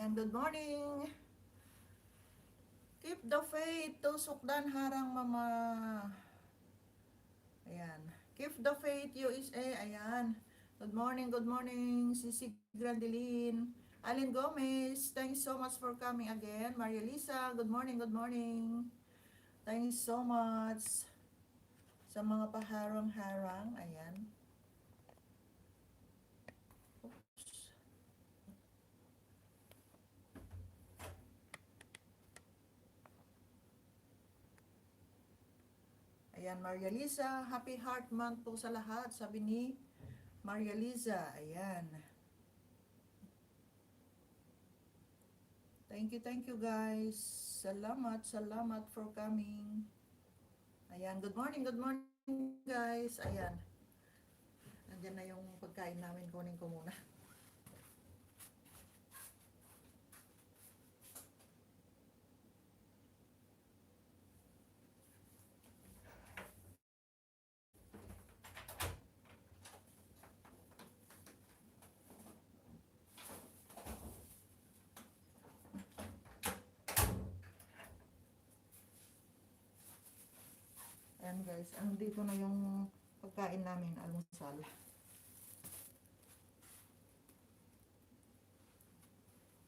Ayan, good morning. Keep the faith, tusok dan harang mama. Ayan. Keep the faith, USA. Ayan. Good morning, Sisi Grandelin. Alin Gomez, thanks so much for coming again. Maria Lisa, good morning, good morning. Thanks so much sa mga paharang-harang. Ayan. Oops. Ayan, Maria Lisa, happy heart month po sa lahat. Sabi ni Maria Lisa. Ayan. Thank you guys. Salamat for coming. Ayan, good morning guys. Ayan. Nandiyan na yung pagkain namin, kunin ko muna. Ayan guys, andito na yung pagkain namin, almusal.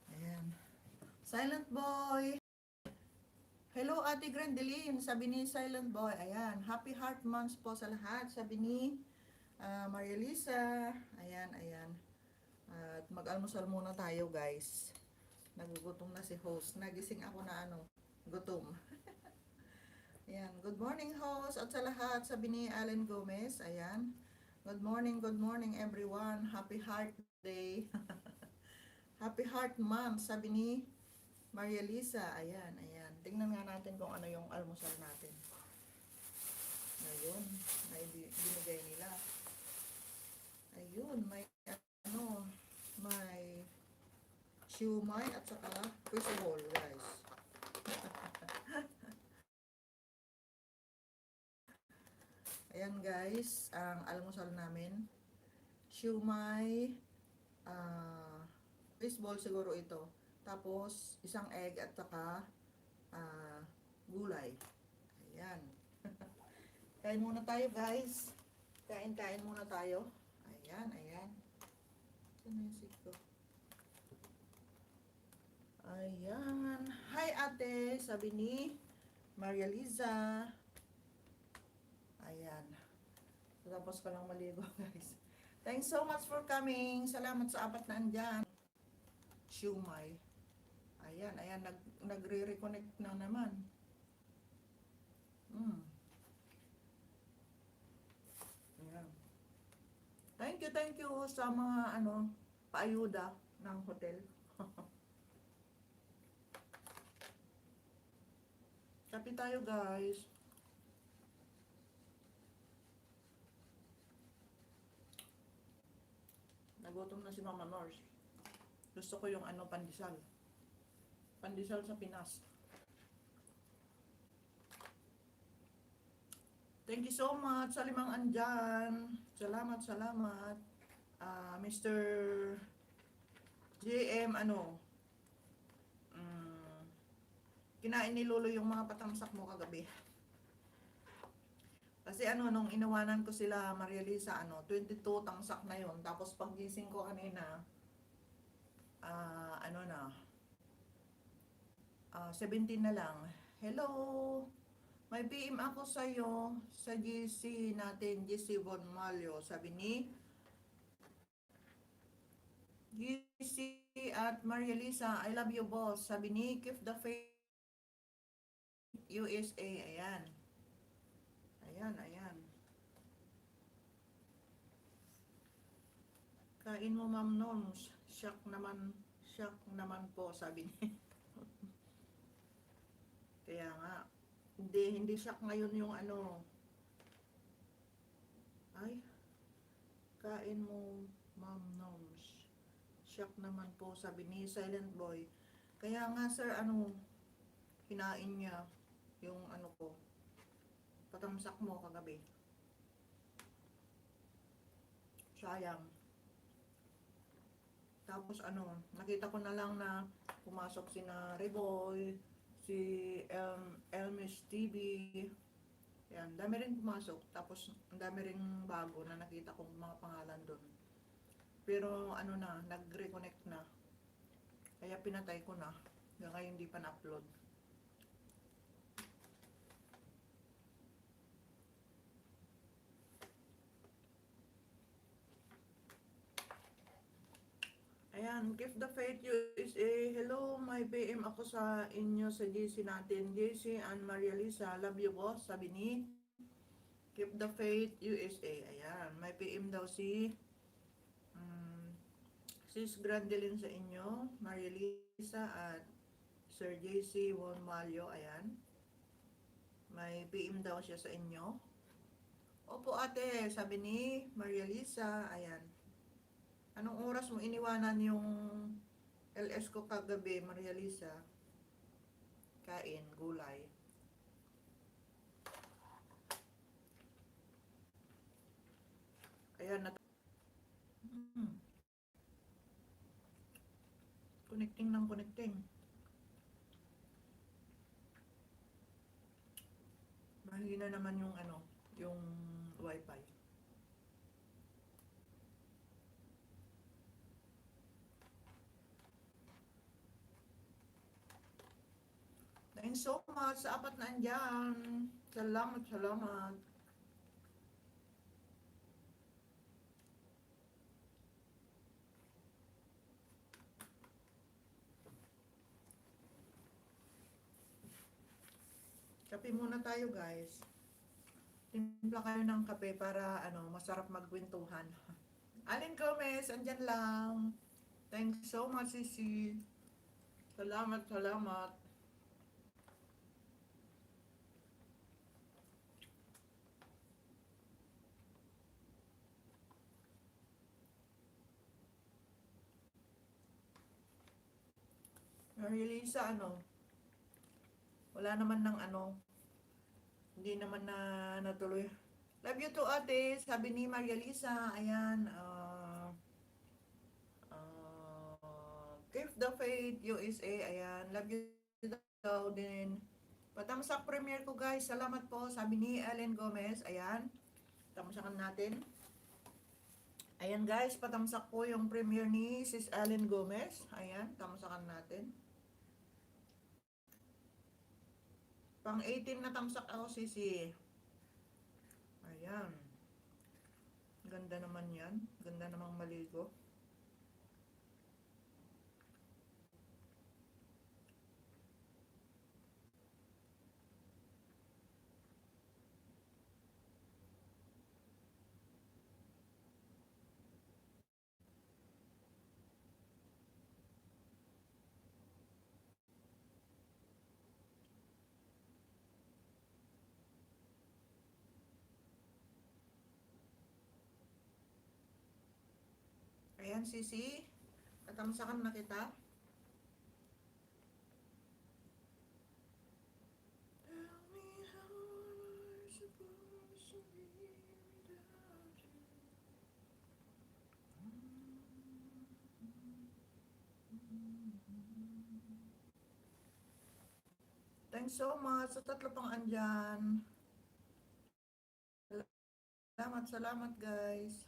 Ayan. Silent Boy. Hello Ate Grandeline, sabi ni Silent Boy. Ayan, happy heart months po sa lahat, sabi ni Maria Lisa. Ayan. At mag-almusal muna tayo guys. Nagugutom na si host. Nagising ako na gutom. Ayan, good morning host at sa lahat, sabi ni Allen Gomez. Ayan, good morning everyone. Happy Heart Day. Happy Heart Month, sabi ni Maria Lisa. Ayan. Tingnan nga natin kung ano yung almusal natin. Ayun, may binigay nila. Ayun, may may siumay at saka fishball guys. Ayan guys, ang almusal namin, siumay, fishball siguro ito. Tapos, isang egg at saka gulay. Ayan. Kain muna tayo guys. Kain muna tayo. Ayan. Saan na yung seat ko? Ayan. Hi ate, sabi ni Maria Liza. Ayan. Tapos ko lang maligo guys. Thanks so much for coming. Salamat sa apat na andyan. Siumay. Ayan. Nagre-reconnect na naman. Ayan. Thank you sa mga paayuda ng hotel. Kape tayo guys. Nagutom na si Mama Nors. Gusto ko yung pandesal. Pandesal sa Pinas. Thank you so much sa limang andyan. Salamat. Mr. JM, kinain ni Lolo yung mga patamsak mo kagabi. Kasi nung inawanan ko sila, Maria Lisa, 22 tamsak na yon. Tapos paggising ko kanina, 17 na lang. Hello! May PM ako sa'yo sa GC natin, GC Von Malio. Sabi ni GC at Maria Lisa, I love you boss. Sabi ni Keep the Faith USA. Ayan. Kain mo Ma'am Norms. Shock naman po, sabi ni. Kaya nga, hindi shock ngayon yung ay, kain mo Ma'am Norms. Shock naman po, sabi ni Silent Boy. Kaya nga sir, kinain niya yung ko, patamsak mo kagabi. Sayang. Tapos ano, nakita ko na lang na pumasok si na Reboy, si Elmis TV. Yan, dami rin pumasok. Tapos ang dami rin bago na nakita kong mga pangalan doon. Pero ano na, nag-reconnect na. Kaya pinatay ko na. Hanggang ngayon hindi pa na-upload. Ayan, Keep the Faith USA. Hello, may PM ako sa inyo sa GC natin. JC and Maria Lisa, love you boss, sabi ni Keep the Faith USA. Ayan, may PM daw si Sis Grandelin sa inyo, Maria Lisa at Sir JC Won Malyo. Ayan, may PM daw siya sa inyo. Opo ate, sabi ni Maria Lisa. Ayan, anong oras mo iniwanan yung LS ko kagabi, Maria Lisa? Kain, gulay. Ayan, connecting ng connecting. Mahina naman yung ano, yung wifi. Thanks so much sa apat na andyan. Salamat, salamat. Kape muna tayo guys. Timpla kayo ng kape para ano, masarap magkwentuhan. Alin Gomez, andyan lang. Thanks so much, Sisi. Salamat, salamat. Maria Lisa, ano, wala naman ng ano, hindi naman na natuloy. Love you to ate, sabi ni Maria Lisa. Ayan, Keep the Faith USA. Ayan, love you daw din. Patamsak premiere ko guys, salamat po, sabi ni Ellen Gomez. Ayan, tamsakan natin. Ayan guys, patamsak po yung premiere ni Sis Ellen Gomez. Ayan, tamsakan natin. Pang 18 na tamsak ako, Sisi. Ayan. Ganda naman yan. Ganda namang maligo. Ayan, Sisi. Tatamsakan na kita. Thanks so much sa tatlo pang andyan. Salamat, salamat guys.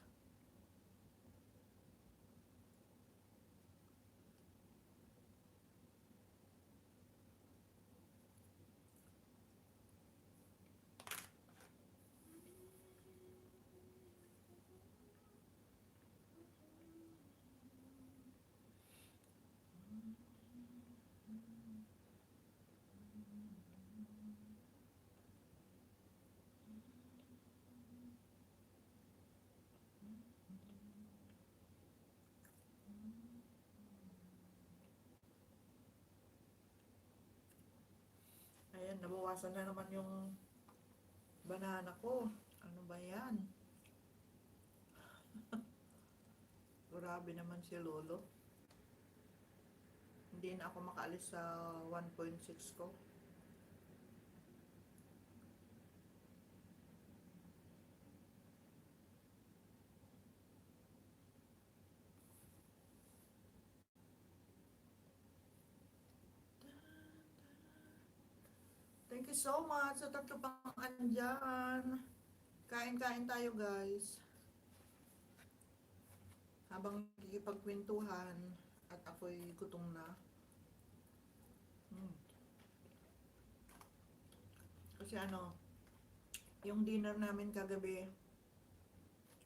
Ayan, nabawasan na naman yung banana ko. Ano ba yan? Grabe naman si Lolo. Hindi na ako makaalis sa 1.6 ko. Thank you so much sa tatlo pang andyan. Kain-kain tayo guys. Habang nakikipagkwentuhan at ako'y gutom na. Hmm. Kasi ano, yung dinner namin kagabi,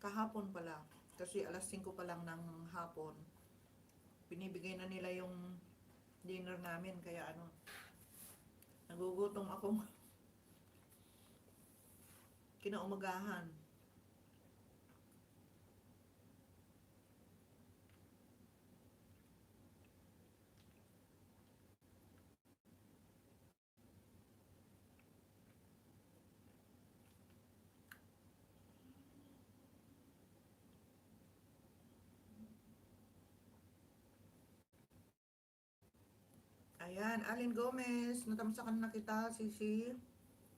kahapon pala. Kasi alas 5 pa lang ng hapon. Binibigay na nila yung dinner namin. Kaya ano, nagugutom akong kinaumagahan. Ayan, Alin Gomez, natamsakan na kita, Sisi.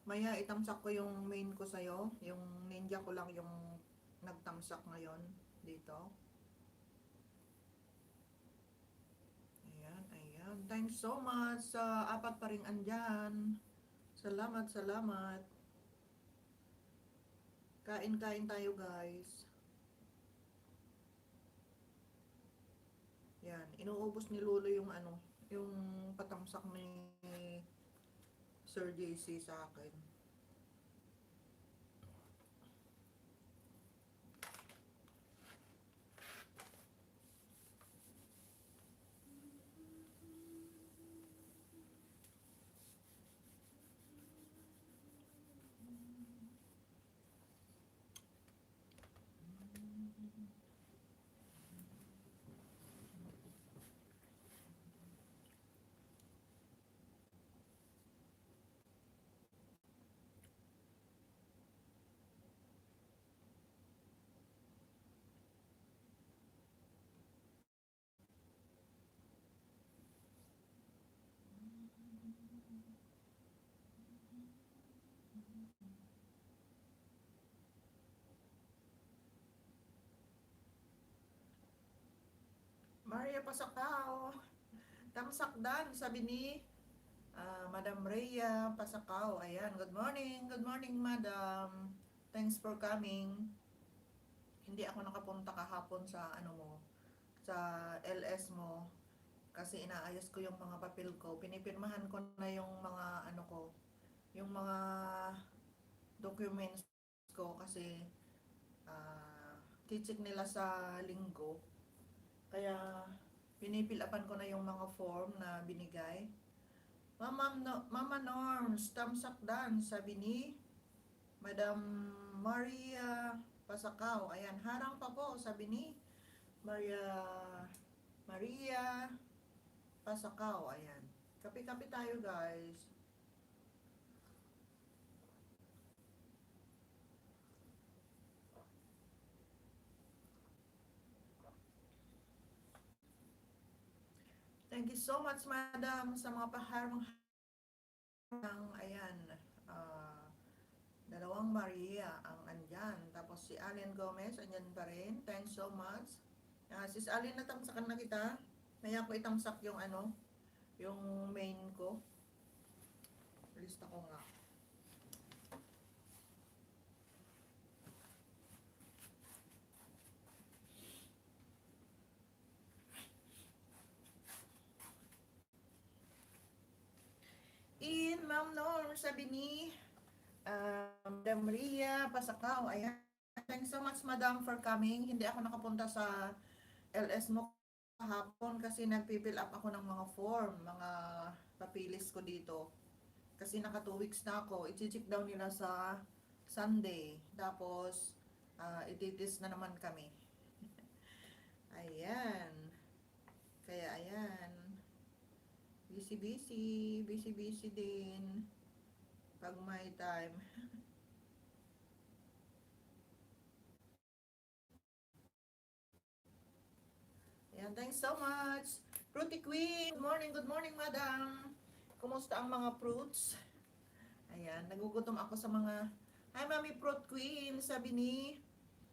Maya itamsak ko yung main ko sa'yo. Yung ninja ko lang yung nagtamsak ngayon dito. Ayan, ayan. Thanks so much sa apat pa ring andyan. Salamat, salamat. Kain-kain tayo guys. Yan, inuubos ni Lolo yung ano, yung patamsak ni Sir JC sa akin. Maria Pasacao, tamsakdan, sabi ni Madam Rhea Pasacao. Ayan, good morning Madam. Thanks for coming. Hindi ako nakapunta kahapon sa ano mo, sa LS mo. Kasi inaayos ko yung mga papel ko. Pinipirmahan ko na yung mga ano ko, yung mga documents ko kasi teaching nila sa linggo. Kaya pinipilapan ko na yung mga form na binigay. Mama Norms, thumbs up dan, sabi ni Madam Maria Pasacao. Ayan, harang pa po, sabi ni Maria Maria Pasacao. Ayan. Kape-kape tayo guys. Thank you so much, madam, sa mga paharang. Ayan, ah, dalawang Maria ang andyan. Tapos si Allen Gomez, andyan pa rin. Thanks so much. Sis Allen, natamsakan na kita. Maya ko itamsak yung ano, yung main ko. Lista ko nga. Ma'am Norm, sabi ni Madam Ria Pasacao. Ayan. Thanks so much, madam, for coming. Hindi ako nakapunta sa LS mo kahapon kasi nagpipill up ako ng mga form, mga papilis ko dito. Kasi naka 2 weeks na ako. I-check daw nila sa Sunday. Tapos, ititis na naman kami. Ayan. Kaya ayan. Busy-busy. Busy-busy din. Pag may time. Ayan, thanks so much. Fruity Queen, good morning, madam. Kumusta ang mga fruits? Ayan, nagugutom ako sa mga... Hi, Mami Fruit Queen, sabi ni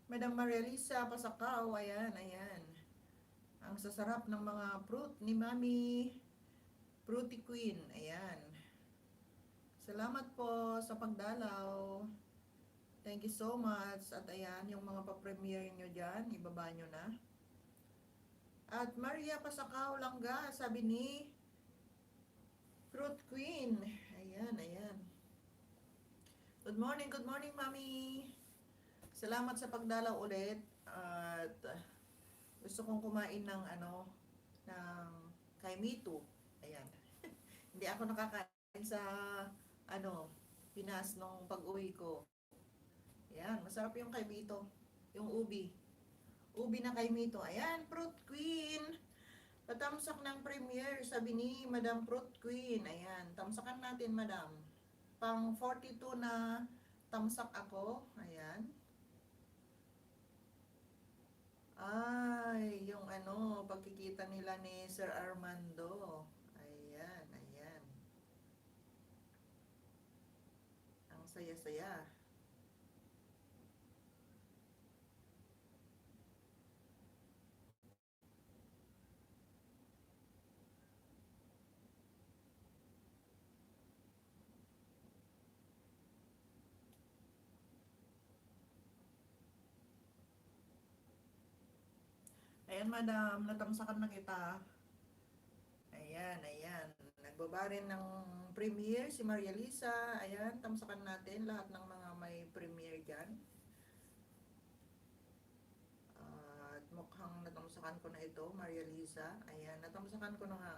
Madam Maria Lisa Pasacao. Ayan, ayan. Ang sasarap ng mga fruit ni Mami Fruity Queen. Ayan. Salamat po sa pagdalaw. Thank you so much. At ayan, yung mga pa-premiere nyo dyan, ibaba nyo na. At Maria Pasakaw Langga, sabi ni Fruit Queen. Ayan, ayan. Good morning, Mami. Salamat sa pagdalaw ulit. At gusto kong kumain ng ng kaimito. Ayan. Hindi ako nakakain sa Pinas nung pag-uwi ko. Ayan, masarap yung kaimito. Yung ubi. Ubi na kaimito. Ayan, Fruit Queen. Patamsak ng premiere, sabi ni Madam Fruit Queen. Ayan, tamsakan natin, Madam. Pang 42 na tamsak ako. Ayan. Ay, yung pagkikita nila ni Sir Armando. Ayan, ayan. Ang saya-saya. Ayan, Madam, natamsakan na kita. Ayan, ayan. Nagbaba rin ng premiere si Maria Lisa. Ayan, tamsakan natin lahat ng mga may premiere dyan. At mukhang natamsakan ko na ito, Maria Lisa. Ayan, natamsakan ko na nga.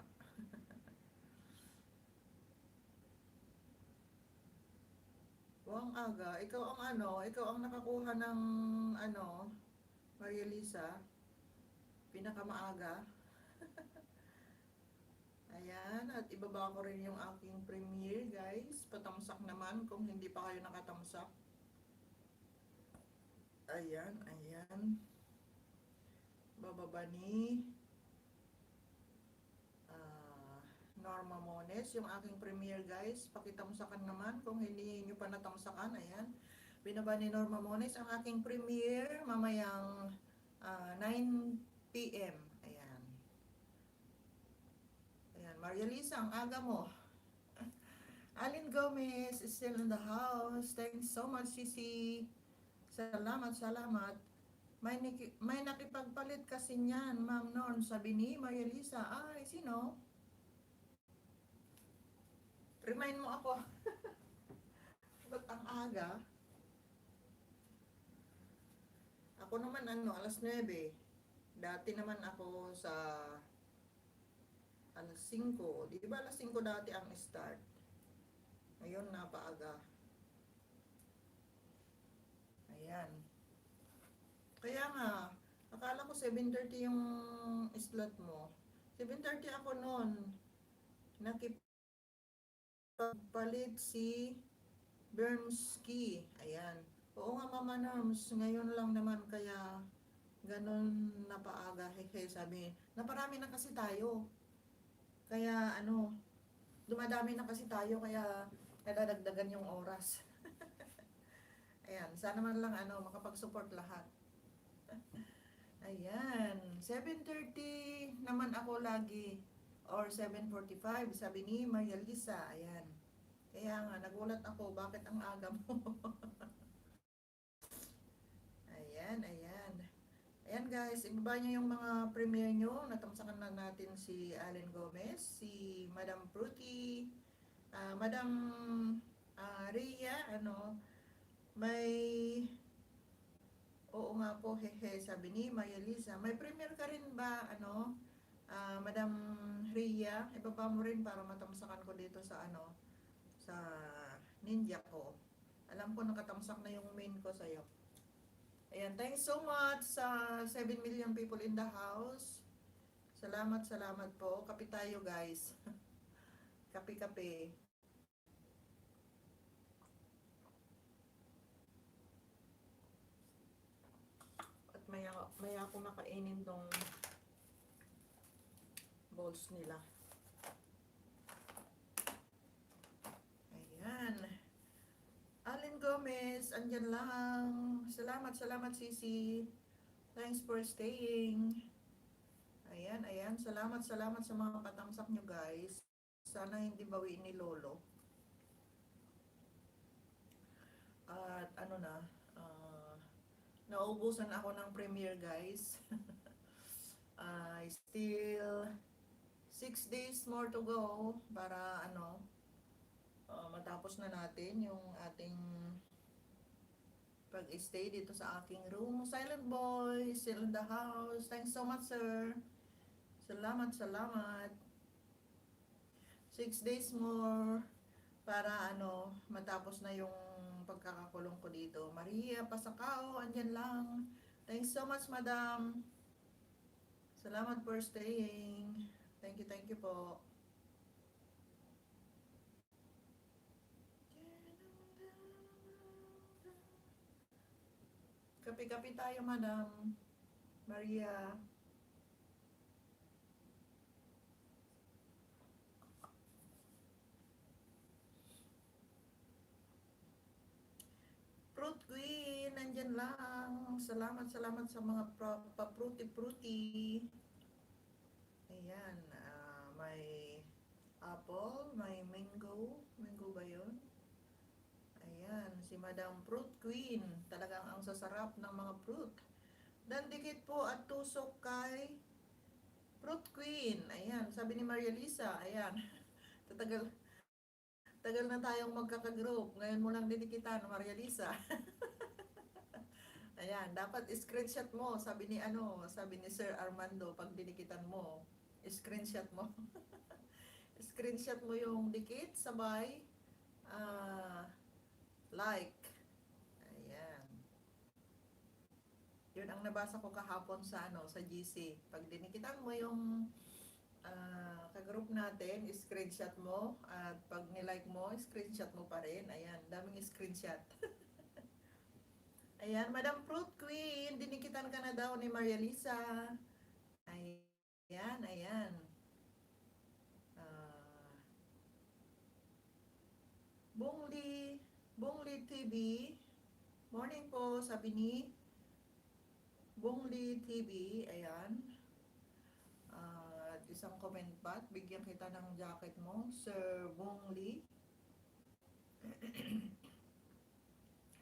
Buwang aga, ikaw ang nakakuha ng Maria Lisa, pinakamaaga. Ayan, at ibaba ko rin yung aking premiere, guys. Patamsak naman kung hindi pa kayo nakatamsak. Ayan, ayan. Bababa ni Norma Mones, yung aking premiere, guys. Pakitamsakan naman kung hindi nyo pa natamsakan. Ayan. Binaba ni Norma Mones ang aking premiere mamayang 9 p.m. Ayan. Ayan. Maria Lisa, ang aga mo. Alin Gomez is still in the house. Thanks so much, Sisi. Salamat, salamat. May nakipagpalit kasi niyan, Ma'am Norm, sabi ni Maria Lisa. Ay, sino? Remind mo ako. Ba't ang aga? Ako naman alas 9. Dati naman ako sa alas 5. Di ba alas 5 dati ang start? Ngayon napaaga. Ayan. Kaya nga, akala ko 7:30 yung slot mo. 7:30 ako noon. Nakipagpalit si Bermski. Ayan. Oo nga, Mama Norms, ngayon lang naman kaya ganun napaaga. Hehe, sabi, naparami na kasi tayo. Kaya dumadami na kasi tayo kaya nadadagdagan yung oras. Ayan, sana man lang makapag-support lahat. Ayan, 7:30 naman ako lagi or 7:45 sabi ni Maria Lisa. Ayan. Kaya nga nagulat ako bakit ang aga mo. Ayan, ayan. Ayan guys, ibaba nyo yung mga premiere nyo. Natamsakan na natin si Allen Gomez, si Madam Fruity, Madam Rhea, may, oo nga po, hehe, sabi ni Maya Lisa. May premiere ka rin ba, Madam Rhea? Ibaba mo rin para matamsakan ko dito sa sa ninja ko. Alam ko nakatamsak na yung main ko sa'yo. Ayan, thanks so much sa 7 million people in the house. Salamat, salamat po. Kape tayo, guys. Kape-kape. At maya ako makainin tong balls nila. Ayan. Allen Gomez, andyan lang. Salamat, salamat, Sisi. Thanks for staying. Ayan, ayan. Salamat, salamat sa mga patamsak nyo, guys. Sana hindi bawiin ni Lolo. At ano na, uh, nauubusan ako ng premiere guys. Still 6 days more to go para ano, matapos na natin yung ating pag-stay dito sa aking room. Silent boy, still in the house. Thanks so much, sir. Salamat, salamat. 6 days more para ano, matapos na yung pagkakakulong ko dito. Maria Pasacao, andyan lang. Thanks so much, madam. Salamat for staying. Thank you po. Kape-kape tayo, madam. Maria. Fruit Queen, nandyan lang. Salamat sa mga pa-fruity-fruity. Ayan, may apple, may mango. Mango ba yun? Ayan, si Madam Fruit Queen. Talagang ang sasarap ng mga fruit. Dandikit po at tusok kay Fruit Queen. Ayan, sabi ni Maria Lisa. Ayan, tatagal, tagal na tayong magkakagroup. Ngayon mo lang dinikitan, Maria Lisa. Ayan, dapat screenshot mo. Sabi ni Sir Armando, pag dinikitan mo, screenshot mo. Screenshot mo yung dikit, sabay, ah, like. Ayan. Yun ang nabasa ko kahapon sa GC. Pag dinikitan mo yung kagroup natin, screenshot mo. At pag nilike mo, screenshot mo pa rin. Ayan, daming screenshot. Ayan, Madam Fruit Queen, dinikitan ka na daw ni Maria Lisa. Ayan. Ah, Bongli TV. Morning po, sabi ni Bongli TV. Ayan. At isang comment pa, bigyan kita ng jacket mo, Sir Bongli.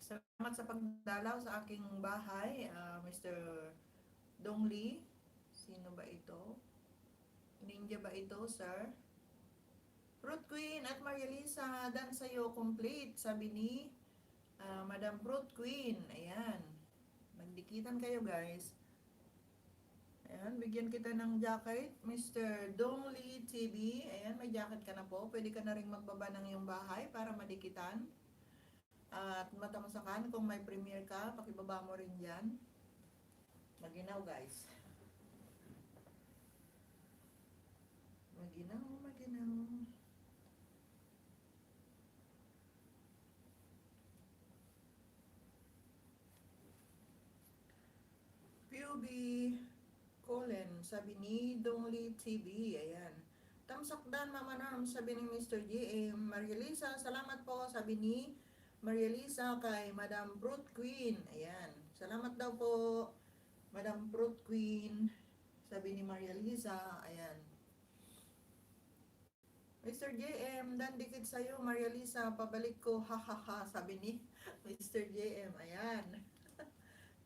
Salamat sa pagdalaw sa aking bahay, Mr. Dongli. Sino ba ito? Ninja ba ito, sir? Fruit Queen at Maria Lisa, dan sa'yo complete, sabi ni Madam Fruit Queen. Ayan. Magdikitan kayo, guys. Ayan, bigyan kita ng jacket, Mr. Dongli TV. Ayan, may jacket ka na po. Pwede ka na rin magbaba ng iyong bahay para madikitan. At matamsakan, kung may premiere ka, pakibaba mo rin dyan. Maginaw, guys. Maginaw. PUB Colin, sabi ni Dongli TV. Ayan. Tamsakdan, Mama Norm, sabi ni Mr. JM. Maria Lisa, salamat po, sabi ni Maria Lisa kay Madam Fruit Queen. Ayan. Salamat daw po, Madam Fruit Queen, sabi ni Maria Lisa. Ayan. Mr. JM, dan dikit sa'yo, Maria Lisa, pabalik ko, ha ha ha, sabi ni Mr. JM. Ayan.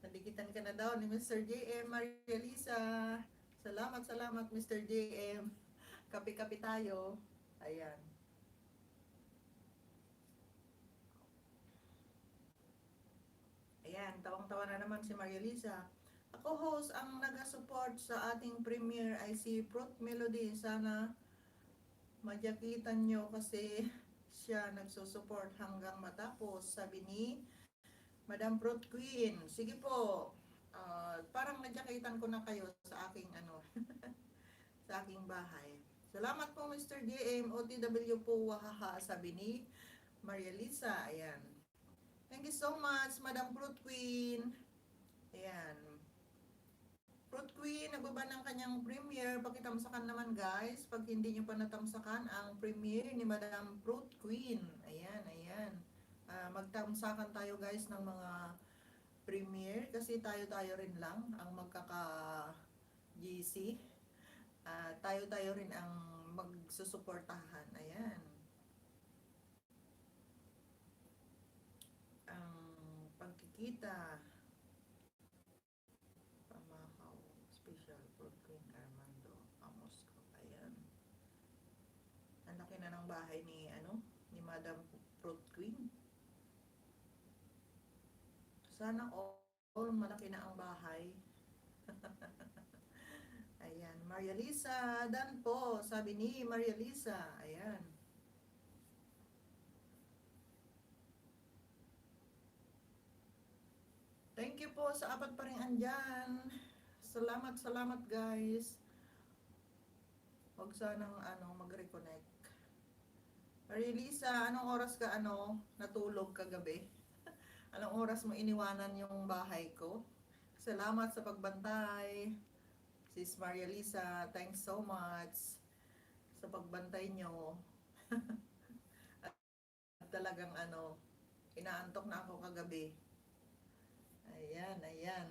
Nadikitan ka na daw ni Mr. JM, Maria Lisa. Salamat, Mr. JM. Kapi-kapi tayo. Ayan. Ayan, tawang-tawa na naman si Maria Lisa. Ako host, ang nag-support sa ating premiere ay si Fruit Melody. Sana madyakitan nyo kasi siya nagsusupport hanggang matapos, sabi ni Madam Fruit Queen. Sige po. Parang nadyakitan ko na kayo sa aking sa aking bahay. Salamat po, Mr. JM. OTW po, wahaha, sabi ni Maria Lisa. Ayan. Thank you so much, Madam Fruit Queen. Ayan. Fruit Queen, nagbaba ng kanyang premiere. Pakitamsakan naman, guys. Pag hindi nyo pa natamsakan ang premiere ni Madam Fruit Queen. Ayan. Magtamsakan tayo, guys, ng mga premiere. Kasi tayo rin lang ang magkaka-GC. Tayo rin ang magsusuportahan. Ayan. Ang Kita, Pamahaw, Special Fruit Queen Armando, Amos ko. Ayan. Ang laki na ng bahay ni, ni Madam Fruit Queen. Sana all malaki na ang bahay. Ayan, Maria Lisa, dan po, sabi ni Maria Lisa. Ayan. Thank you po sa apat pa rin andyan. Salamat, salamat guys. Huwag sanang mag-reconnect. Maria Lisa, anong oras ka natulog kagabi? Anong oras mo iniwanan yung bahay ko? Salamat sa pagbantay. Sis Maria Lisa, thanks so much sa pagbantay nyo. At talagang inaantok na ako kagabi. Ayan, ayan.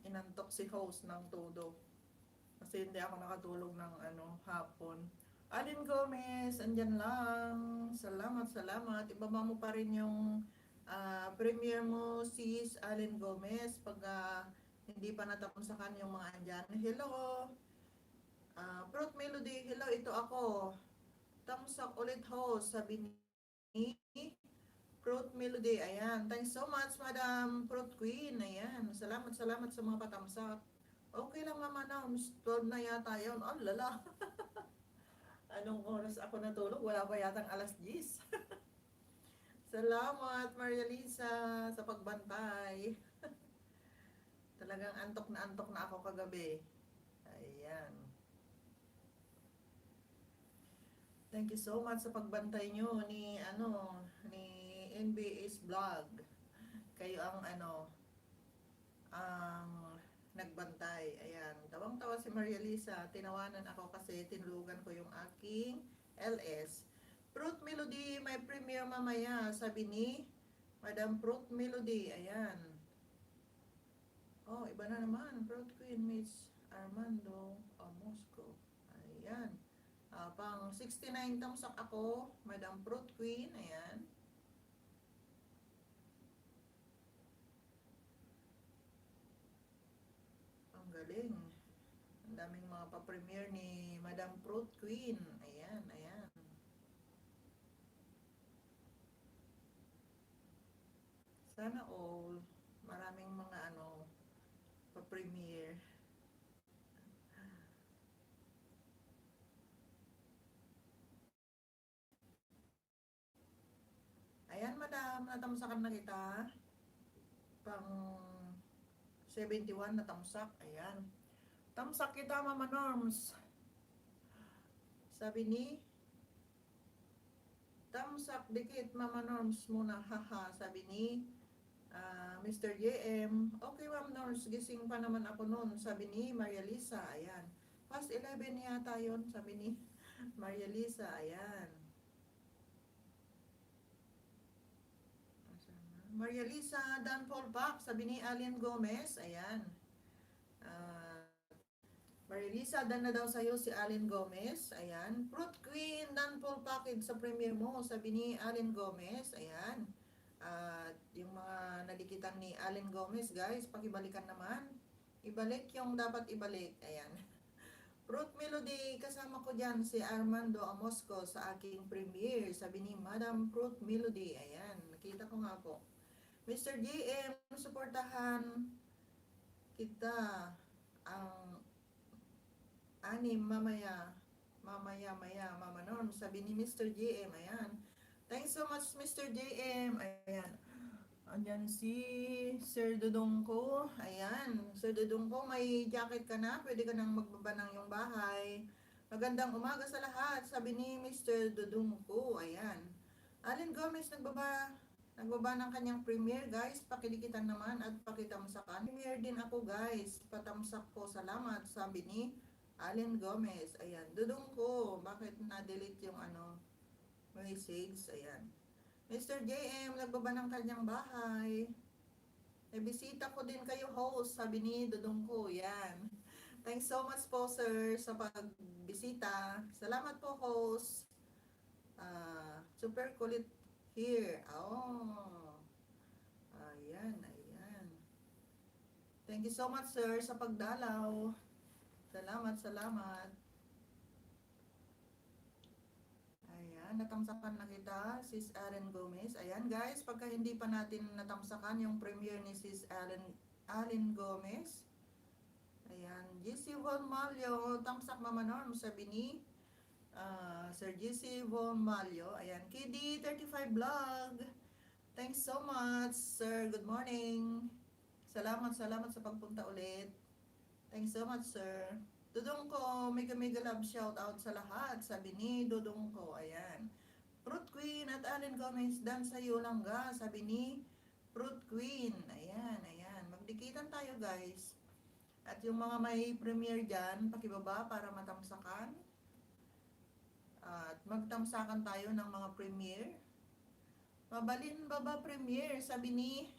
Inantok si host ng todo. Kasi hindi ako nakatulog ng hapon. Alin Gomez, andyan lang. Salamat, salamat. Ibaba mo pa rin yung premiere mo, sis Alin Gomez, pag hindi pa natapos yung mga andyan. Hello, Fruit Melody. Hello, ito ako. Thumbs up ulit host, sabi ni Fruit Melody. Ayan. Thanks so much, Madam Fruit Queen. Ayan. Salamat, salamat sa mga patthumbs up. Okay lang, Mama Norms. 12 na yata yun. Oh, lala. Anong oras ako natulog? Wala ba yatang alas 10? Salamat, Maria Lisa, sa pagbantay. Talagang antok na ako kagabi. Ayan. Thank you so much sa pagbantay nyo ni NBA's vlog. Kayo ang ang nagbantay. Ayan. Tawang-tawa si Maria Lisa. Tinawanan ako kasi tinulugan ko yung aking LS. Fruit Melody, may premiere mamaya, sabi ni Madam Fruit Melody. Ayan. Oh, iba na naman. Fruit Queen Miss Armando Moscow. Ayan. Pang 69 tamsak ako, Madam Fruit Queen. Ayan. Ang galing. Ang daming mga pa-premiere ni Madam Fruit Queen. Ayan, ayan. Sana all, maraming mga pa-premiere. Ayan, madam, natamsakan na kita. Pang 71 na tamsak. Ayan. Tamsak kita, Mama Norms. Sabi ni tamsak dikit, Mama Norms muna. Haha, sabi ni Mr. JM. Okay, Ma'am Norms, gising pa naman ako noon. Sabi ni Maria Lisa. Ayan. Past 11 yata yun, sabi ni Maria Lisa. Ayan. Maria Lisa, Dan Paul Pack, sabi ni Alien Gomez. Ayan. Maria Lisa, dan na daw sa'yo si Allen Gomez. Ayan. Fruit Queen, dan full package sa premiere mo, sabi ni Allen Gomez. Ayan. At yung mga nadikitan ni Allen Gomez, guys, pakibalikan naman. Ibalik yung dapat ibalik. Ayan. Fruit Melody, kasama ko dyan si Armando Amosco sa aking premiere, sabi ni Madam Fruit Melody. Ayan. Nakita ko nga po. Mr. JM, suportahan kita ang mamaya, Mama Norm, sabi ni Mr. JM. Ayan. Thanks so much, Mr. JM. Ayan. Andyan si Sir Dudong ko. Ayan. Sir Dudong ko, may jacket ka na. Pwede ka nang magbaba ng yung bahay. Magandang umaga sa lahat, sabi ni Mr. Dudong ko. Ayan. Allen Gomez, nagbaba ng kanyang premiere, guys. Pakilikitan naman at pakitamsakan. Premiere din ako, guys. Patamsak po, salamat, sabi ni Allen Gomez. Ayan. Dudong ko, bakit na-delete yung message? Ayan. Mr. JM, nagbaba ng kanyang bahay. Bisita ko din kayo, host, sabi ni Dudong ko. Yan. Thanks so much po, sir, sa pagbisita. Salamat po, host. Super kulit here. Oh. Ayan, ayan. Thank you so much, sir, sa pagdalaw. Salamat, salamat. Ayan, natamsakan na kita, Sis Allen Gomez. Ayan guys, pagka hindi pa natin natamsakan yung premiere ni Sis Allen Gomez. Ayan, GC Von Malio, tamsak Mama Norm, sabi ni Sir GC Von Malio. Ayan, KD35 Vlog. Thanks so much, sir. Good morning. Salamat, salamat sa pagpunta ulit. Thanks so much, sir. Dudong ko, mega mega love shout out sa lahat. Sabi ni Dudong ko, ayan. Fruit Queen at Allen Gomez, dan sa'yo lang ga. Sabi ni Fruit Queen. Ayan, ayan. Magdikitan tayo guys. At yung mga may premiere dyan, pakibaba para matamsakan. At magtamsakan tayo ng mga premiere. Mabalin baba premiere, sabi ni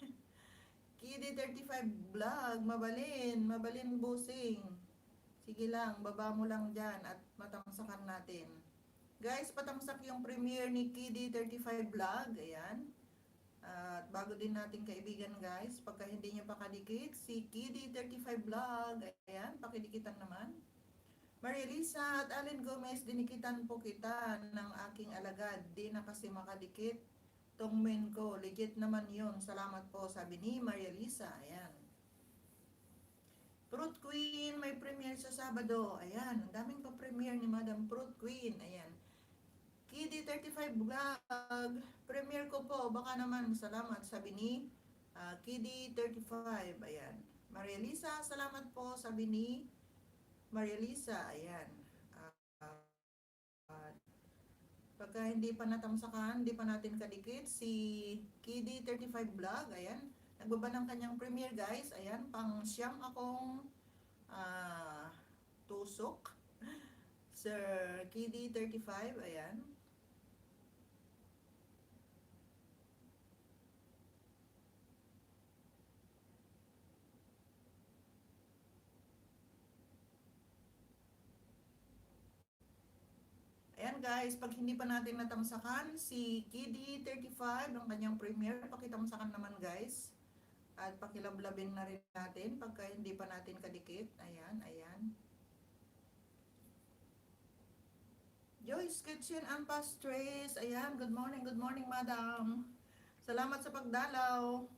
KD35 Vlog. Mabalin, mabalin busing. Sige lang, baba mo lang dyan at matamsakan natin. Guys, patamsak yung premiere ni KD35 Vlog. Ayan. At bago din natin kaibigan guys, pagka hindi nyo pa kadikit, si KD35 Vlog. Ayan, pakidikitan naman. Maria Lisa at Allen Gomez, dinikitan po kita ng aking alagad. Di na kasi makadikit tong men ko. Legit naman yun. Salamat po, sabi ni Maria Lisa. Ayan. Fruit Queen, may premiere sa Sabado. Ayan, ang daming pa-premiere ni Madam Fruit Queen. Ayan. KD35 Vlog, premiere ko po. Baka naman, salamat, sabi ni KD35. Ayan. Maria Lisa, salamat po, sabi ni Maria Lisa. Ayan. Pagka hindi pa natamsakan, hindi pa natin kadikit, si KD35 Vlog. Ayan. Nagbaba ng kanyang premiere guys. Ayan, pang siyam akong tusok. Sir KD35, ayan. Ayan guys, pag hindi pa natin natamsakan, si KD35, ang kanyang premiere, pakitamsakan naman guys. At pakilablabin na rin natin pagka hindi pa natin kadikit. Ayan, ayan. Joyce Kitchen and Pastries. Ayan, good morning madam. Salamat sa pagdalaw.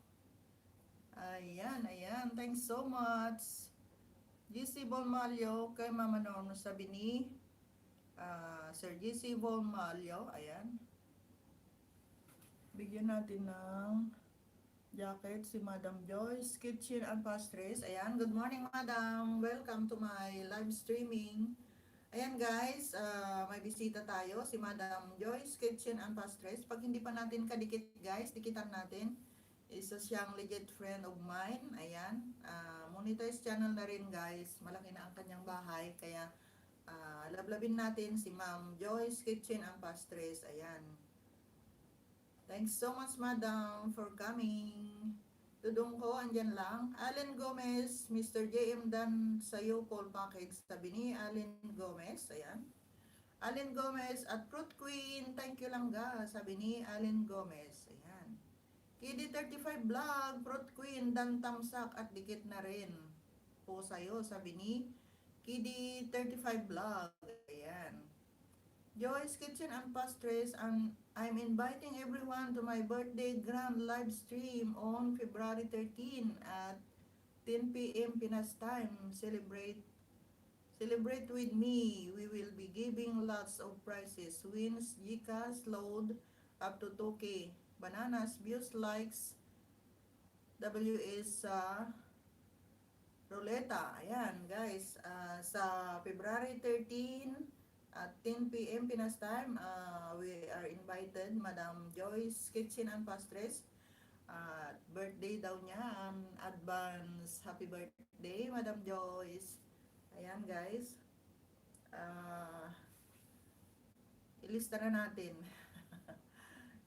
Ayan, ayan. Thanks so much. GC Bonmalio kay Mama Norm, sabi ni Sir GC Bonmalio. Ayan. Bigyan natin ng jacket si Madam Joyce Kitchen and Pastries. Ayan, good morning madam. Welcome to my live streaming. Ayan guys, may bisita tayo, si Madam Joyce Kitchen and Pastries. Pag hindi pa natin kadikit guys, dikitan natin. Isa siyang legit friend of mine. Ayan, monetize channel na rin guys. Malaki na ang kanyang bahay, kaya lablabin natin si Ma'am Joyce Kitchen and Pastries. Ayan. Thanks so much madam for coming. Dudong ko, andyan lang. Allen Gomez, Mr. JM Dan sa'yo, Paul Package. Sabi ni Allen Gomez. Ayan. Allen Gomez at Fruit Queen. Thank you lang ga. Sabi ni Allen Gomez. Ayan. KD35 Vlog, Fruit Queen, Dan Tamsak at dikit na rin po sa'yo. Sabi ni KD35 Vlog. Ayan. Joy's Kitchen and Pastries, and I'm inviting everyone to my birthday grand live stream on February 13 at 10 p.m. Pinas time. Celebrate with me. We will be giving lots of prizes. Wins, Gcash, load up to 2K. Bananas, views, likes, WS Roleta. Ayan guys, sa February 13 at 10 p.m. Pinas time, we are invited, Madam Joyce Kitchen and Pastries. Birthday daw niya, advance happy birthday, Madam Joyce. Ayan guys, ilista na natin.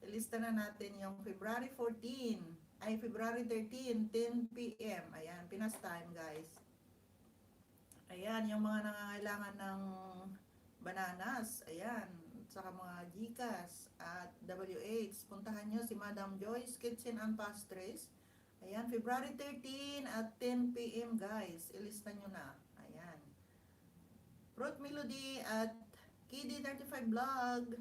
Ilista na natin yung February 14, ay February 13, 10 p.m. Ayan, Pinas time guys. Ayan, yung mga nangangailangan ng bananas, ayan, saka mga Gcash at WH, puntahan nyo si Madam Joyce Kitchen and Pastries. Ayan, February 13 at 10 p.m. guys. Ilista nyo na. Ayan. Fruit Melody at Kiddy 35 Vlog.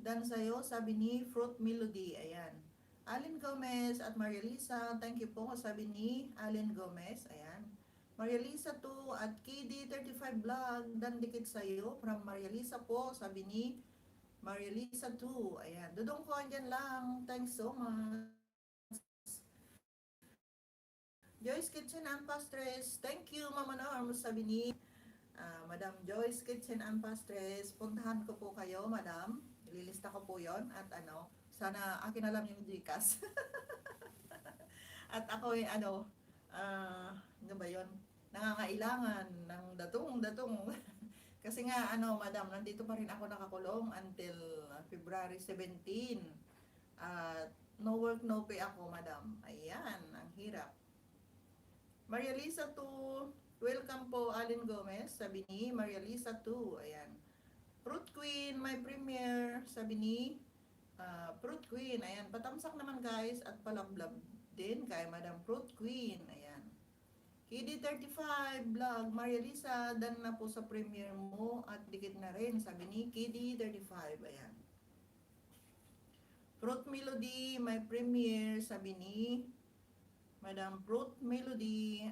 Dan sa'yo, sabi ni Fruit Melody. Ayan. Alin Gomez at Maria Lisa. Thank you po, sabi ni Alin Gomez. Ayan. Maria Lisa 2 at Kiddy 35 Vlog. Dan dikit sa'yo. From Maria Lisa po, sabi ni Maria Lisa 2. Ayan. Dudong ko, andyan lang. Thanks so much. Joyce Kitchen and Pastres. Thank you, Mama Norm. Sabi ni Madam Joyce Kitchen and Pastres. Puntahan ko po kayo, Madam. Ililista ko po yon. At sana akin alam yung Gcash. At ako ano ba yon? Nangangailangan ng datong. Kasi nga, Madam, nandito pa rin ako nakakulong until February 17. At no work, no pay ako, Madam. Ayan, ang hirap. Maria Lisa 2, welcome po Alin Gomez, sabi ni Maria Lisa 2, ayan. Fruit Queen, my premiere, sabi ni Fruit Queen, ayan. Patamsak naman guys at palablab din kay Madam Fruit Queen, ayan. Kiddy 35 Vlog, Maria Lisa, dan na po sa premiere mo at dikit na rin, sabi ni Kiddy 35, ayan. Fruit Melody, my premiere, sabi ni Madam Fruit Melody.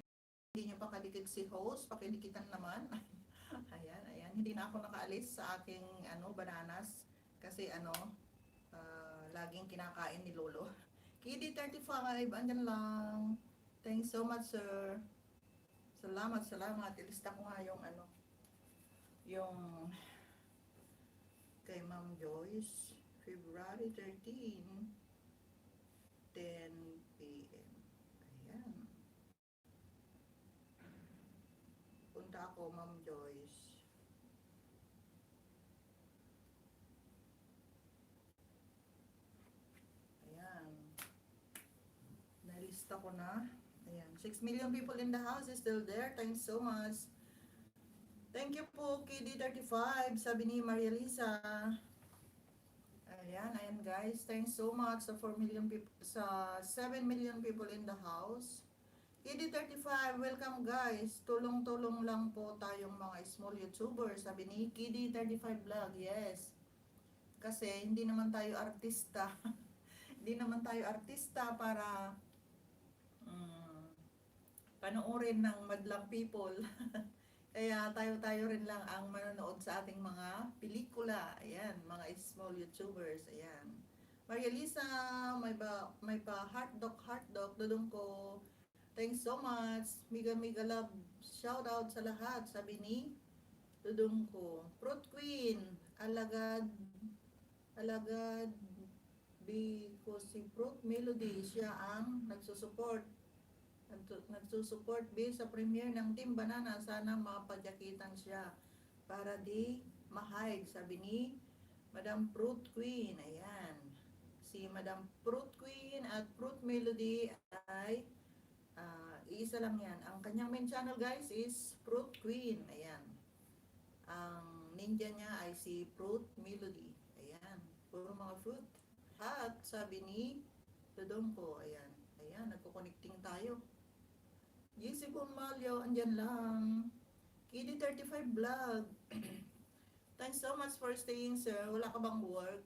Hindi nyo pa kadikit si host, pakidikitan naman. Ayan. Hindi na ako nakaalis sa aking bananas. Kasi laging kinakain ni Lolo. Kiddy 35, andyan lang. Thanks so much, sir. Salamat. Ilista ko nga yung kay Ma'am Joyce. February 13, 10 p.m. Ayan. Punta ako, Ma'am Joyce. Ayan. Nalista ko na. Ayan. 6 million people in the house is still there. Thanks so much. Thank you po, KD35. Sabi ni Maria Lisa. Ayan guys. Thanks so much sa 4 million people, sa 7 million people in the house. KD35, welcome guys. Tulong-tulong lang po tayong mga small YouTubers. Sabi ni KD35 Vlog, yes. Kasi hindi naman tayo artista. Hindi naman tayo artista para panoorin ng madlang people. Kaya tayo rin lang ang manonood sa ating mga pelikula. Ayan, mga small YouTubers. Ayan. Maria Lisa, may pa hotdog, dudong ko. Thanks so much. Miga love. Shout out sa lahat. Sabi ni dudong ko. Fruit Queen, alagad because si Fruit Melody, siya ang nagsusupport sa premiere ng Team Banana. Sana mapadyakitan siya para di mahide, sabi ni Madam Fruit Queen. Ayan, si Madam Fruit Queen at Fruit Melody ay iisa lang yan. Ang kanyang main channel guys is Fruit Queen. Ayan, ang ninja niya ay si Fruit Melody. Ayan, puro mga fruit. At sabi ni Dodong ko, ayan, nagko-connecting tayo. JC Pumalyo, andyan lang. Kiddy 35 Vlog. Thanks so much for staying, sir. Wala ka bang work?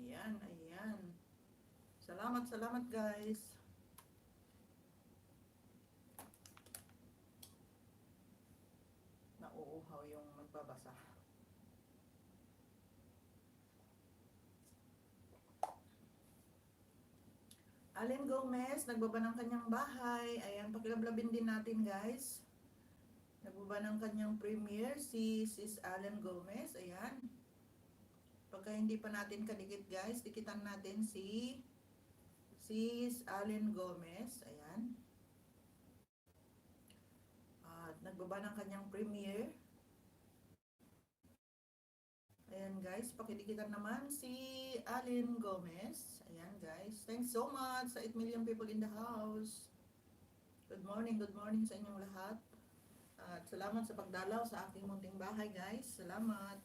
Ayan. Salamat guys. Nauuhaw yung magbabasa. Alin Gomez, nagbaba ng kanyang bahay. Ayan, pakilablabin din natin guys. Nagbaba ng kanyang premiere, si Sis Alin Gomez. Ayan. Pagka hindi pa natin kadikit guys, dikitan natin si Sis Alin Gomez. Ayan. At nagbaba ng kanyang premiere. Ayan guys, pakidikitan naman si Alin Gomez. Ayan guys, thanks so much sa 8 million people in the house. Good morning sa inyong lahat. At salamat sa pagdalaw sa aking munting bahay guys. Salamat.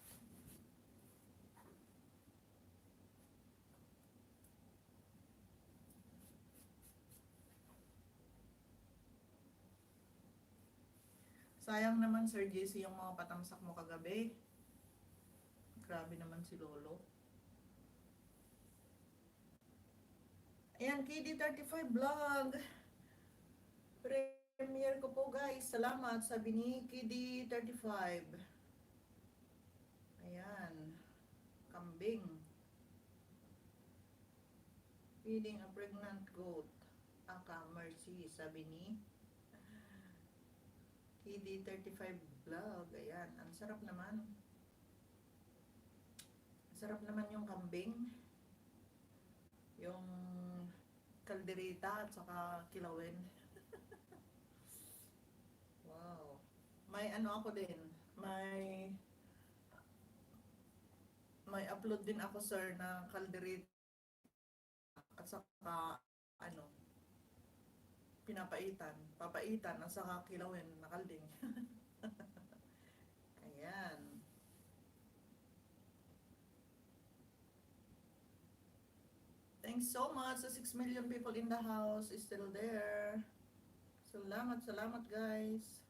Sayang naman Sir JC yung mga patamsak mo kagabi. Grabe naman si Lolo. Ayan, KD35 Vlog. Premiere ko po guys. Salamat, sabi ni KD35. Ayan. Kambing. Feeding a pregnant goat. Aka mercy, sabi ni KD35 Vlog. Ayan, ang sarap naman. Sarap naman yung kambing. Yung kalderita at saka kilawin. Wow. May ano ako din. May upload din ako sir na kalderita at saka ano papaitan at saka kilawin na kalding. Ayan. Thanks so much sa 6 million people in the house is still there. Salamat guys.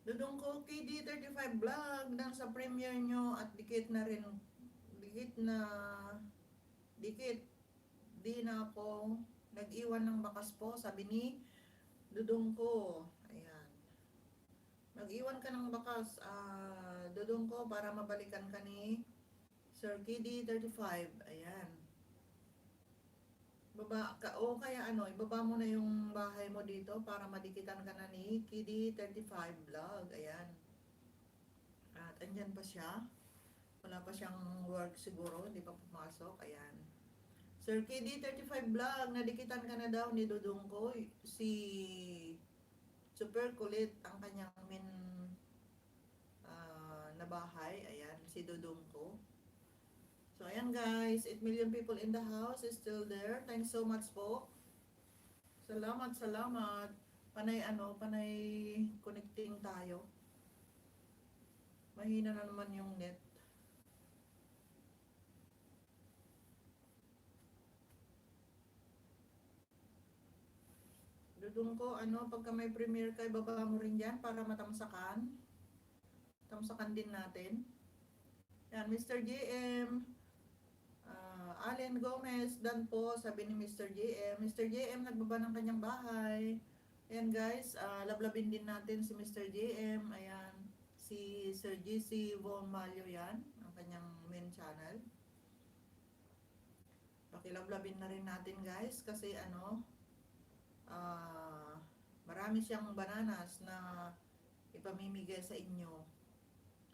Dudong ko KD35 Vlog nang sa premiere nyo at dikit na dikit di na ako nag-iwan ng bakas po, sabi ni Dudong ko. Ayan. Nag-iwan ka ng bakas, Dudong ko, para mabalikan ka ni Sir KD35. Ayan. Baba ka, o kaya ano, ibaba mo na yung bahay mo dito para madikitan ka na ni KD35 Vlog. Ayan. At andyan pa siya. Wala pa siyang work siguro, hindi pa pumasok. Ayan. Sir KD35 Vlog, nadikitan ka na daw ni Dudong ko. Si super kulit ang kanyang na bahay. Ayan, si Dudong ko. So, ayan guys, 8 million people in the house is still there. Thanks so much po. Salamat. Panay connecting tayo. Mahina na naman yung net. Dudong ko, pagka may premiere kay baba mo rin dyan para matamsakan. Tamsakan din natin. Yan, Mr. JM. Allen Gomez, dan po, sabi ni Mr. JM. Mr. JM, nagbaba ng kanyang bahay. Ayan guys, lablabin din natin si Mr. JM. Ayan, si Sir GC Von Malio yan, ang kanyang main channel. Pakilablabin na rin natin guys, kasi marami siyang bananas na ipamimigay sa inyo.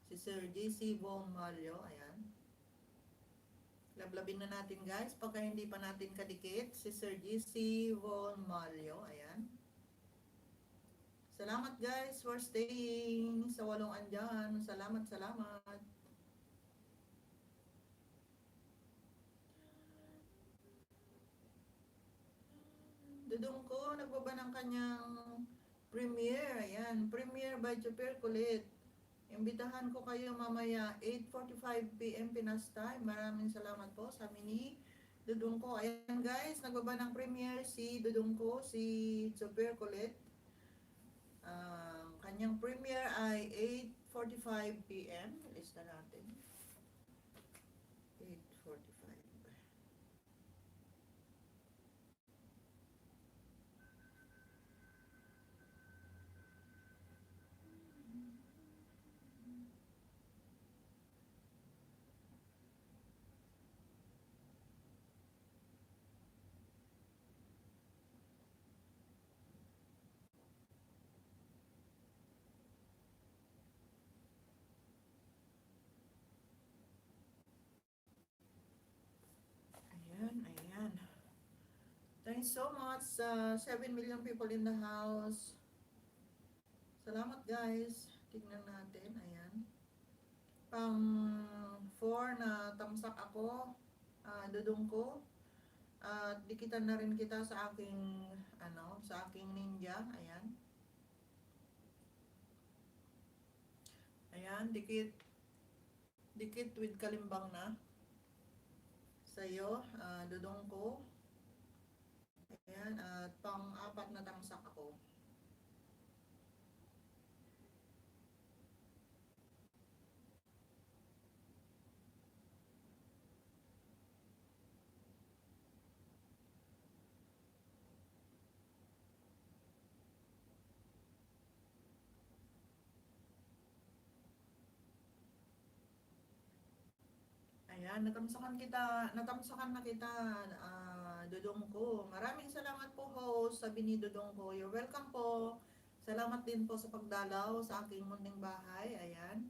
Si Sir GC Von Malio, ayan. Lablabin na natin guys, pagka hindi pa natin kadikit, si Sir GC Von Malio, ayan. Salamat guys for staying sa walong andyan. Salamat. Dudong ko, nagbaba ng kanyang premiere, ayan. Premiere by Super Kulit. Imbitahan ko kayo mamaya 8:45 PM Pinas time. Maraming salamat po sa ni Dudong ko. Ayan guys, nagbaba ng premiere si Dudong ko, si Super Kulit. Kanyang premiere ay 8:45 PM. Lista natin. 8:45. Ayan. Thanks so much sa 7 million people in the house. Salamat guys. Tignan natin. Ayan. Pang 4 na tamsak ako. dudong ko. At dikitan na rin kita sa aking sa aking ninja. Ayan. Ayan, dikit dikit with kalimbang na sa'yo, dudong ko. Ayan, at pang-apat na tamsak ako. Ayan, natamsakan na kita, dudong ko. Maraming salamat po, host, sabi ni dudong ko. You're welcome po. Salamat din po sa pagdalaw sa aking munting bahay. Ayan.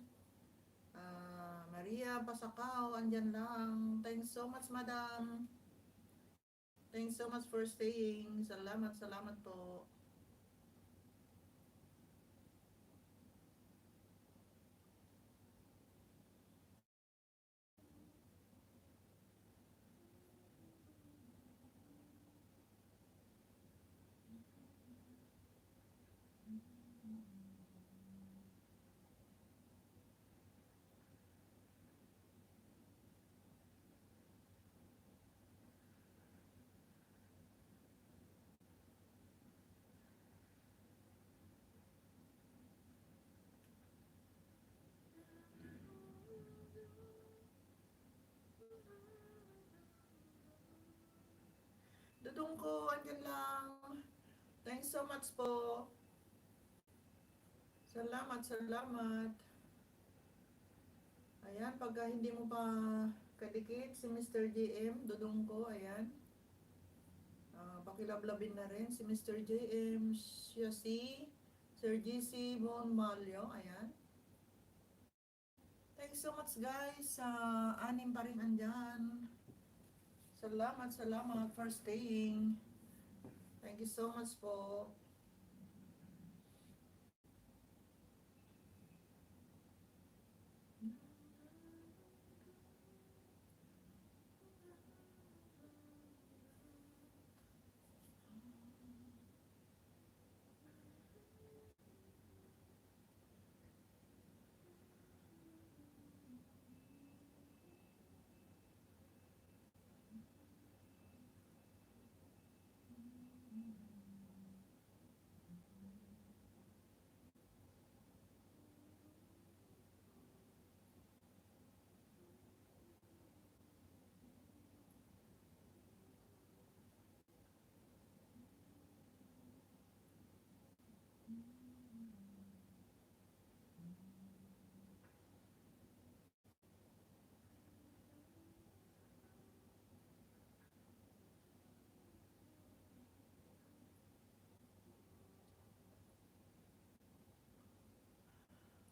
Maria Pasakaw, andyan lang. Thanks so much, madam. Thanks so much for staying. Salamat, salamat po. Dudong ko, andyan lang. Thanks so much po. Salamat, salamat. Ayan, pagka hindi mo pa kadikit si Mr. JM, dudong ko, ayan. Pakilablabin na rin si Mr. JM, siya si Sir GC Bonmalyo, ayan. Thanks so much guys, anim pa rin andyan. Salamat, salamat for staying. Thank you so much po.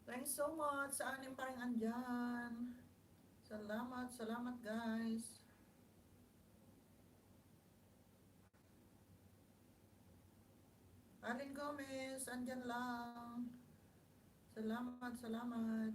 Thanks so much sa anim pa rin andyan. Salamat, salamat guys. Alin Gomez, andyan lang. Salamat, salamat.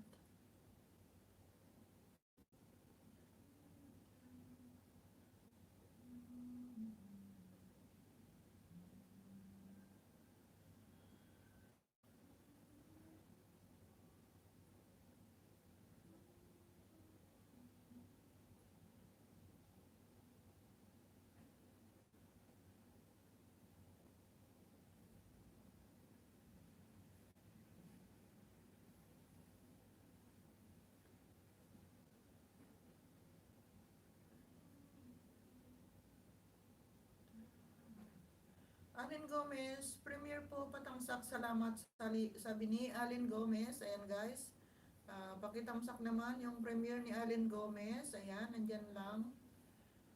Alin Gomez, premiere po patamsak, salamat, sabi ni Alin Gomez. Ayan guys, pakitamsak naman yung premiere ni Alin Gomez. Ayan, nandyan lang.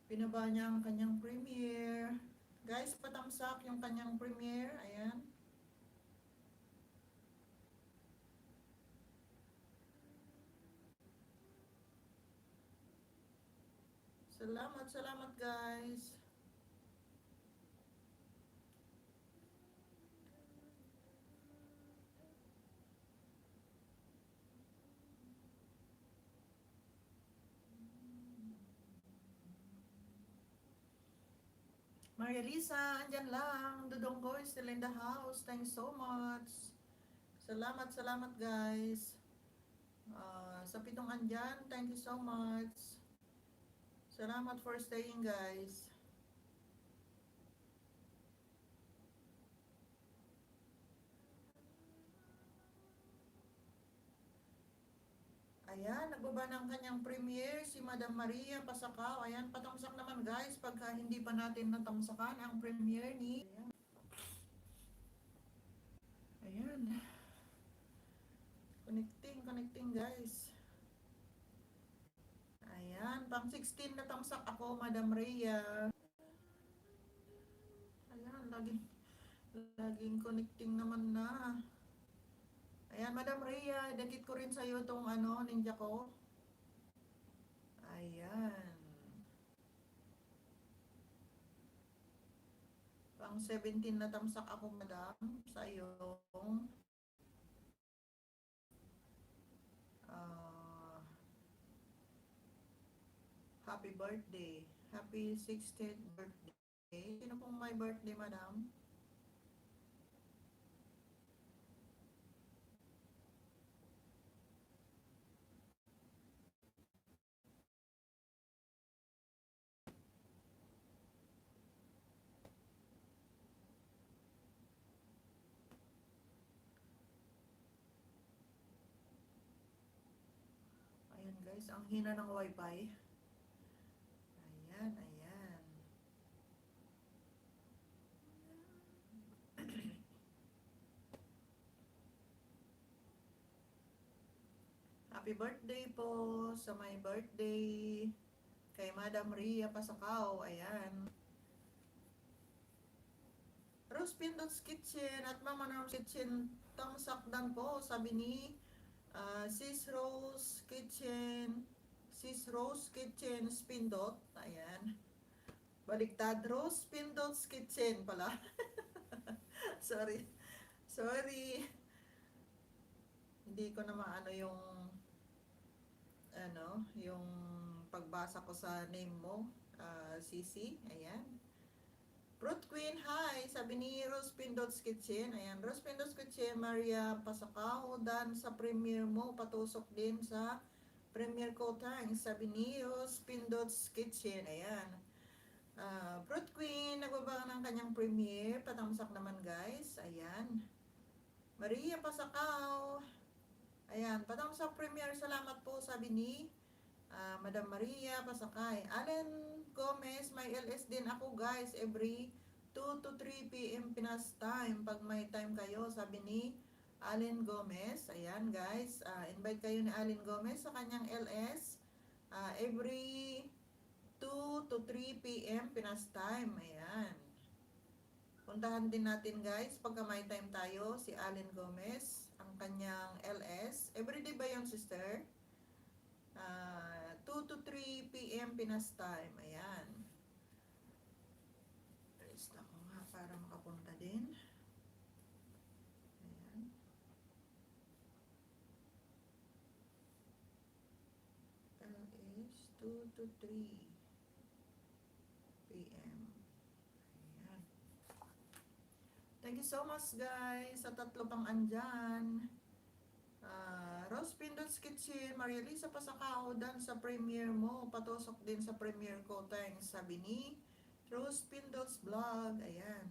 Pinaba niya ang kanyang premiere. Guys, patamsak yung kanyang premiere. Ayan. Salamat, salamat guys. Maria Lisa, andyan lang. Dudong ko is still in the house. Thanks so much. Salamat, salamat guys. Sa pitong andyan, thank you so much. Salamat for staying guys. Ayan, nagbaba ng kanyang premiere si Madam Maria Pasakaw. Ayan, patamsak naman guys pagka hindi pa natin natamsakan ang premiere ni... Ayan, connecting, connecting guys. Ayan, pang 16 na tamsak ako, Madam Rhea. Ayan, laging connecting naman na. Ayan, Madam Rhea, idagit ko rin sa'yo itong ninja ko. Ayan. Pang 17 na tamsak ako, Madam, sa iyong uh, happy birthday. Happy 60th birthday. Sino pong may birthday, Madam? Ayan guys, ang hina ng wifi. Ayan, ayan. Happy birthday po sa my birthday kay Madam Ria Pasakaw. Ayan. Rose Pindot's Kitchen at MamaNorm'sKitchen tamsakdan po, sabi ni Sis Rose Kitchen. Sis Rose Kitchen Spindot. Ayan. Baliktad, Rose Pindot's Kitchen pala. Sorry. Sorry. Hindi ko na maano yung pagbasa ko sa name mo, Sisi. Ayan. Fruit Queen, hi! Sabi ni Rose Pindot's Kitchen. Ayan, Rose Pindot's Kitchen, Maria Pasakaw, dan sa premiere mo, patusok din sa premiere ko, thanks. Sabi ni Rose Pindot's Kitchen. Ayan. Fruit Queen, nagbaba ng kanyang premiere. Patamsak naman guys. Ayan. Maria Pasakaw. Ayan, patamsak premiere. Salamat po, sabi ni Madam Maria Pasakay. Allen Gomez, may LS din ako guys every 2 to 3 p.m. Pinas time. Pag may time kayo, sabi ni Allen Gomez. Ayan guys, invite kayo ni Allen Gomez sa kanyang LS every 2 to 3 p.m. Pinas time. Ayan. Puntahan din natin guys pagka may time tayo si Allen Gomez, ang kanyang LS. Everyday ba yun, sister? 2 to 3 p.m. Pinas time. Ayan. Rest ako nga para makapunta din. Ayan. LS 2 to 3 p.m. Ayan. Thank you so much guys sa tatlo pang andyan. Rose Pindot's Kitchen, Maria Lisa Pasakaw, dan sa premiere mo, patusok din sa premiere ko, thanks, sabi ni Rose Pindot's Vlog. Ayan.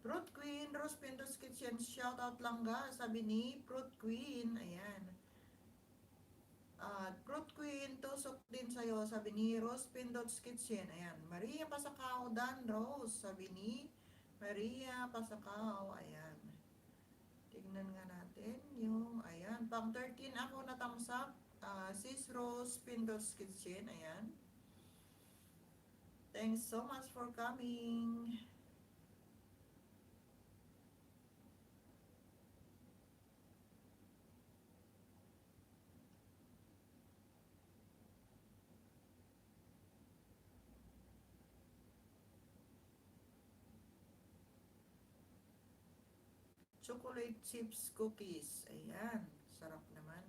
Fruit Queen, Rose Pindot's Kitchen, shout out lang ga, sabi ni Fruit Queen. Ayan. Fruit Queen, tusok din sa'yo, sabi ni Rose Pindot's Kitchen. Ayan. Maria Pasakaw, Dan Rose, sabi ni Maria Pasakaw. Ayan. Tignan nga natin yung, ayan, pang 13 ako natamsak. Sis Rose Pindot's Kitchen. Ayan. Thanks so much for coming. Chocolate chips cookies. Ayan. Sarap naman.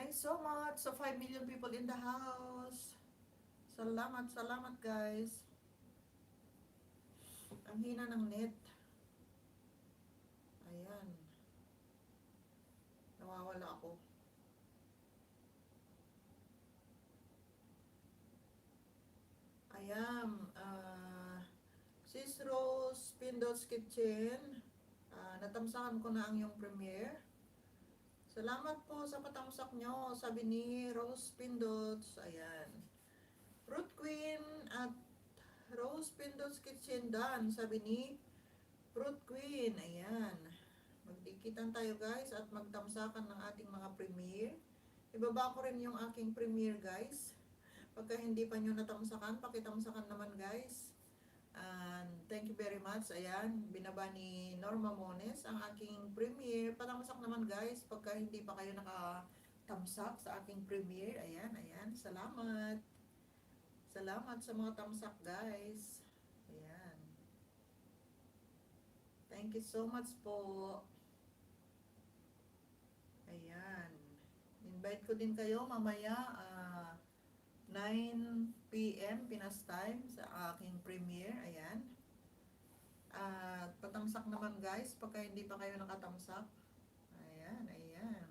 Thanks so much sa 5 million people in the house. Salamat, salamat guys. Ang hina ng net. Ayan. Nawawala ako. Ayan. Sis Rose, Pindo's Kitchen. Natamsakan ko na ang yung premiere. Salamat po sa patamsak nyo, sabi ni Rose Pindots. Ayan. Fruit Queen at Rose Pindots Kitchen done, sabi ni Fruit Queen. Ayan. Magdikitan tayo guys at magtamsakan ng ating mga premiere. Ibaba ko rin yung aking premiere guys. Pagka hindi pa nyo natamsakan, pakitamsakan naman guys. And thank you very much. Ayan, binaba ni Norma Mones ang aking premiere. Patamsak naman guys, pagka hindi pa kayo nakatamsak sa aking premiere. Ayan, ayan. Salamat. Salamat sa mga tamsak guys. Ayan. Thank you so much po. Ayan. Invite ko din kayo mamaya 9 PM Pinas time sa aking premiere. Ayan. At patamsak naman guys pagka hindi pa kayo nakatamsak. Ayan, ayan.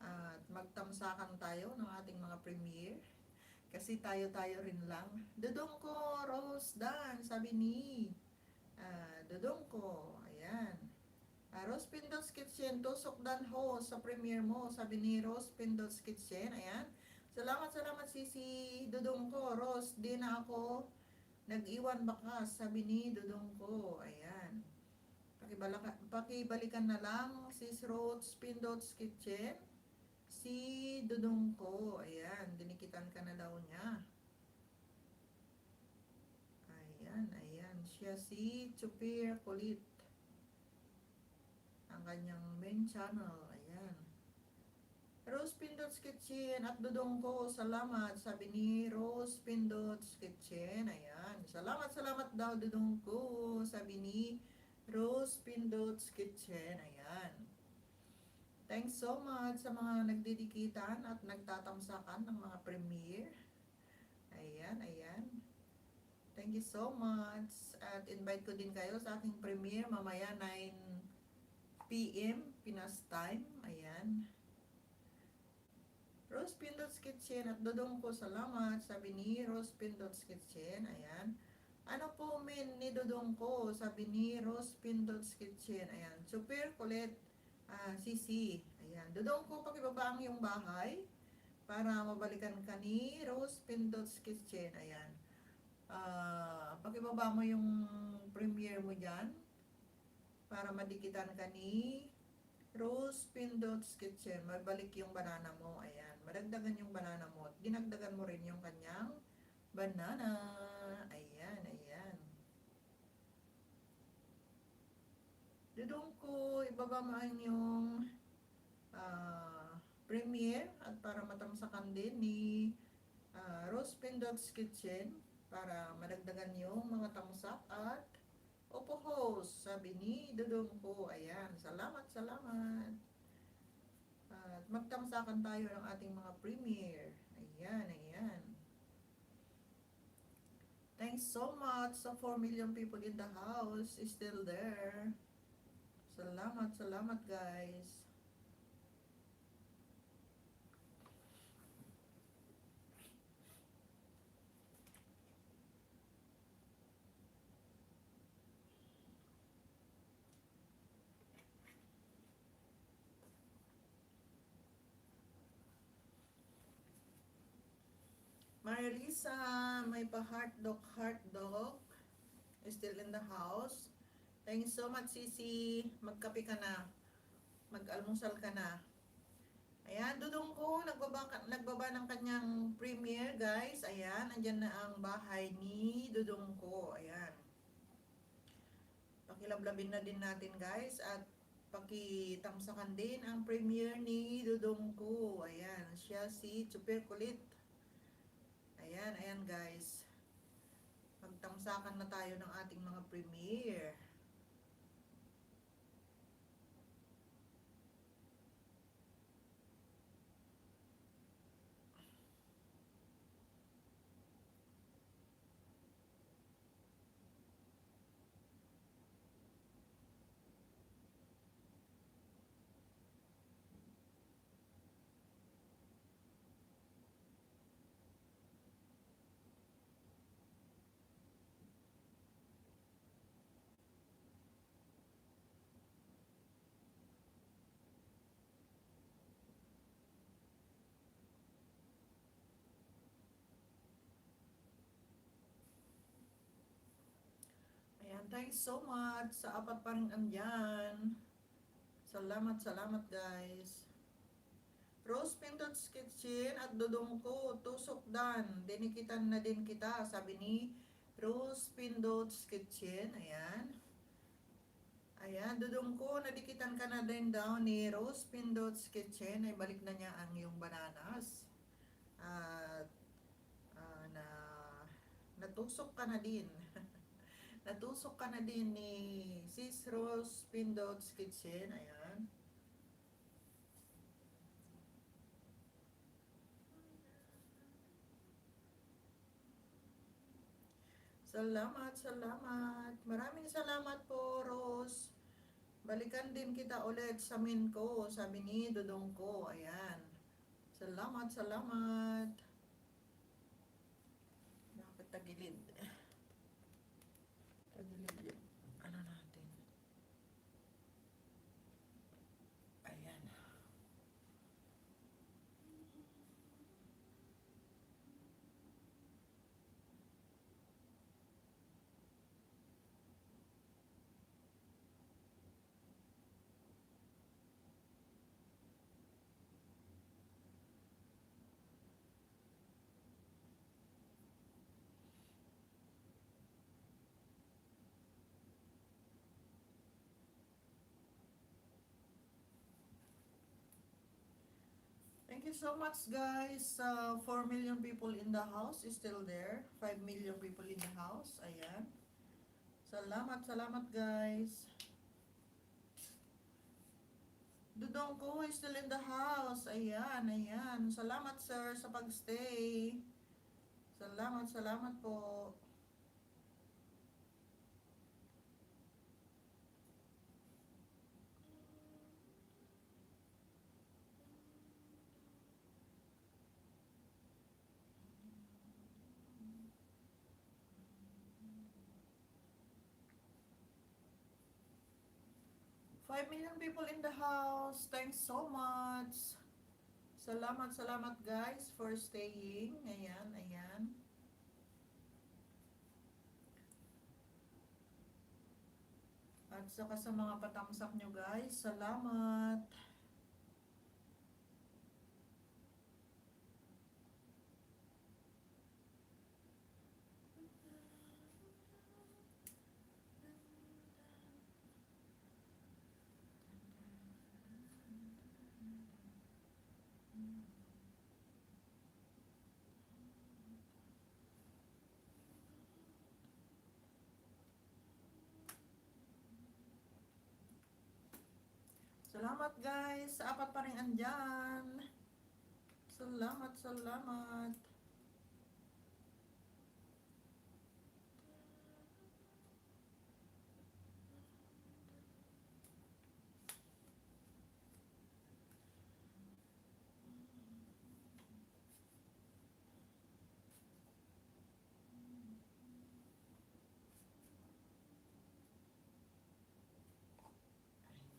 At magtamsakan tayo ng ating mga premiere. Kasi tayo-tayo rin lang. Dudong ko, Rose Dan, sabi ni Dudong ko. Ayan. Rose Pindo's Kitchen, tusok dan ho sa premiere mo, sabi ni Rose Pindo's Kitchen. Ayan. Salamat, salamat Sisi Dudong ko. Rose, di na ako nag-iwan bakas, sabi ni Dudong ko. Ayan. Pakibalikan na lang Sis Rose Pindo's Kitchen. Si Dudong ko. Ayan. Dinikitan ka na daw niya. Ayan, ayan. Siya si Chupir Kulit. Ang kanyang main channel. Ayan. Rose Pindo's Kitchen at Dudong ko, salamat, sabi ni Rose Pindo's Kitchen. Ayan. Salamat, salamat daw Dudong ko, sabi ni Rose Pindo's Kitchen. Ayan. Thanks so much sa mga nagdidikitan at nagtatamsakan ng mga premiere. Ayan, ayan. Thank you so much. At invite ko din kayo sa aking premiere mamaya 9 PM Pinas time. Ayan. Rose Pindo's Kitchen at Dudong ko, salamat, sabi ni Rose Pindo's Kitchen. Ayan. Ano po min ni Dudong ko, sabi ni Rose Pindo's Kitchen. Ayan. Super kulit. Sisi. Ayan. Dudong ko, pakibaba ang iyong bahay para mabalikan ka ni Rose Pindo's Kitchen. Ayan. Pakibaba mo yung premiere mo dyan para madikitan ka ni Rose Pindo's Kitchen. Mabalik yung banana mo. Ayan. Madagdagan yung banana mo. Dinagdagan mo rin yung kanyang banana. Ayan, ayan. Dudong ko, ibaba mo ang yung premiere at para matamsakan din ni Rose Pindo's Kitchen para madagdagan yung mga tamsak at opo host, sabi ni Dudong ko. Ayan, salamat, salamat. At magtamsakan tayo ng ating mga premiere. Ayan, ayan. Thanks so much sa 4 million people in the house is still there. Salamat, salamat guys. Marilisa, may pa-heart dog still in the house. Thanks so much, Sisi. Magkape ka na. Mag-almusal ka na. Ayan, Dudong ko, nagbaba ng kanyang premiere, guys. Ayan, andyan na ang bahay ni Dudong ko. Ayan. Pakilablabin na din natin, guys. At pakitamsakan din ang premiere ni Dudong ko. Ayan, siya si Super Kulit. Ayan, ayan guys. Magtamsakan na tayo ng ating mga premiere. Thanks so much sa apat pa rin andyan. Salamat, salamat guys. Rose Pinto's Kitchen at dudong ko, tusok dan. Dinikitan na din kita, sabi ni Rose Pinto's Kitchen. Ayan. Ayan, dudong ko, nadikitan ka na din daw ni Rose Pinto's Kitchen. Ay balik na niya ang iyong bananas. At na natusok ka na din. Natusok ka na din ni Sis Rose Pinto's Kitchen. Ayan. Salamat, salamat. Maraming salamat po, Rose. Balikan din kita ulit sa min ko, sabi ni Dudong ko. Ayan. Salamat, salamat. Bakit tagilid? Tagilid yun. Ano natin? Ayan. Thank you so much guys. 4 million people in the house is still there. 5 million people in the house. Ayan. Salamat, salamat guys. Dudong ko is still in the house. Ayan, ayan. Salamat sir sa pagstay. Salamat, salamat po. Five million people in the house. Thanks so much. Salamat, salamat guys for staying. Ayan, ayan. At saka sa mga patamsak nyo guys, salamat. Salamat guys, sa apat pa rin andyan. Salamat, salamat.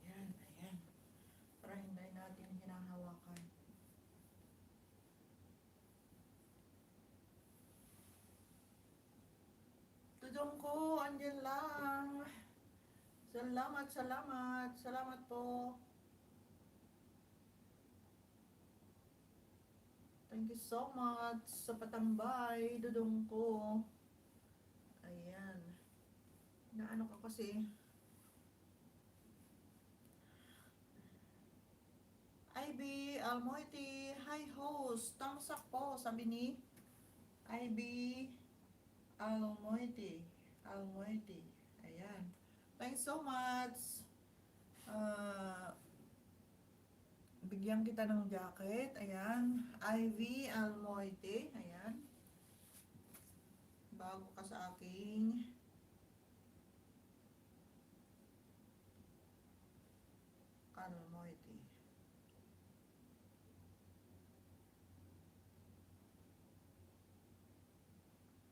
Ayan, ayan. Para hindi natin hinahawakan. Tudong ko, andyan lang. Salamat, salamat. Salamat po. Thank you so much sa patambay, dudong ko. Ayan. Naano ka kasi. IB Almoity, hi host. Tamsak po, sabi ni IB Almoity. Almoity. Ayan. Thanks so much. Bigyan kita ng jacket. Ayan. IB Almoity. Ayan. Bago ka sa aking Almoity.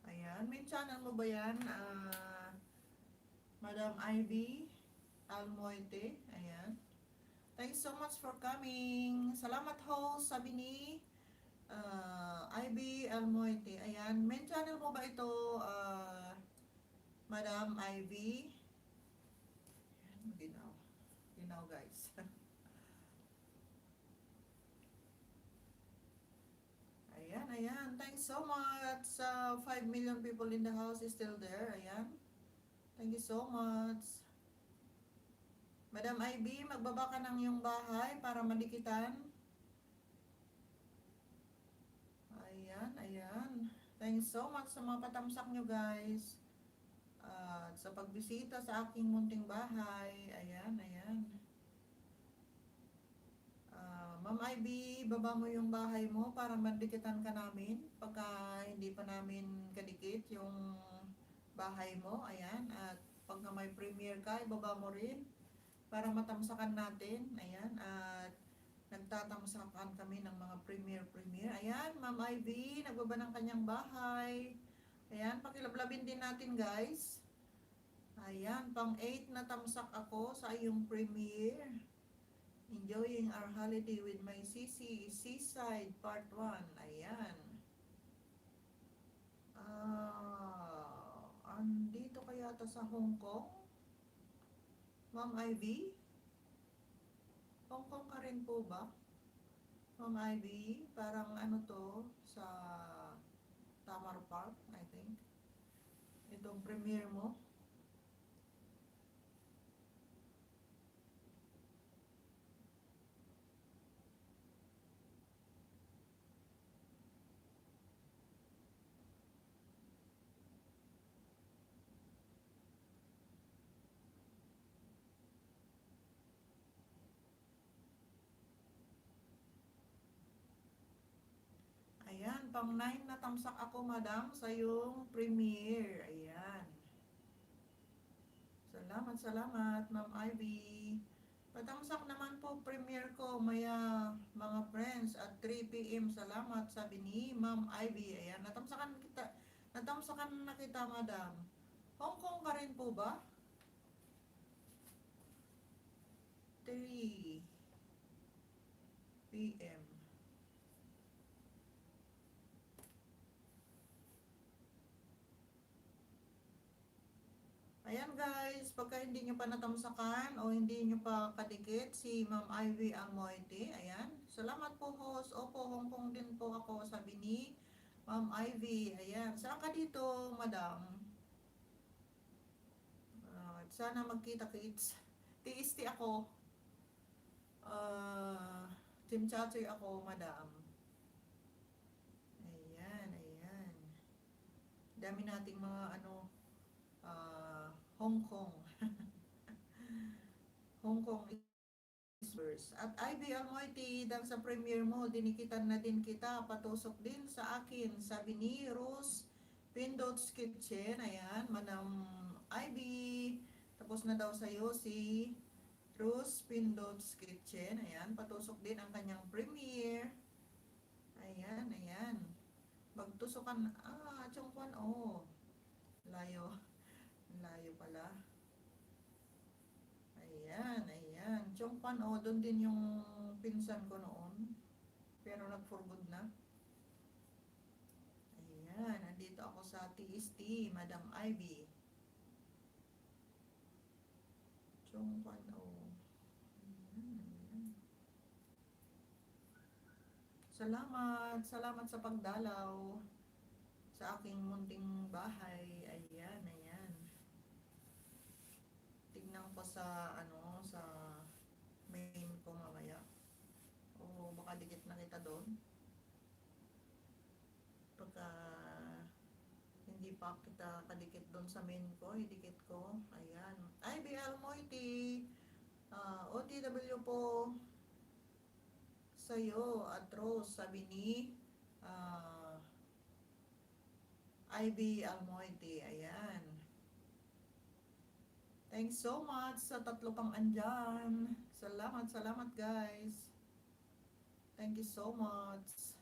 Ayan. May channel mo ba yan? Madam Ivy Almoite. Ayan. Thanks so much for coming. Salamat host, sabi ni Ivy Almoite. Ayan. Main channel mo ba ito, Madam Ivy. Ginaw. Ginaw guys. Ayan, ayan. Thanks so much. 5 million people in the house is still there. Ayan. Thank you so much. Madam Ivy, magbaba ka ng iyong bahay para madikitan. Ayan, ayan. Thanks so much sa mga patamsak nyo guys. At sa pagbisita sa aking munting bahay. Ayan, ayan. Ma'am Ivy, baba mo yung bahay mo para madikitan ka namin. Pagka hindi pa namin kadikit yung bahay mo. Ayan. At pagka may premiere ka, ibaba mo rin para matamsakan natin. Ayan. At nagtatamsakan kami ng mga premiere. Ayan, Ma'am Ivy, nagbaba ng kanyang bahay. Ayan, pakilablabin din natin guys. Ayan, pang 8 na tamsak ako sa iyong premiere. Enjoying our holiday with my sisi, Seaside Part 1. Ayan. Andito kaya ta sa Hong Kong? Ma'am Ivy? Hong Kong ka rin po ba? Ma'am Ivy, parang ano to, sa Tamar Park, I think. Itong premiere mo. Ayan, pang 9 na tamsak ako, madam, sa yung premiere. Ayan. Salamat, salamat, Ma'am Ivy. Patamsak naman po premiere ko, maya mga friends at 3 p.m. Salamat, sabi ni Ma'am Ivy. Ayan, natamsakan na kita, madam. Hong Kong ka rin po ba? 3 p.m. Ayan guys, pagka hindi nyo pa natamsakan o hindi nyo pa kadikit si Ma'am Ivy Almoite, ayan. Salamat po host. Opo, Hong Kong din po ako, sabi ni Ma'am Ivy. Ayan, saan ka dito, madam? Sana magkita-kits. TST ako. Team Chachoy ako, madam. Ayan, ayan. Dami nating mga ano, Hong Kong. Hong Kong is at Ivy Almoiti, dahil sa premiere mo, dinikitan na din kita, patusok din sa akin, sabi ni Rose Pindot's Kitchen. Ayan, Madam Ivy, tapos na daw sa'yo si Rose Pindot's Kitchen. Ayan, patusok din ang kanyang premiere. Ayan, ayan. Magtusokan, Chongkwan, layo, layo pala. Ayan, ayan. Chongpan, doon din yung pinsan ko noon. Pero nag-for good na. Ayan, nandito ako sa TST, Madam Ivy. Chongpan, Ayan, ayan. Salamat, salamat sa pagdalaw sa aking munting bahay. Ayan, ayan. Tignan ko sa, sa main ko mamaya. Baka dikit na kita doon. Pagka hindi pa kita kadikit doon sa main ko, idikit ko. Ayan. IBL Moiti, OTW po sa'yo at Rose, sabi ni IB Almoiti. Ayan. Thanks so much sa tatlo pang andyan. Salamat, salamat guys. Thank you so much.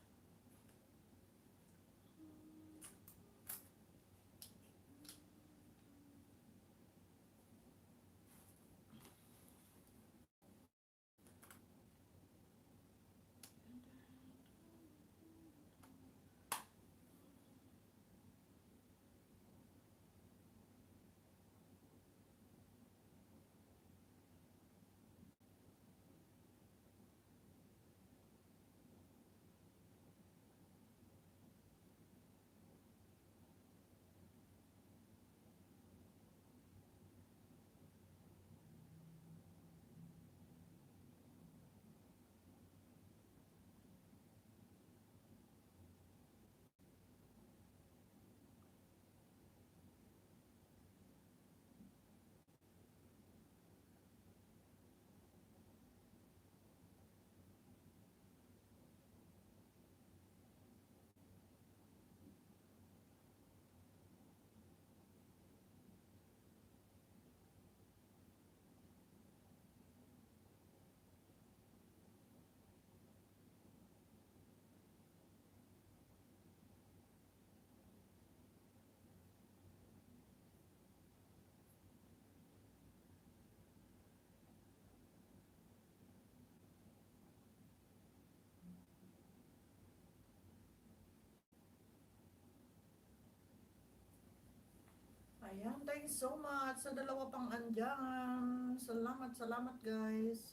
Ayan, thanks so much sa dalawa pang andyan. Salamat, salamat guys.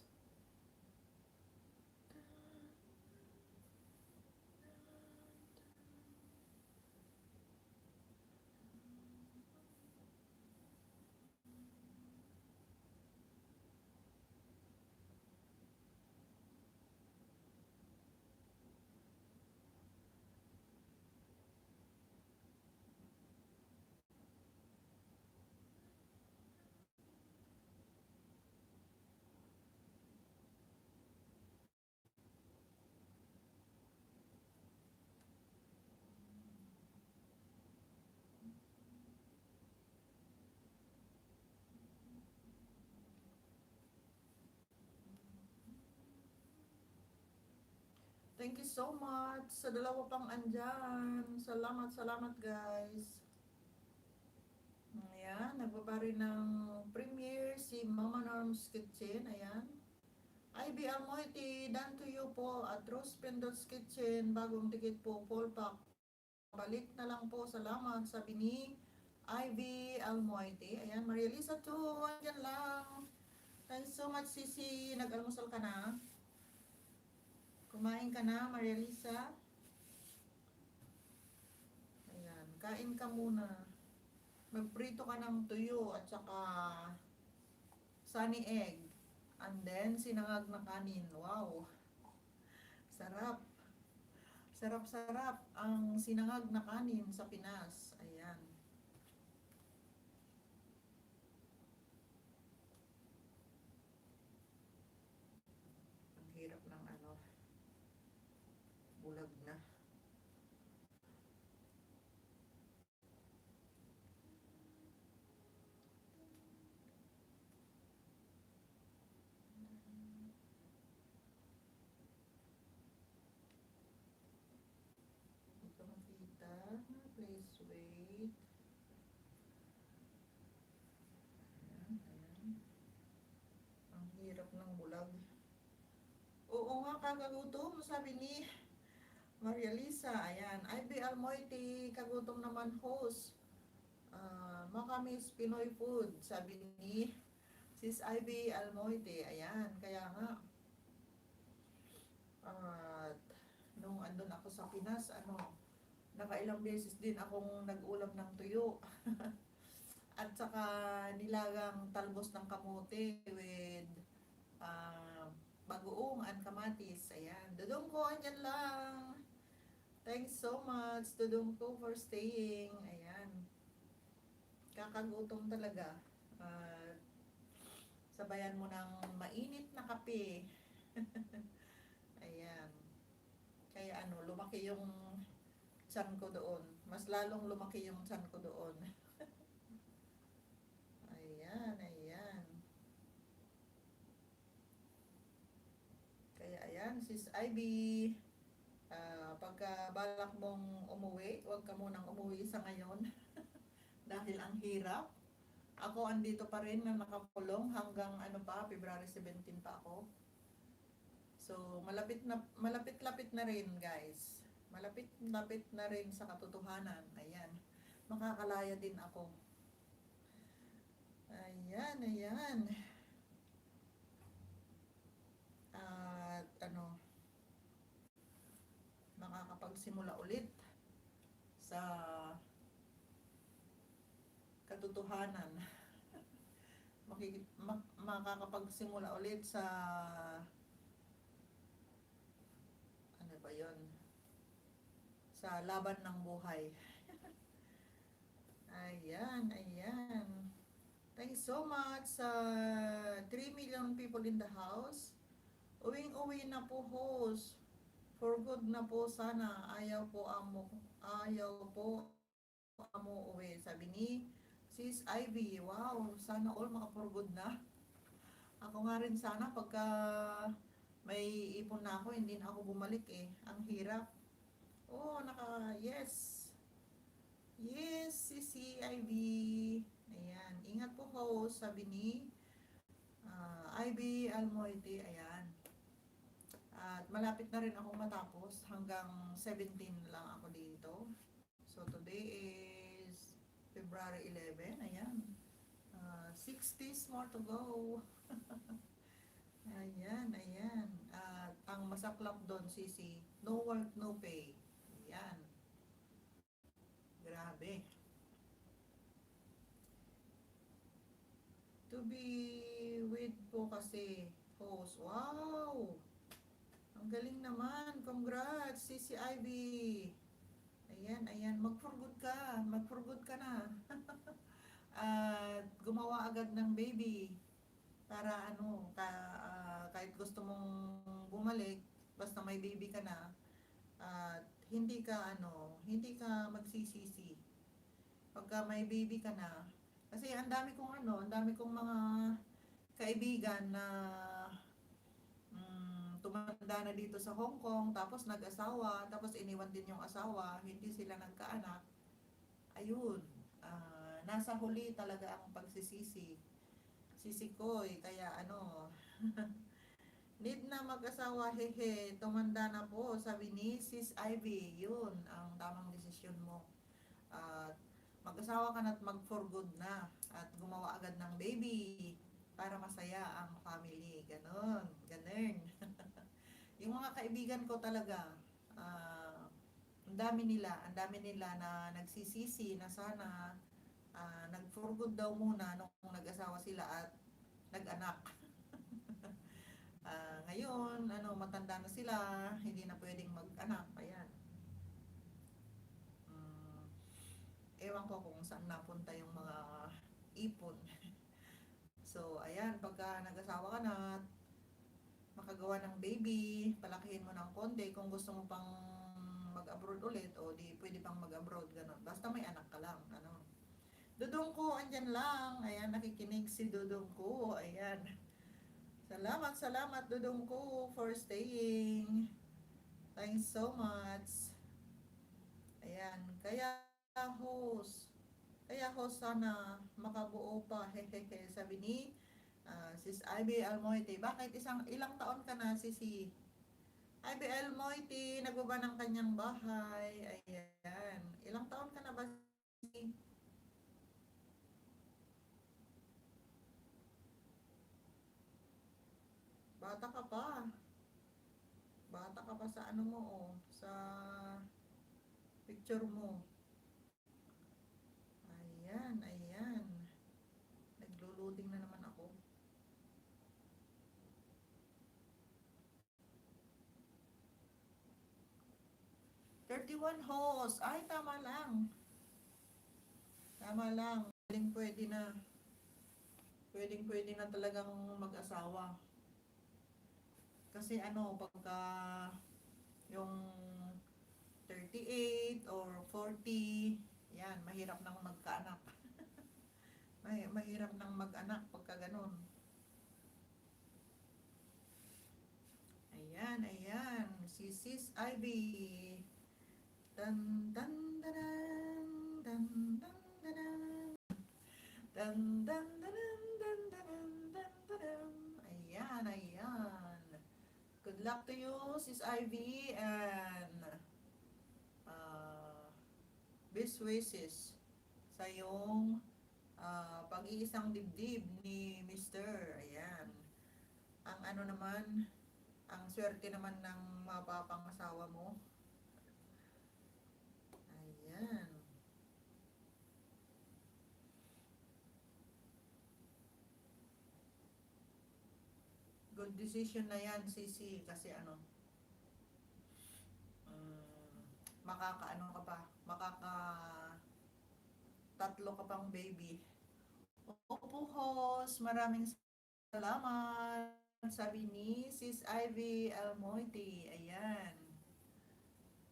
Thank you so much sa dalawa pang andyan. Salamat, salamat guys. Ayan, nagbabari ng premiere si Mama Norm's Kitchen. Ayan. IB Almoity, done to you po at Rose Pendot's Kitchen. Bagong tikit po, full pack. Balik na lang po, salamat. Sabi ni IB Almoity. Ayan, Maria Lisa too. Andyan lang. Thanks so much, Sisi. Nag-almusal ka na? Kumain ka na, Maria Lisa? Ayan, kain ka muna. Magprito ka ng tuyo at saka sunny egg. And then, sinangag na kanin. Wow! Sarap! Sarap-sarap ang sinangag na kanin sa Pinas. Ayan. Ang hirap ng ano, bulag na. Ito makita. Please wait. Ayan, ayan. Ang hirap ng bulag. Oo nga, kakagutom. Sabi ni Maria Lisa. Ayan. IB Almoity, kagutom naman host. Makamis Pinoy food. Sabi ni Sis IB Almoity. Ayan. Kaya nga. At nung andun ako sa Pinas, nakailang beses din akong nag-ulam ng tuyo. At saka nilagang talbos ng kamote with bagoong and kamatis. Ayan. Dudong ko, andyan lang. Thanks so much, Dudong ko, for staying. Ayan. Kakagutom talaga. Sabayan mo ng mainit na kape. Ayan. Kaya lumaki yung tiyan ko doon. Mas lalong lumaki yung tiyan ko doon. Ayan, ayan. Kaya ayan, Sis Ivy, pagka balak mong umuwi, huwag ka munang umuwi sa ngayon. Dahil ang hirap. Ako andito pa rin na nakakulong hanggang February 17 pa ako. So, malapit-lapit na rin, guys. Malapit-lapit na rin sa katotohanan. Ayan. Makakalaya din ako. Ayan, ayan. At makakapagsimula ulit sa katotohanan. Makakapagsimula ulit sa ano ba yon, sa laban ng buhay. Ayan, ayan. Thanks so much sa 3 million people in the house. Uwing-uwi na po, host. For good na po sana. Ayaw po amo uwi. Sabi ni Sis Ivy. Wow, sana all maka-for good na. Ako nga rin sana pagka may ipon na ako, hindi na ako bumalik eh. Ang hirap. Oh, yes. Yes, Sisi Ivy. Ayan, ingat po host, sabi ni Ivy Almoity. Ayan. At malapit na rin ako matapos. Hanggang 17 lang ako dito. So today is February 11, ayan. 60s more to go. Ayan, ayan. At ang masaklap doon, Sisi, no work, no pay. Ayan, grabe. To be with po kasi, host. Wow! Ang galing naman. Congrats, Sisi Ivy. Ayan, ayan. Mag-for good ka. Mag-for good ka na. At gumawa agad ng baby. Para ano, kahit gusto mong bumalik, basta may baby ka na, at hindi ka magsisisi pagka may baby ka na. Kasi ang dami kong mga kaibigan na tumanda na dito sa Hong Kong, tapos nag-asawa, tapos iniwan din yung asawa, hindi sila nagkaanak. Ayun, nasa huli talaga ang pagsisisi. Sisikoy, kaya need na mag-asawa, hehe, tumanda na po, sabi ni Sis Ivy, yun ang tamang desisyon mo. At mag-asawa ka na at mag-for good na, at gumawa agad ng baby para masaya ang family, ganon, ganon. Yung mga kaibigan ko talaga, ang dami nila na nagsisisi na sana nag-for good daw muna nung nag-asawa sila at nag-anak. Ngayon, matanda na sila, hindi na pwedeng mag-anak. Ayan. Um, Ewan ko kung saan napunta yung mga ipon. So, ayan, pagka nag-asawa ka na, makagawa ng baby, palakihin mo ng konti. Kung gusto mo pang mag-abroad ulit, o di pwede pang mag-abroad, gano'n. Basta may anak ka lang, Dudong ko, andyan lang. Ayan, nakikinig si Dudong ko. Ayan. Salamat, salamat Dudong ko for staying. Thanks so much. Ayan, host, sana makabuo pa. Hehehe, sabi ni Sis Ivy Almoite. Bakit ilang taon ka na, Sisi? Ivy Almoite, nagbaba ng kanyang bahay. Ayan, ilang taon ka na ba, Sisi? Bata ka pa. Bata ka pa sa mo, sa picture mo. Ayan, ayan. Naglo-loading na naman ako. 31 host. Ay, tama lang. Tama lang. Pwede na. Pwede na talagang mag-asawa. Kasi pagka yung 38 or 40, yan, mahirap nang magkaanak. Mahirap nang mag-anak pagka ganun. Ayan, ayan. Si Sis Ivy. Dan, dan, dan, dan, dan, dan, dan, dan, dan, dan, dan, dan, dan. Ayan, ayan. Good luck to you, Sis Ivy, and uh, best wishes sa yung pag-iisang dibdib ni Mr. Ayan. Ang naman, ang swerte naman ng mapapangasawa mo. Ayan. Good decision na yan, Sisi, kasi makakaano ka pa, tatlo ka pang baby. Opo, host, maraming salamat. Sabi ni Sis Ivy Almoiti. Ayan.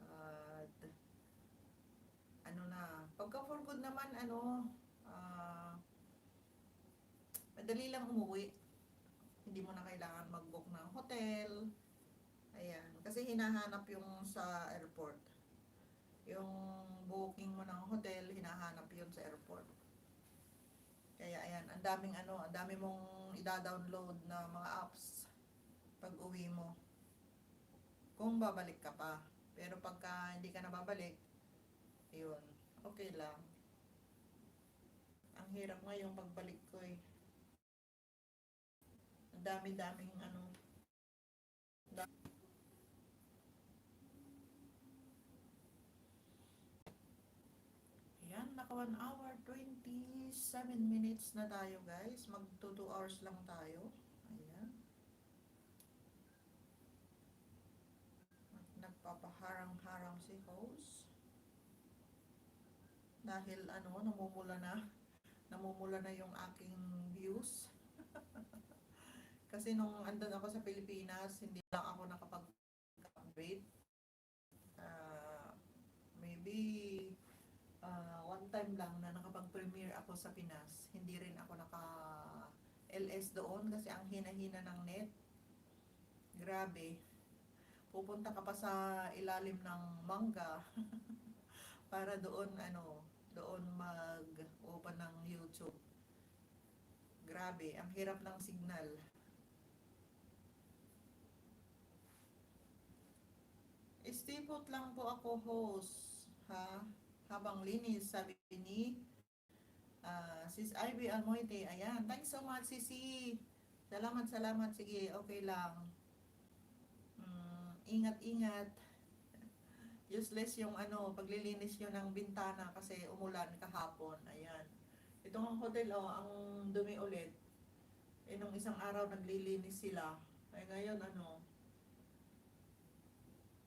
At pagka for good naman, madali lang umuwi. Hindi mo na kailangan mag-book ng hotel. Ayan. Kasi hinahanap yung sa airport. Yung booking mo ng hotel, hinahanap yun sa airport. Kaya ayan, ang dami mong ida-download na mga apps pag uwi mo. Kung babalik ka pa. Pero pagka hindi ka na babalik, yun, okay lang. Ang hirap ngayong pagbalik ko eh. Ang dami-daming ano. Ayan, naka 1 hour 27 minutes na tayo guys. Mag 2 hours lang tayo. Ayan. Nagpapaharang-harang si host. Dahil ano, namumula na yung aking views. Kasi nung andun ako sa Pilipinas, hindi lang ako nakapag-upgrade. Uh, maybe one time lang na nakapag-premiere ako sa Pinas. Hindi rin ako naka-LS doon kasi ang hina-hina ng net. Grabe. Pupunta ka pa sa ilalim ng mangga para doon doon mag-open ng YouTube. Grabe, ang hirap ng signal. Stay put lang po ako, host. Ha? Habang linis, sabi ni Sis Ivy Almoite. Ayan, thanks so much, Sisi. Salamat, salamat. Sige, okay lang. Ingat-ingat. Useless yung paglilinis nyo ng bintana kasi umulan kahapon. Ayan. Itong hotel, ang dumi ulit. Nung isang araw naglilinis sila. Ay ngayon,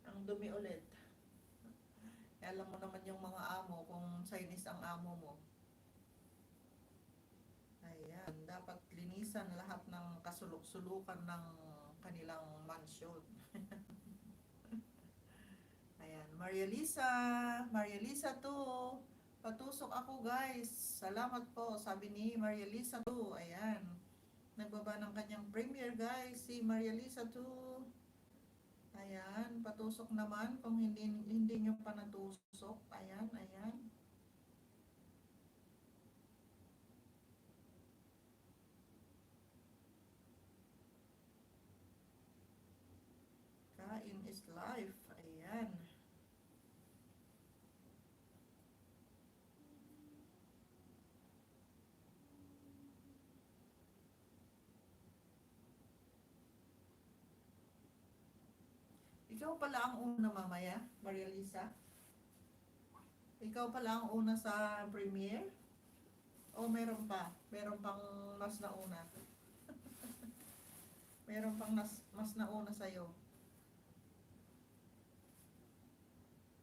ang dumi ulit. Alam mo naman yung mga amo kung Chinese ang amo mo. Ayan, dapat linisan lahat ng kasulok-sulukan ng kanilang mansion. Ayan, Maria Lisa 2. Patusok ako guys. Salamat po, sabi ni Maria Lisa 2. Ayan. Nagbaba ng kanyang premiere guys, si Maria Lisa 2. Ayan, patusok naman kung hindi nyo pa natusok. Ayan, ayan. Kain is life. Ayan. Ikaw pala ang una mamaya, Maria Lisa? Ikaw pala ang una sa premiere? O meron pa? Meron pang mas nauna? Meron pang mas nauna sa'yo?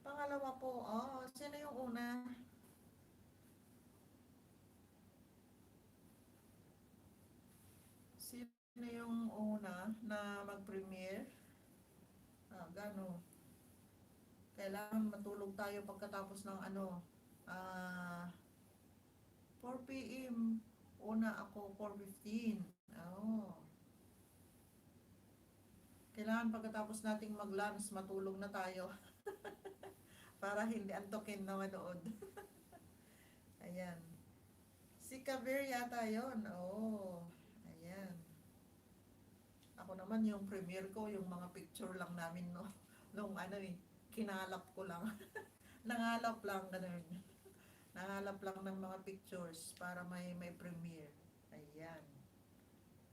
Pangalawa po. Oh, sino yung una? Sino yung una na mag-premiere? Gano? Kailangan matulog tayo pagkatapos ng 4 p.m. Una ako 4:15. Oh. Kailangan pagkatapos nating mag-lunch, matulog na tayo. Para hindi antokin na manood. Ayan. Si Kabir yata yun. Oh. Ayan. Ako naman yung premiere ko, yung mga picture lang namin nung kinalap ko lang. Nangalap lang, ganun. Nangalap lang ng mga pictures para may premiere. Ayan.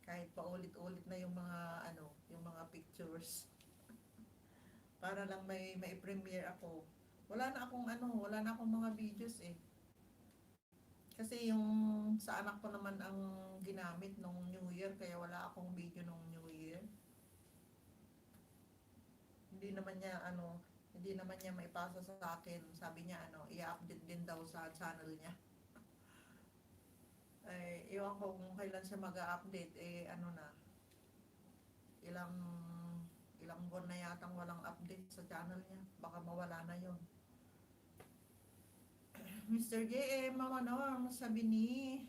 Kahit paulit-ulit na yung mga pictures. Para lang may premiere ako. Wala na akong mga videos eh. Kasi yung sa anak ko naman ang ginamit nung New Year, kaya wala akong video nung New Year. Hindi naman niya maipasa sa akin. Sabi niya i-update din daw sa channel niya. Iwan ko kung kailan siya mag-update ilang buwan na yatang walang update sa channel niya. Baka mawala na yon. Mr. JM, Mama Norm, sabi ni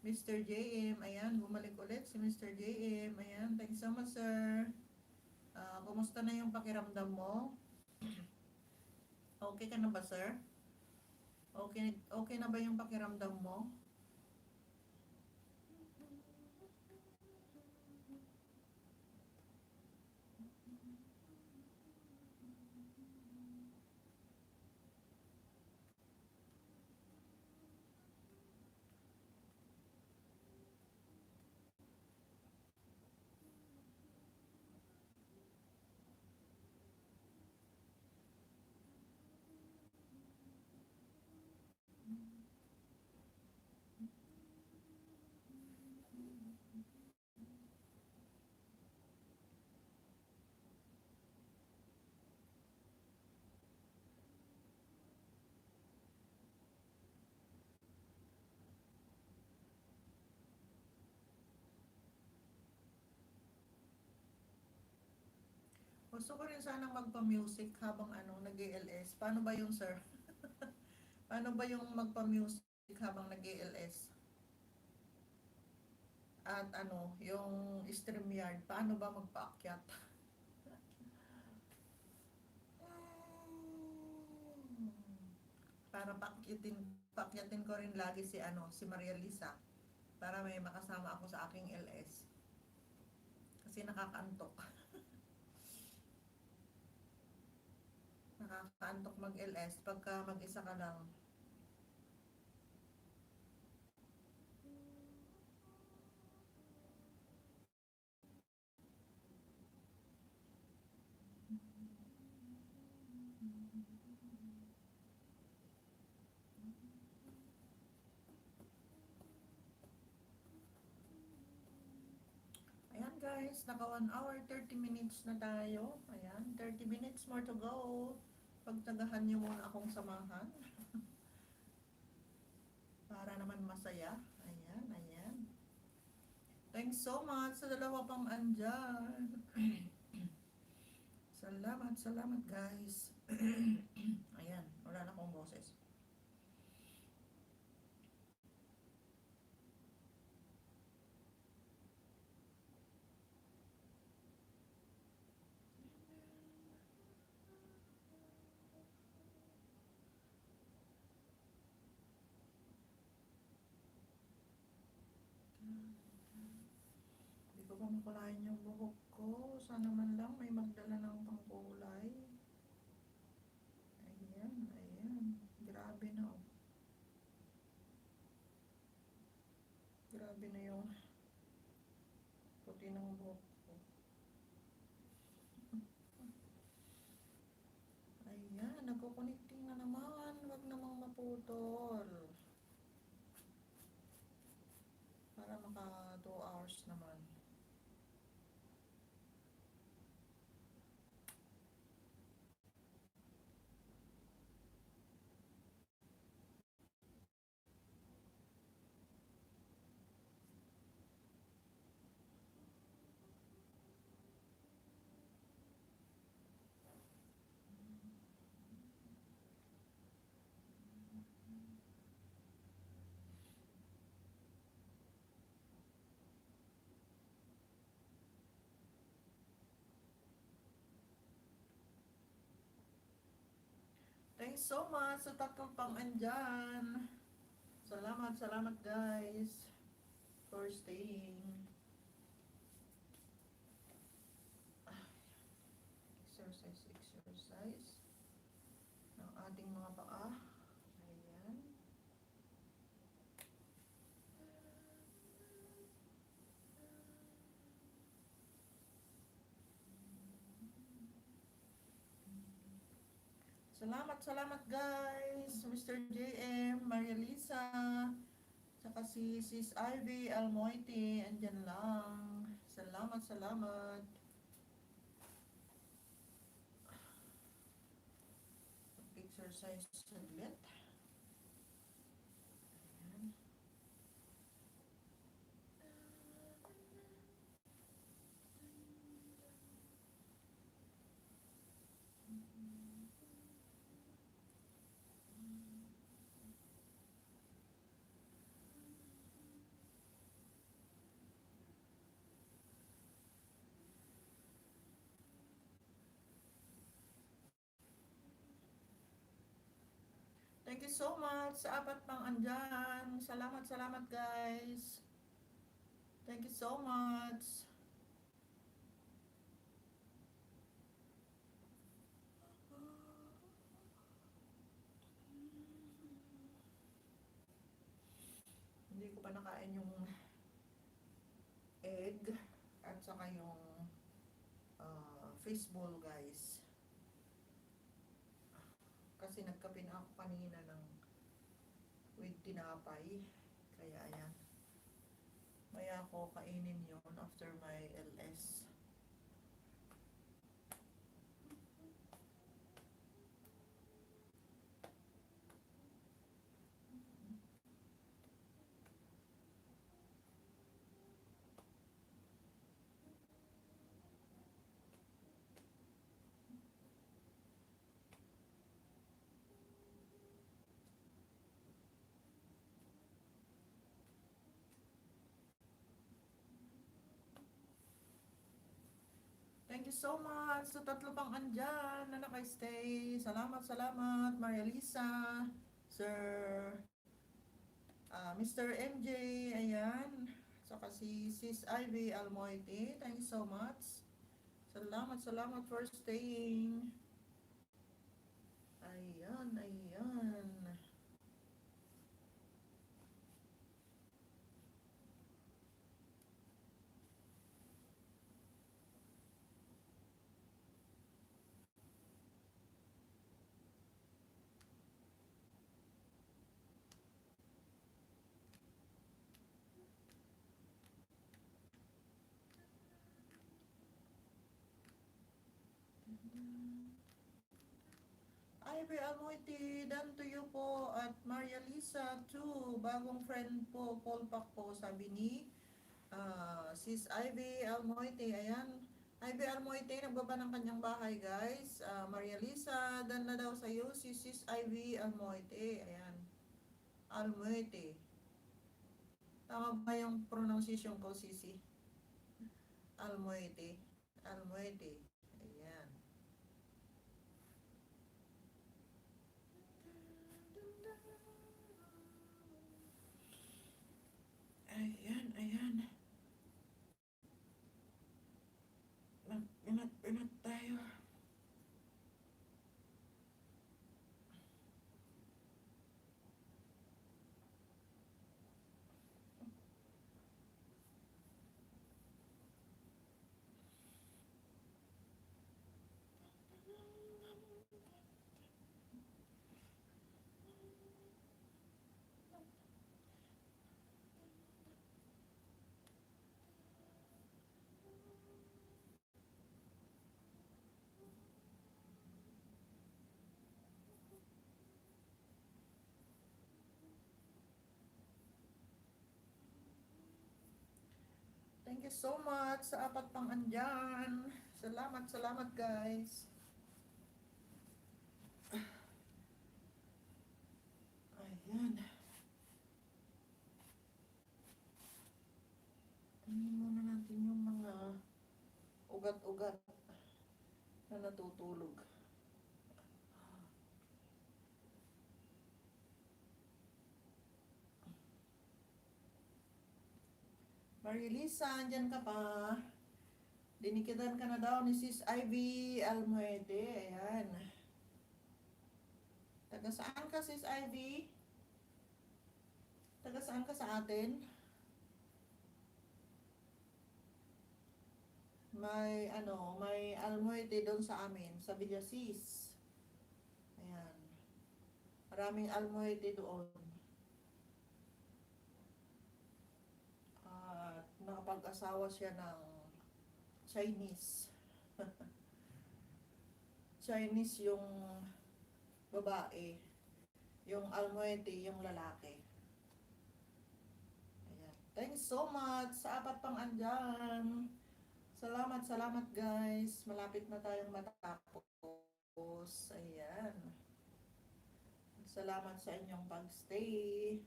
Mr. JM, ayan, bumalik ulit si Mr. JM, ayan, thanks so much sir. Kumusta na yung pakiramdam mo? Okay ka na ba sir? Okay na ba yung pakiramdam mo? Gusto ko rin sanang magpa-music habang nag-ALS. Paano ba yun, sir? Paano ba yung magpa-music habang nag-ALS? At yung StreamYard, paano ba magpaakyat? Para paakyatin ko rin lagi si Maria Lisa para may makasama ako sa aking LS. Kasi nakakaantok. Nakakaantok mag-LS pagka mag-isa ka lang. Ayan guys, naka 1 hour 30 minutes na tayo. Ayan, 30 minutes more to go. Pagtagahan niyo muna akong samahan. Para naman masaya. Ayan, ayan. Thanks so much sa dalawa pang andyan. Salamat, salamat guys. Ayan, wala na akong boses. Hindi ko pa makulayan yung buhok ko. Sana man lang may magdala ng pangkulay. Ayan, ayan. Grabe na oh. Grabe na yung puti ng buhok ko. Ayan, nagko-connecting na naman. Huwag namang maputol. Para maka 2 hours naman. Thanks so much sa tatlong pang andyan. Salamat, salamat guys for staying. Exercise, exercise ng ating mga paa. Ayan. Salamat, salamat guys. Mr. JM, Maria Lisa, saka si Sis Ivy Almoiti, andyan lang. Salamat, salamat. Exercise saglit. Ayan. Thank you so much sa apat pang andyan. Salamat, salamat guys. Thank you so much. Hindi ko pa nakain yung egg at saka yung fishball guys. Kasi nagkape na ako kanina ng with tinapay. Kaya ayan. Maya ako kainin yun after my LS. you so much sa tatlo pang andyan na naka-stay. Salamat, salamat. Maria Lisa, Sir Mr. MJ, ayan. Saka si Sis Ivy Almoite, thank you so much. Salamat, salamat for staying. Ayan, ayan. Ivy Almoite, done to you po. At Maria Lisa too, bagong friend po, Paul Pak po, sabi ni Sis Ivy Almoite, ayan. Ivy Almoite, nagbaba ng kanyang bahay, guys. Maria Lisa, dan na daw sa'yo si Sis Ivy Almoite, ayan. Almoite. Tama ba yung pronunciation ko, Sisi? Almoite. Almoite. Ayan. Ayan, ayan. Mag-inat-inat tayo. Thank you so much sa apat pang andyan. Salamat, salamat guys. Ayan. Tingnan muna natin yung mga ugat-ugat na natutulog. Marilisa, andyan ka pa. Dinikitan ka na daw ni Sis Ivy Almoede. Ayan. Taga saan ka, Sis Ivy? Taga saan ka sa atin? May Almoede doon sa amin, sa Villasis. Ayan. Maraming Almoede doon. At nakapag-asawa siya ng Chinese. Chinese yung babae. Yung Almoede yung lalaki. Ayan. Thanks so much sa apat pang andyan. Salamat, salamat guys. Malapit na tayong matapos. Ayan. Salamat sa inyong pagstay.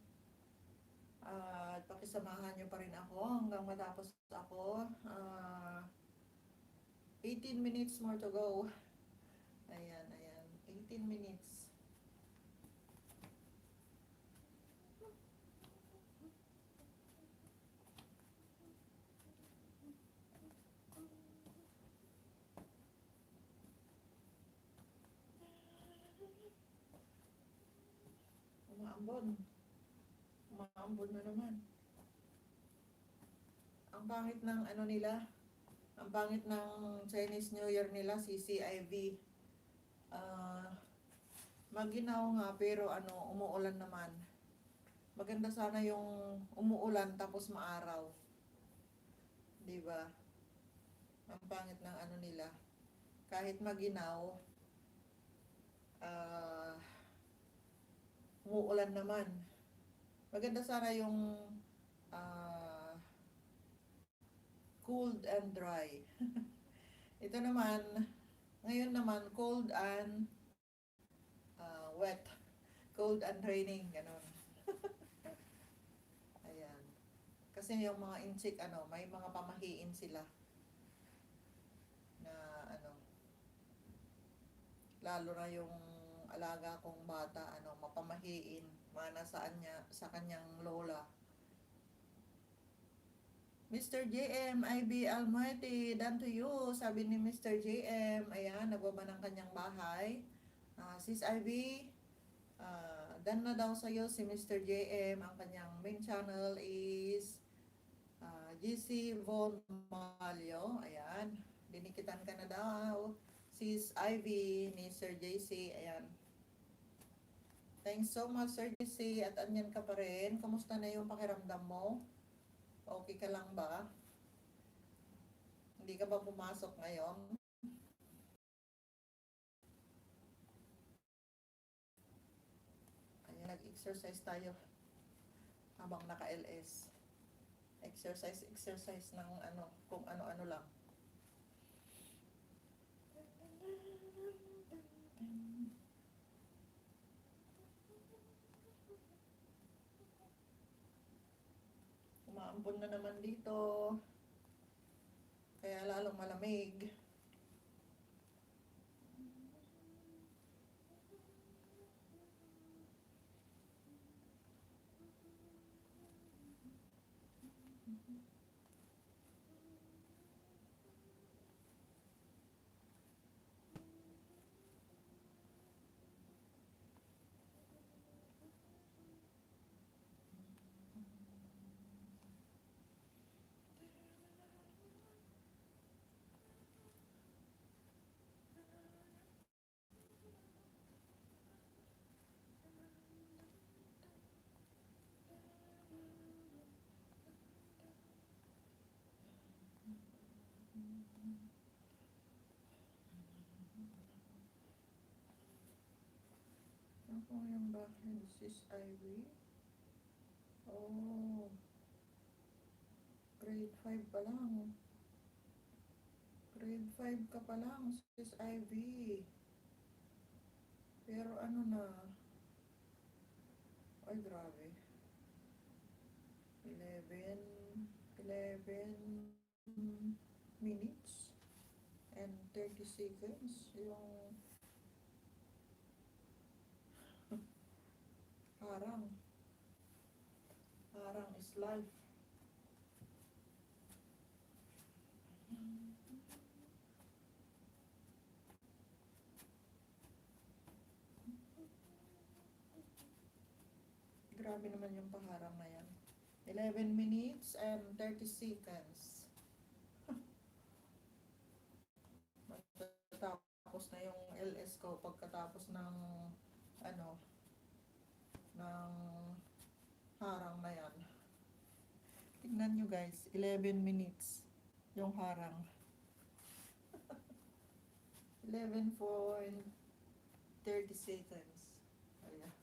At pakisamahan nyo pa rin ako hanggang matapos ako. 18 minutes more to go. Ayan, ayan. 18 minutes. Umaambon. Umaambon na naman. Ang pangit ng ano nila, ang pangit ng Chinese New Year nila, CCIV. Maginaw nga pero umuulan naman. Maganda sana yung umuulan tapos maaraw. 'Di ba? Ang pangit ng ano nila. Kahit maginaw, umuulan naman. Maganda sana yung cold and dry. Ito naman, ngayon naman, cold and wet. Cold and raining, ganon. Ayan. Kasi yung mga insect, may mga pamahiin sila na lalo na yung alaga kong bata, mapamahiin, mana saan niya, sa kanyang lola. Mr. JM, IB Almighty, done to you, sabi ni Mr. JM. Ayan, nagbaba ng kanyang bahay. Sis IB, done na daw sa'yo si Mr. JM. Ang kanyang main channel is GC Von Malio. Ayan, dinikitan ka na daw. Sis Ivy ni Sir JC. Ayan. Thanks so much, Sir JC. At anyan ka pa rin. Kumusta na yung pakiramdam mo? Okay ka lang ba? Hindi ka ba pumasok ngayon? Ayan, nag-exercise tayo habang naka-LS. Exercise ng kung ano-ano lang. Umaampon na naman dito. Kaya lalong malamig. Ako yung bakit sis Ivy. Oh, grade 5 pa lang. Grade 5 ka pa lang, sis Ivy. Pero ano na, ay grabe. 11 minutes and 30 seconds yung harang. Harang is life. Grabe naman yung paharang na yan. 11 minutes and 30 seconds. Tapos na yung LS ko pagkatapos ng ng harang na yan. Tignan nyo guys, 11 minutes yung harang. 11.30 seconds. Ayan.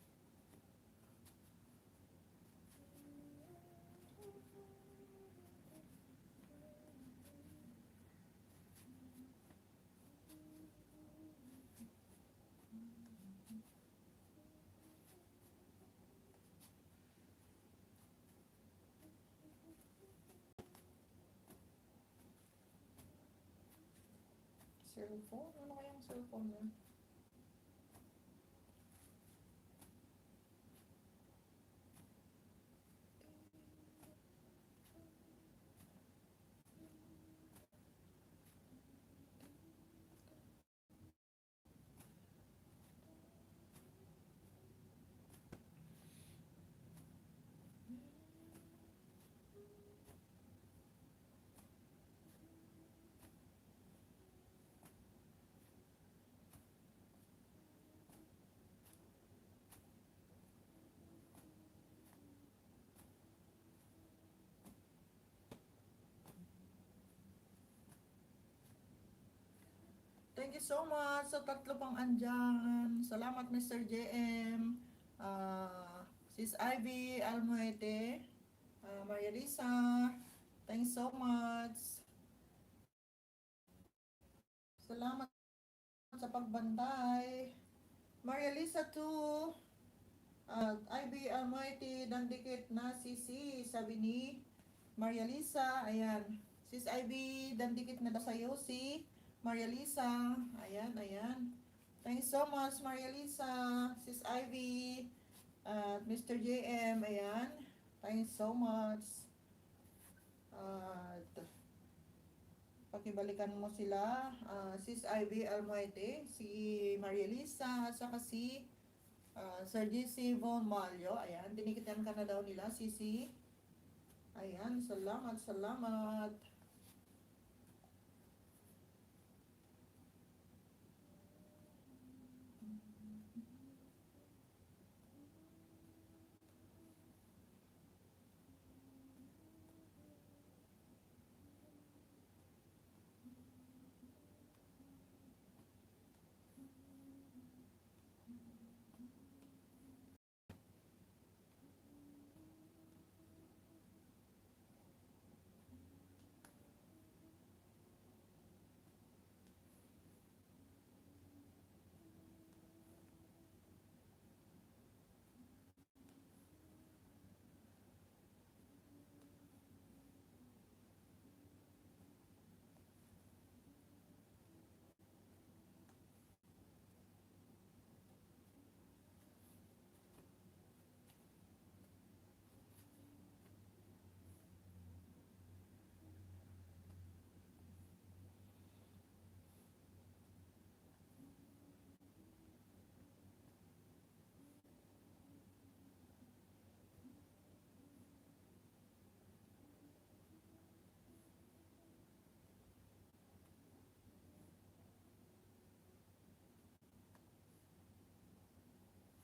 Cellphone? Ano kayang cellphone na? Thank you so much sa tatlo pang andyan. Salamat Mr. JM. Sis Ivy Almuete, Maria Lisa. Thanks so much. Salamat sa pagbantay. Maria Lisa too. Ivy Almighty, dandikit na sisi, sabi ni Maria Lisa. Ayan. Sis Ivy, dandikit na daw sa'yo si Maria Lisa. Ayan, ayan. Thanks so much, Maria Lisa, Sis Ivy, at Mr. JM. Ayan. Thanks so much. At pakibalikan mo sila, Sis Ivy Almuete, si Maria Lisa, at saka si Sir GC Von Malyo. Ayan, dinikitan ka na daw nila, Sisi. Ayan, salamat, salamat.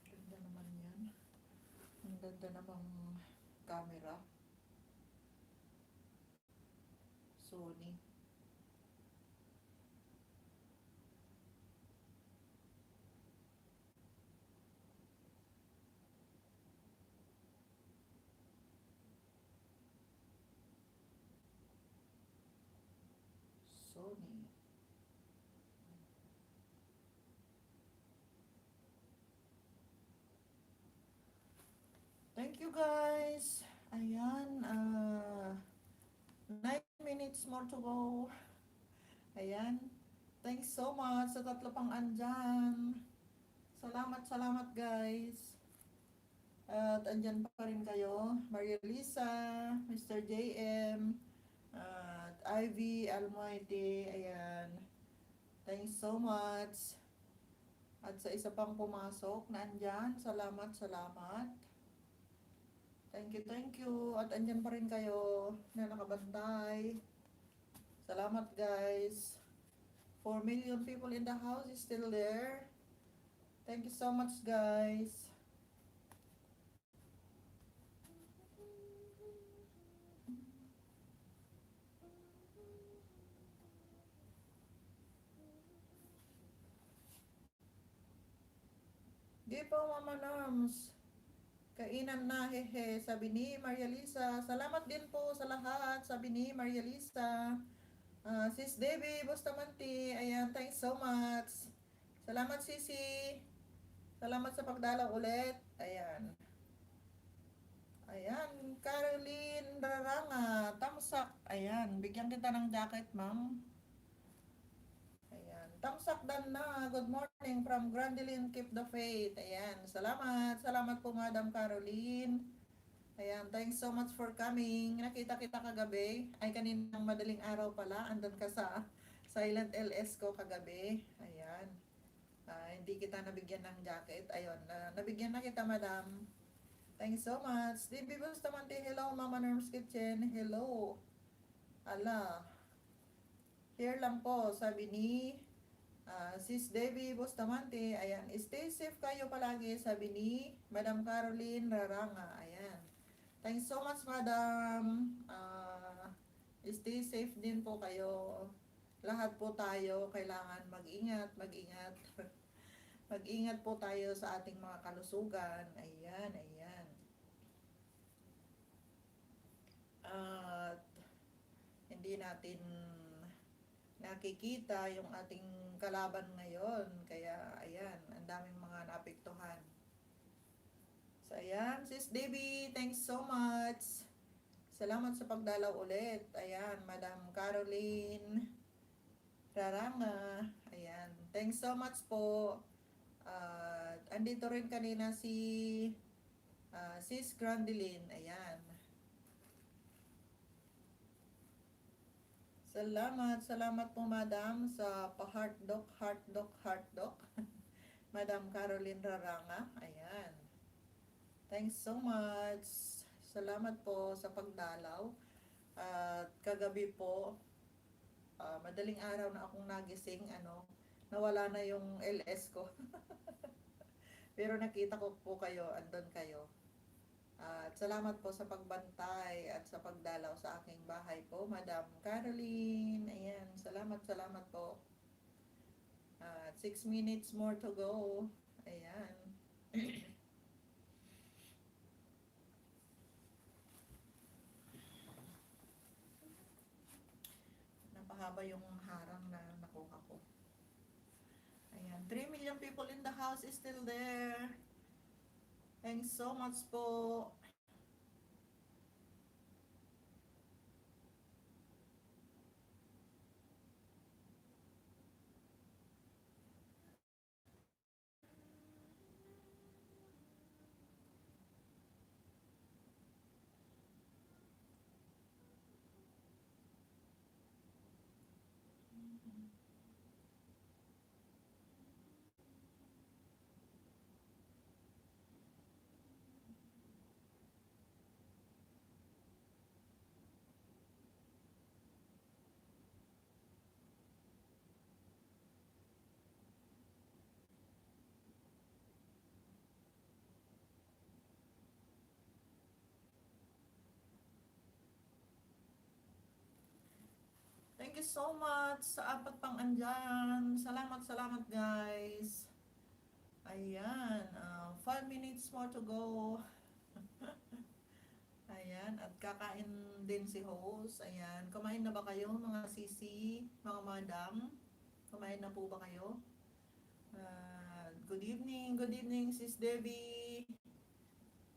Ganda naman yan. Ang ganda namang camera. Sony. Sony. Thank you guys. Ayan, 9 minutes more to go. Ayan. Thanks so much sa tatlo pang andyan. Salamat, salamat guys. At andyan pa rin kayo. Maria Lisa, Mr. JM, at Ivy Almighty. Ayan. Thanks so much. At sa isa pang pumasok na andyan, salamat, salamat. Thank you, thank you. At andyan pa rin kayo na nakabantay. Salamat guys. 4 million people in the house is still there. Thank you so much guys. Di po Mama Norms. Kainan na, hehe, sabi ni Maria Lisa. Salamat din po sa lahat, sabi ni Maria Lisa. Sis Debbie Bustamante, ayan, thanks so much. Salamat Sisi. Salamat sa pagdalaw ulit. Ayan. Ayan, Caroline Raranga, tamsak. Ayan, bigyan kita ng jacket, ma'am. Ayan, tamsak dan na. Good morning from Grandelin, keep the faith. Ayan, salamat. Salamat po, Madam Caroline. Ayan, thanks so much for coming. Nakita kita kagabi. Ay, kaninang madaling araw pala. Andun ka sa Silent LS ko kagabi. Ayan. Hindi kita nabigyan ng jacket. Ayun, nabigyan na kita, madam. Thanks so much. DB Bustamante, hello. MamaNorm'sKitchen, hello. Ala. Here lang po, sabi ni Sis Debbie Bustamante. Ayan, stay safe kayo palagi, sabi ni Madam Caroline Raranga. Ayan. Thanks so much, madam. Stay safe din po kayo. Lahat po tayo kailangan mag-ingat, mag-ingat. Mag-ingat po tayo sa ating mga kalusugan. Ayan, ayan. At hindi natin nakikita yung ating kalaban ngayon. Kaya, ayan, ang daming mga naapektuhan. So, ayan, Sis Debbie, thanks so much. Salamat sa pagdalaw ulit. Ayan, Madam Caroline Raranga. Ayan. Thanks so much po. At andito rin kanina si Sis Grandeline. Ayan. Salamat, salamat po madam sa pa-heartdok, heartdok, heartdok. Madam Caroline Raranga. Ayan. Thanks so much. Salamat po sa pagdalaw. At kagabi po, madaling araw na akong nagising, nawala na yung LS ko. Pero nakita ko po kayo, andon kayo. At salamat po sa pagbantay at sa pagdalaw sa aking bahay po, Madam Caroline. Ayan, salamat, salamat po. At 6 minutes more to go. Ayan. Napahaba yung harang na nakuha ko. Ayan, 3 million people in the house is still there. Thanks so much po. Thank you so much sa apat pang andyan. Salamat, salamat guys. Ayan, 5 minutes more to go. Ayan, at kakain din si host. Ayan, kumain na ba kayo mga sisi, mga madam? Kumain na po ba kayo? Good evening sis Debbie.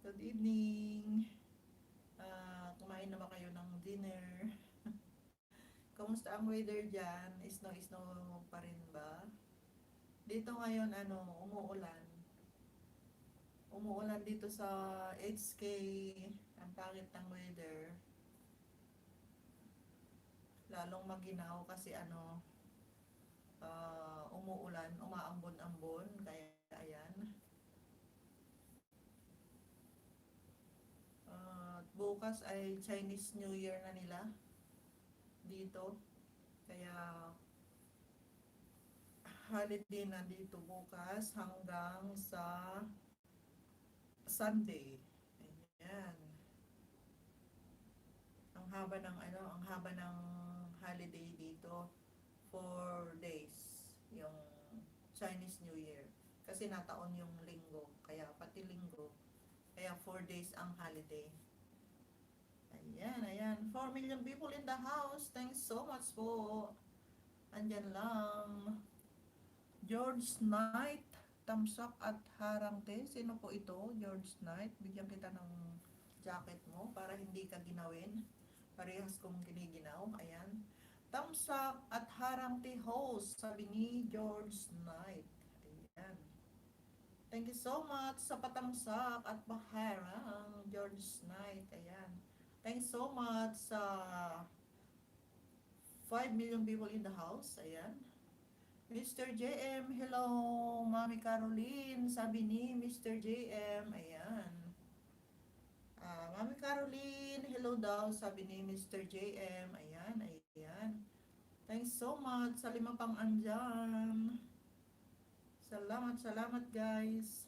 Good evening. Kumain na ba kayo ng dinner? Kamusta ang weather dyan? Snow pa rin ba? Dito ngayon, umuulan. Umuulan dito sa HK. Ang pangit ng weather. Lalong maginaw kasi umuulan, umaambon-ambon. Kaya ayan. Bukas ay Chinese New Year na nila dito. Kaya holiday na dito bukas hanggang sa Sunday. Ayan. Ang haba ng holiday dito. 4 days yung Chinese New Year. Kasi nataon yung linggo, kaya pati linggo. Kaya 4 days ang holiday. Ayan, ayan. 4 million people in the house. Thanks so much po. Andyan lang. George Knight, tamsak at harangte. Sino po ito? George Knight. Bigyan kita ng jacket mo para hindi ka ginawin. Parehas kong giniginaw. Ayan. Tamsak at harangte host, sabi ni George Knight. Ayan. Thank you so much sa patamsak at paharang, George Knight. Ayan. Thanks so much sa 5 million people in the house. Ayan. Mr. JM, hello, Mami Caroline, sabi ni Mr. JM. Ayan. Mami Caroline, hello daw, sabi ni Mr. JM. Ayan, ayan. Thanks so much sa 5 pang andyan. Salamat, salamat guys.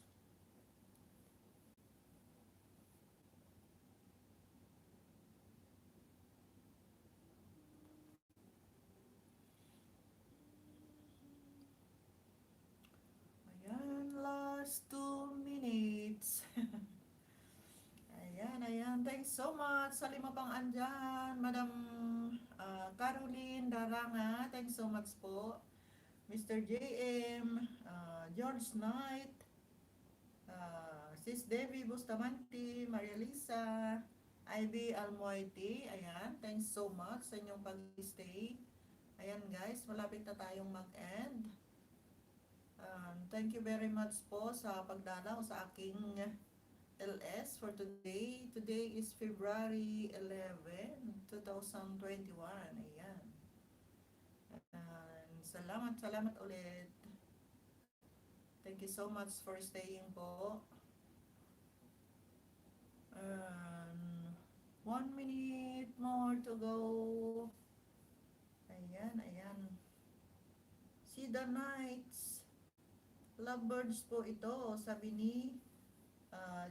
Ayan, last 2 minutes. Ayan, ayan. Thanks so much sa 5 pang andyan. Madam Caroline Daranga, thanks so much po. Mr. JM, George Knight, Sis Debbie Bustamante, Maria Lisa, Ivy Almoiti, ayan, thanks so much sa inyong pag-stay. Ayan guys, malapit na tayong mag-end. Thank you very much po sa pagdalaw sa aking LS for today. Today is February 11, 2021. Ayan. Salamat ulit. Thank you so much for staying po. 1 minute more to go. Ayan. See the nights. Lovebirds po ito, sabi ni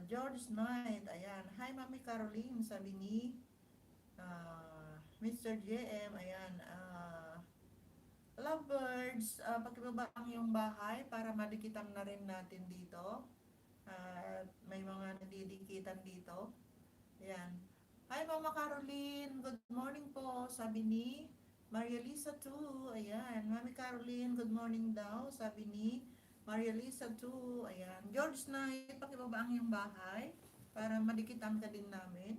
George Knight. Ayan. Hi, Mami Caroline, sabi ni Mr. JM. Ayan. Lovebirds, pakibaba ang iyong bahay para madikitan na rin natin dito. At may mga nadidikitan dito. Ayan. Hi, Mama Caroline. Good morning po, sabi ni Maria Lisa 2. Ayan. Mami Caroline, good morning daw, sabi ni Maria Lisa 2. Ayan. George Knight, pakibaba ang iyong bahay para madikitan ka din namin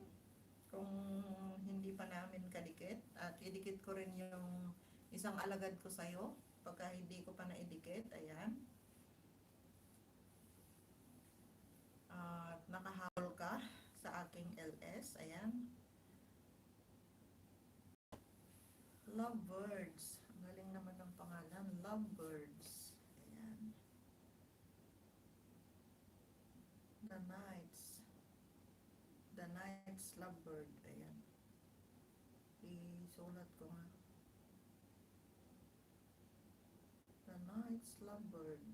kung hindi pa namin kadikit. At idikit ko rin yung isang alagad ko sa'yo pagka hindi ko pa naidikit. Ayan. At nakahabol ka sa aking LS. Ayan. Lovebirds. Ang galing naman ng pangalan. Lovebirds. Ayan. The Nights. The Nights Lovebird. Ayan. Isulat ko nga. The Nights Lovebird.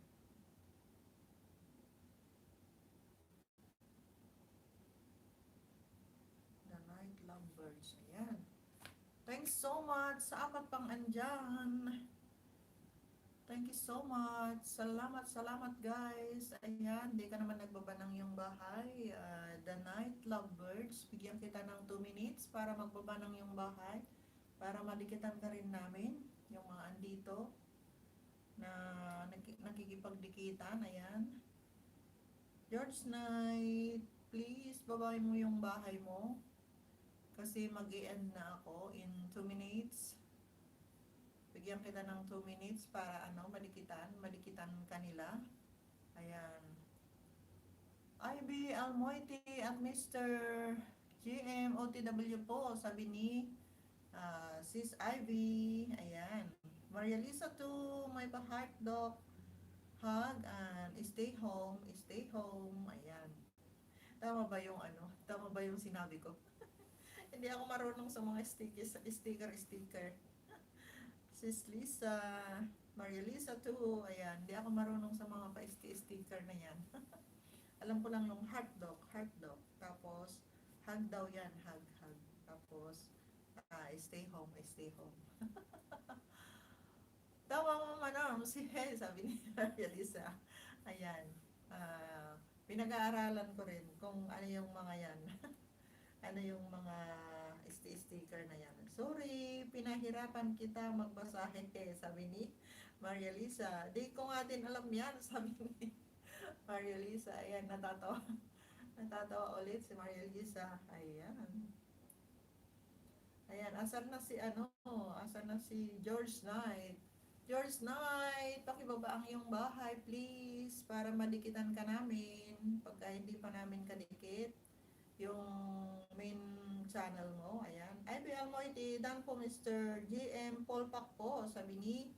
The Night Lovebirds. Ayan. Thanks so much sa apat pang andyan. Thank you so much. Salamat guys. Ayan, di ka naman nagbaba ng iyong bahay. The Night Lovebirds. Bigyan kita ng 2 minutes para magbaba ng iyong bahay. Para madikitan ka rin namin. Yung mga andito na nakikipagdikitan. Ayan. George Knight, please babayin mo yung bahay mo. Kasi mag-i-end na ako in 2 minutes. Bigyan kita ng 2 minutes para madikitan kanila. Ayan. IB Almoiti at Mr. GM OTW po, sabi ni Sis Ivy. Ayan. Maria Lisa 2, may pa-heart dog hug and stay home. Ayan. Tama ba yung Tama ba yung sinabi ko? Hindi ako marunong sa mga sticker. Sis Lisa, Maria Lisa 2, ayan, hindi ako marunong sa mga pa-sticker na yan. Alam ko lang yung heart dog. Tapos, hug daw yan, hug. Tapos, stay home. Tama mo manong, sabi ni Maria Lisa. Ayan, pinag-aaralan ko rin kung ano yung mga yan. Ano yung mga sticker na yan. Sorry, pinahirapan kita magbasahin sabi ni Maria Lisa. Di ko nga din alam yan, sabi ni Maria Lisa. Ayan, natatawa ulit si Maria Lisa. Ayan, asan na si George Knight. George Knight, pakibaba ang iyong bahay please para madikitan ka namin pagka hindi pa namin kadikit yung main channel mo. Ayan. IB Almoiti, dan po Mr. GM Polpak po, sabi ni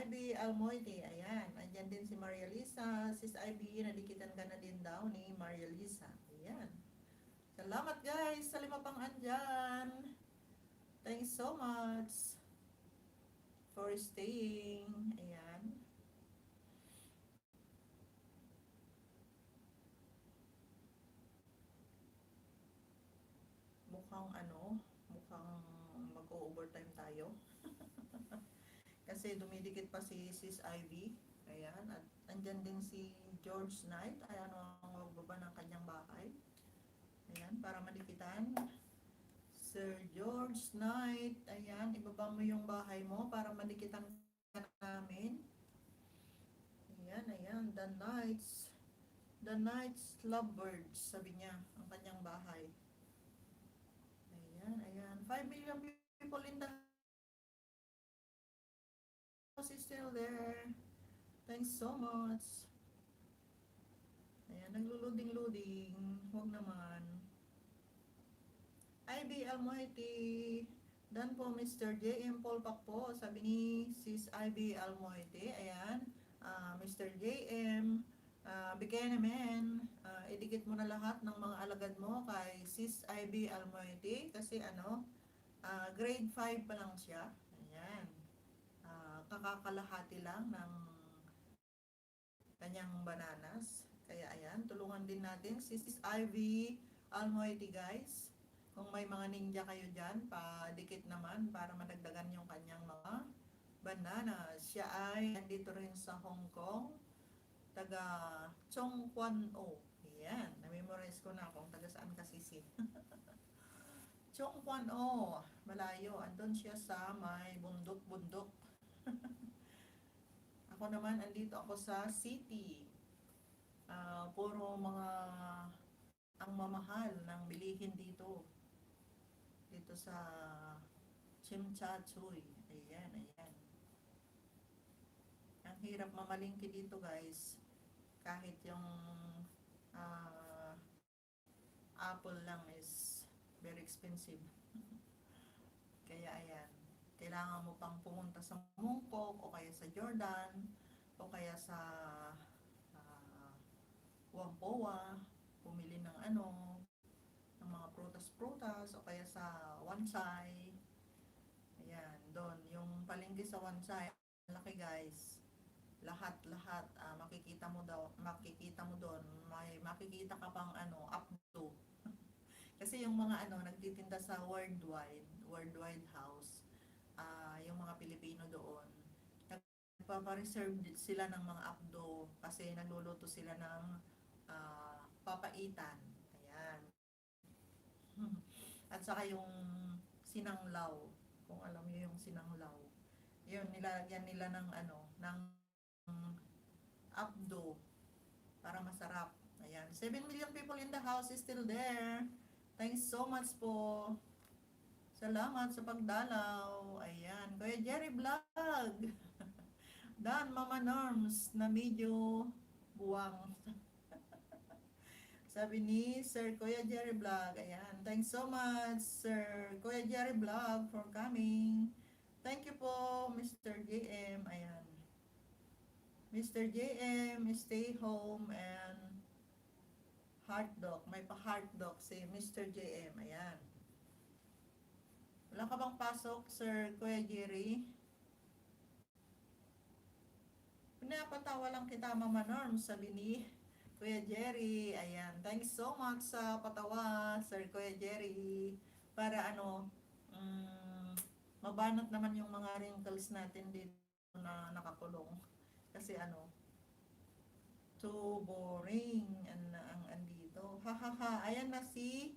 IB Almoiti. Ayan. Andyan din si Maria Lisa. Sis IB, nadikitan ka na din daw ni Maria Lisa. Ayan. Salamat guys sa 5 pang andyan. Thanks so much for staying. Ayan. Mukhang mag-overtime tayo. Kasi dumidikit pa si Sis Ivy. Ayan. At andyan din si George Knight. Ayan ang magbaba ng kanyang bahay. Ayan. Para madikitan. Sir George Knight. Ayan. Ibaba mo yung bahay mo para madikitan ka namin. Ayan. The Knights Lovebirds, sabi niya, ang kanyang bahay. Ayan. 5 million people in the is still there. Thanks so much. Ayan, nagluluding-luding. Huwag naman. IB Almoiti. Dan po Mr. J.M. Polpak po. Sabi ni Sis IB Almoiti. Ayan. Mr. J.M. Bikenemen. Idikit mo na lahat ng mga alagad mo kay Sis IB Almoiti. Kasi grade 5 pa lang siya. Ayan. Kakakalahati lang ng kanyang bananas. Kaya ayan, tulungan din natin si Sis Ivy Almoiti guys. Kung may mga ninja kayo dyan, padikit naman para madagdagan yung kanyang mga bananas. Siya ay nandito rin sa Hong Kong, taga Chongquan-o. Ayan, na-memorize ko na kung taga saan kasi si Chongquan-o. Malayo, andun siya sa may bundok-bundok. Ako naman, andito ako sa city. Puro mga ang mamahal ng bilihin dito. Dito sa Chimchachoy. Ayan, ayan. Ang hirap mamalingki dito guys. Kahit yung apple lang is very expensive. Kaya ayan. Kailangan mo pang pumunta sa Mungkok o kaya sa Jordan o kaya sa Whampoa, pumili ng ng mga prutas-prutas o kaya sa Wansay. Ayan, doon yung palengke sa Wansay, laki guys. Lahat makikita mo doon, may makikita ka pang updo. Kasi yung mga nagtitinda sa worldwide house, yung mga Pilipino doon, nagpapa-reserve sila ng mga updo kasi nagluluto sila ng papaitan. Ayan. At saka yung sinanglaw, kung alam niyo yung sinanglaw. Yun, nilalagyan nila ng ng updo para masarap. Ayan. 7 million people in the house is still there. Thanks so much po. Salamat sa pagdalaw. Ayan. Kuya Jerry Vlog. Dan Mama Norms na medyo buwang. Sabi ni Sir Kuya Jerry Vlog. Ayan. Thanks so much, Sir Kuya Jerry Vlog, for coming. Thank you po, Mr. JM. Ayan. Mr. JM, stay home and heart dog. May pa-heart dog si Mr. JM. Ayan. Wala ka bang pasok, Sir Kuya Jerry? Pinapatawa lang kita, Mama Norm, sabi ni Kuya Jerry. Ayan. Thanks so much sa patawa, Sir Kuya Jerry. Para mabanat naman yung mga wrinkles natin dito na nakakulong. Kasi too boring ang andito. Ha ha ha. Ayan na si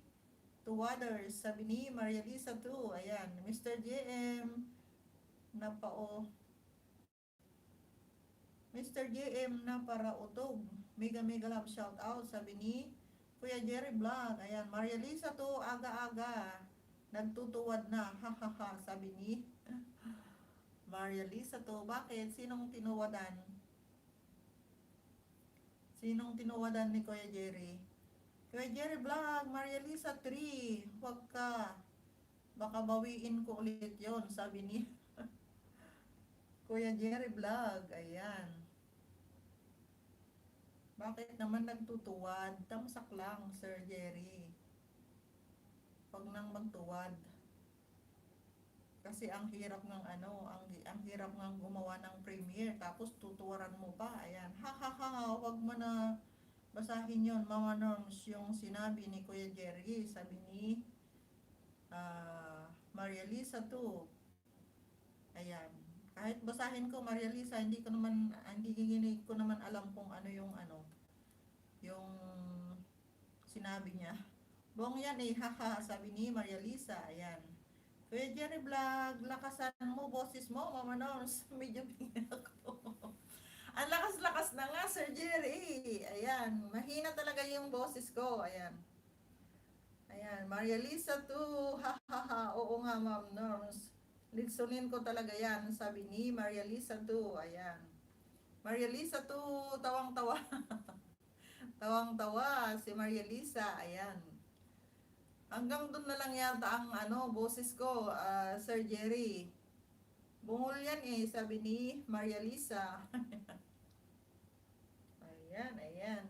Two Waters. Sabi ni Maria Lisa too. Ayan. Mr. JM. Mr. JM na para utog. Mega love shout out. Sabi ni Kuya Jerry Vlog. Ayan. Maria Lisa too. Aga-aga. Nagtutuwad na. Ha ha ha. Sabi ni Maria Lisa to. Bakit? Sinong tinuwadan? Sinong tinuwadan ni Kuya Jerry? Kuya Jerry Vlog, Maria Lisa 3. Huwag ka. Baka bawiin ko ulit yon, sabi ni Kuya Jerry Vlog. Ayan. Bakit naman nagtutuwad? Tamsak lang, Sir Jerry. Huwag nang magtuwad. Kasi ang hirap ng ang hirap ng gumawa ng premiere tapos tutuwaran mo pa. Ayan. Ha ha ha, wag mo na basahin 'yon, Mama Norms, yung sinabi ni Kuya Jerry, sabi ni Maria Lisa too. Ayan. Kahit basahin ko Maria Lisa, hindi ko naman alam kung yung yung sinabi niya. Buong yan haha, sabi ni Maria Lisa. Ayan. Kuya Jerry Vlog, lakasan mo boses mo, Mama Norms. Medyo bingin ako. Ang lakas-lakas na nga, Sir Jerry. Ayan, mahina talaga yung boses ko. Ayan. Ayan, Maria Lisa too. Ha ha ha. Oo nga, Ma'am Norms. Litsunin ko talaga yan, sabi ni Maria Lisa 2. Ayan. Maria Lisa 2, tawang-tawa. Tawang-tawa si Maria Lisa. Ayan. Hanggang doon na lang yata ang boses ko, Sir Jerry. Bungol yan eh, sabi ni Maria Lisa. Ayan, ayan.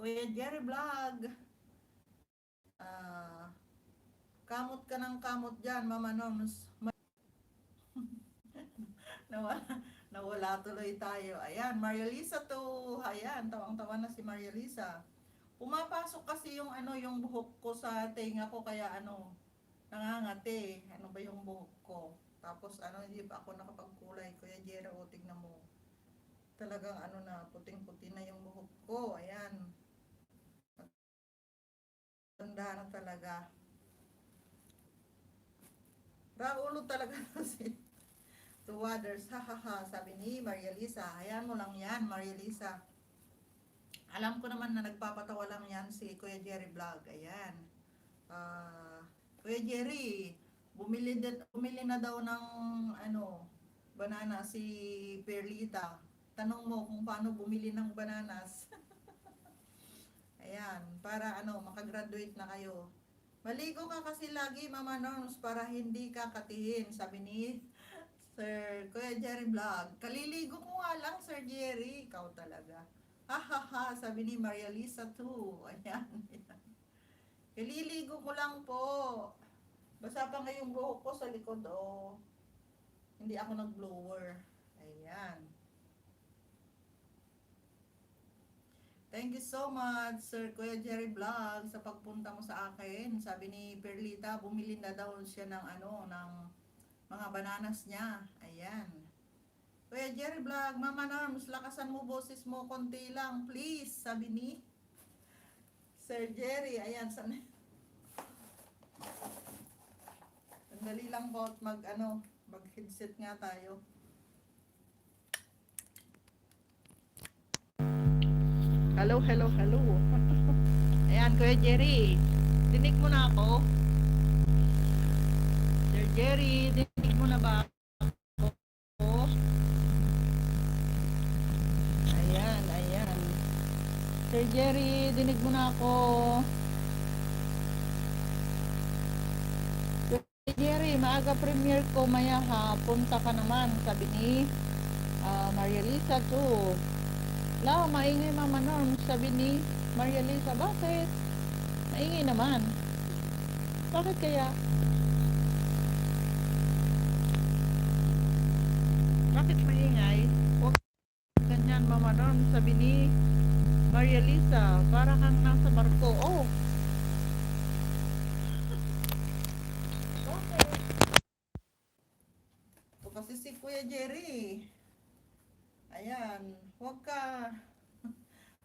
Kuya Jerry Vlog. Ah, kamot ka ng kamot dyan, Mama Norms. Nawala, nawala tuloy tayo. Ayan, Maria Lisa to. Ayan, tawang-tawa na si Maria Lisa. Pumapasok kasi yung yung buhok ko sa tenga ko kaya nangangati. Ano ba yung buhok ko? Tapos hindi pa ako nakapagkulay. Kuya Jero, tignan mo. Talagang na, puting-puti na yung buhok ko. Ayan. Tanda na talaga. Raulo talaga kasi. To others, hahaha, sabi ni Maria Lisa. Ayan mo lang yan, Maria Lisa. Alam ko naman na nagpapatawa lang yan si Kuya Jerry Vlog. Ayan. Kuya Jerry, bumili na daw ng banana si Perlita. Tanong mo kung paano bumili ng bananas. Ayan, para makagraduate na kayo. Maligo ka kasi lagi, Mama Norms, para hindi ka katihin, sabi ni Sir Kuya Jerry Vlog. Kaliligo ko nga lang, Sir Jerry. Ikaw talaga. Ha, sabi ni Maria Lisa too. Ayan. Kaliligo ko lang po. Basa pa ngayong buhok ko sa likod, oh. Hindi ako nag-blower. Ayan. Thank you so much, Sir Kuya Jerry Vlog, sa pagpunta mo sa akin. Sabi ni Perlita, bumili na daw siya ng ng mga bananas niya. Ayan. Kuya Jerry Vlog, Mama Norms, lakasan mo boses mo, konti lang, please. Sabi ni Sir Jerry. Ayan, sandali lang po at mag-headset nga tayo. Hello, hello, hello. Ayan, Kuya Jerry. Dinig mo na ako. Sir Jerry, dinig mo na ba ako? Ayan, ayan. Sir Jerry, dinig mo na ako. Sir Jerry, maaga premiere ko maya ha. Punta ka naman, sabi ni Maria Lisa too. La, maingay Mama Norm, sabi ni Maria Lisa. Bakit? Maingay naman. Bakit kaya? Bakit maingay? Huwag ganyan Mama Norm, sabi ni Maria Lisa. Para kang nasa barko. Oh. Bakit? Ito kasi si Kuya Jerry. Ayan, huwag ka.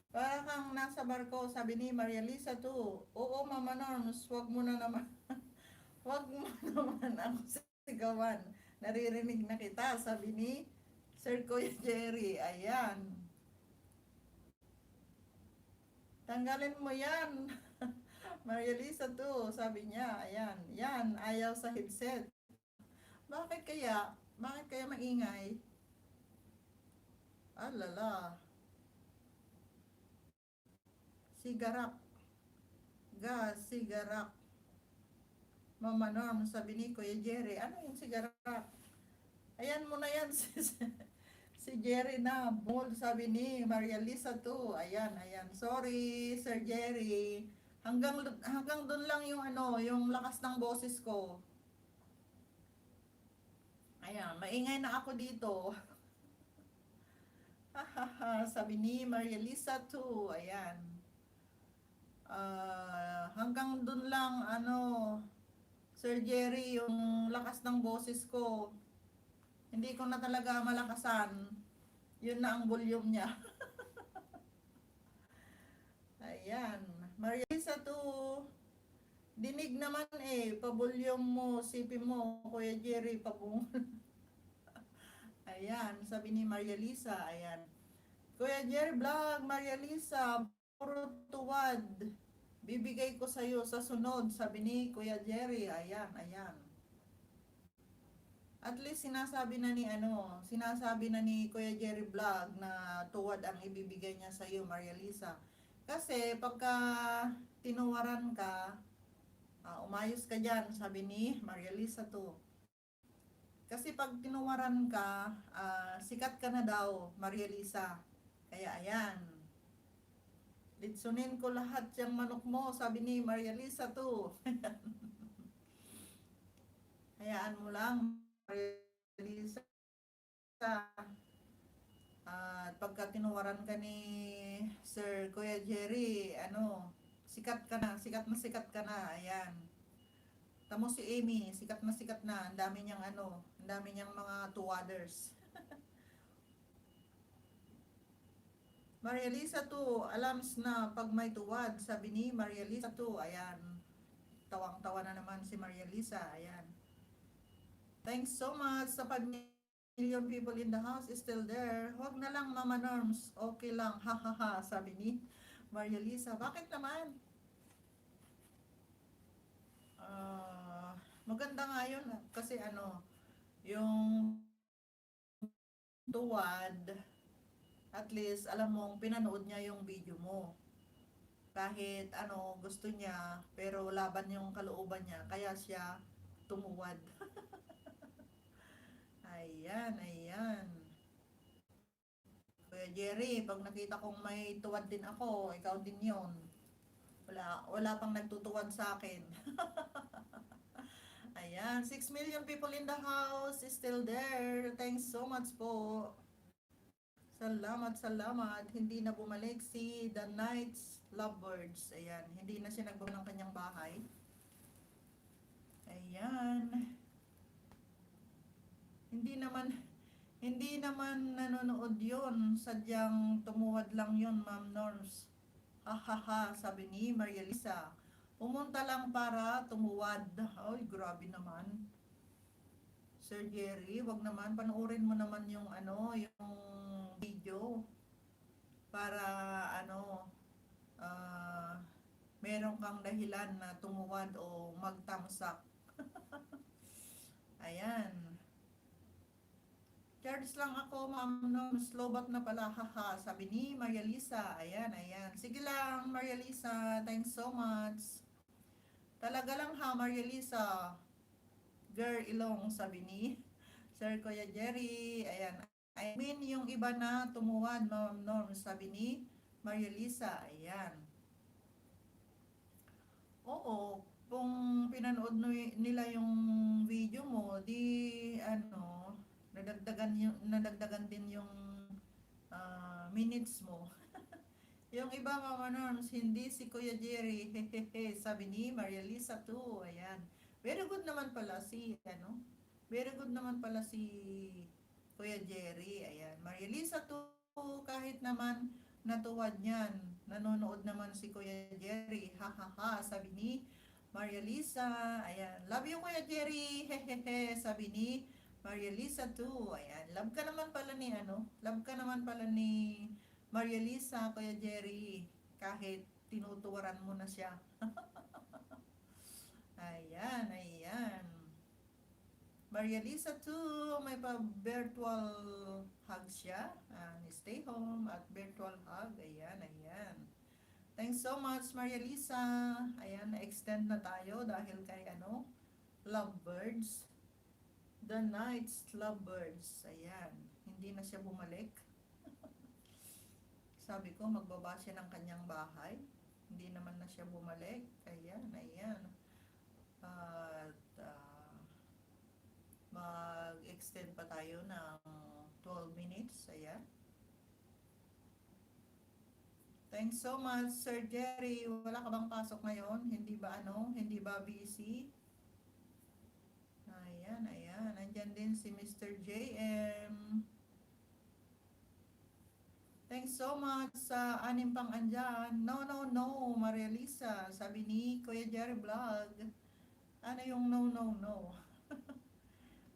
Para kang nasa barko, sabi ni Maria Lisa too. Oo, Mama Norms, huwag mo na naman. Huwag mo naman ako sigawan. Naririnig na kita, sabi ni Sir Kuya Jerry. Ayan. Tanggalin mo yan. Maria Lisa too, sabi niya. Ayan, yan, ayaw sa headset. Bakit kaya? Bakit kaya maingay? Alala. Sigarak. Sigarak. Mama Norm, sabi ni Kuya Jerry. Ano yung sigarak? Ayan mo na yan. Si Jerry na. Bold, sabi ni Maria Lisa too. Ayan, ayan. Sorry, Sir Jerry. Hanggang doon lang yung yung lakas ng boses ko. Ayan, maingay na ako dito. Sabi ni Maria Lisa too. Ayan. Hanggang dun lang Sir Jerry, yung lakas ng boses ko. Hindi ko na talaga malakasan. Yun na ang volume niya. Ayan. Maria Lisa too. Dinig naman pa-volume mo, sipin mo, Kuya Jerry, pabungol. Ayan, sabi ni Maria Lisa. Ayan. Kuya Jerry Vlog, Maria Lisa, puro tuwad. Bibigay ko sa'yo sa sunod, sabi ni Kuya Jerry. Ayan, ayan. At least sinasabi na ni Kuya Jerry Vlog na tuwad ang ibibigay niya sa iyo, Maria Lisa. Kasi pagka tinuwaran ka, umayos ka diyan, sabi ni Maria Lisa to. Kasi pag tinuwaran ka, sikat ka na daw, Maria Lisa. Kaya ayan, litsunin ko lahat yung manok mo, sabi ni Maria Lisa to. Hayaan mo lang, Maria Lisa. At pagka tinuwaran ka ni Sir Kuya Jerry, sikat ka na, ayan. Tamo si Amy, sikat na, ang dami niyang mga tuwaders. Maria Lisa to, alams na pag may tuwad, sabi ni Maria Lisa to, ayan. Tawang-tawa na naman si Maria Lisa, ayan. Thanks so much sa 5 million people in the house is still there. Huwag na lang, Mama Norms. Okay lang. Ha ha ha, sabi ni Maria Lisa. Bakit naman? Maganda nga yun. Kasi yung tuwad, at least alam mong pinanood niya yung video mo. Kahit gusto niya, pero laban yung kalooban niya. Kaya siya tumuwad. Ayan, ayan. Kuya Jerry, pag nakita kong may tuwad din ako, ikaw din yon. Wala pang nagtutuwad sa akin. Ayan, 6 million people in the house is still there. Thanks so much po. Salamat, salamat. Hindi na bumalik si The Night's Lovebirds. Ayan, hindi na siya nagbaba ng kanyang bahay. Ayan. Hindi naman hindi naman nanonood yon. Sadyang tumuwad lang yon, Ma'am Norms. Hahaha, sabi ni Maria Lisa. Pumunta lang para tumuwad. Ay, grabe naman. Sir Jerry, wag naman, panoorin mo naman yung yung video para ah, meron kang dahilan na tumuwad o magtamsak. Ayan. Charge lang ako, Ma'am Norms. Slobat na pala, haha, sabi ni Maria Lisa. Ayan, ayan. Sige lang, Maria Lisa. Thanks so much. Talaga lang ha, Maria Lisa. Girl ilong, sabi ni Sir Kuya Jerry. Ayan. I mean, yung iba na tumuwad, Ma'am Norms, sabi ni Maria Lisa. Ayan. Oo, kung pinanood nila yung video mo, di nadagdagan din yung minutes mo. Yung iba, Mama Norms, hindi si Kuya Jerry, hehehe, sabi ni Maria Lisa too, ayan. Very good naman pala very good naman pala si Kuya Jerry, ayan. Maria Lisa too, kahit naman natuwad niyan, nanonood naman si Kuya Jerry, ha ha ha, sabi ni Maria Lisa, ayan. Love you Kuya Jerry, hehehe, sabi ni Maria Lisa too, ayan. Love ka naman pala ni Maria Lisa, Kuya Jerry, kahit tinutuwaran mo na siya. Ayan, ayan. Maria Lisa too, may pa-virtual hug siya. Stay home at virtual hug. Ayan, ayan. Thanks so much, Maria Lisa. Ayan, na-extend na tayo dahil kay Lovebirds. The Night's Lovebirds. Ayan, hindi na siya bumalik. Sabi ko, magbaba siya ng kanyang bahay. Hindi naman na siya bumalik. Ayan, ayan. At mag-extend pa tayo ng 12 minutes. Ayan. Thanks so much, Sir Jerry. Wala ka bang pasok ngayon? Hindi ba busy? Ayan, ayan. Nandyan din si Mr. JM. Thanks so much sa anim pang andyan. No, no, no, Maria Lisa. Sabi ni Kuya Jerry Vlog. Ano yung no, no, no?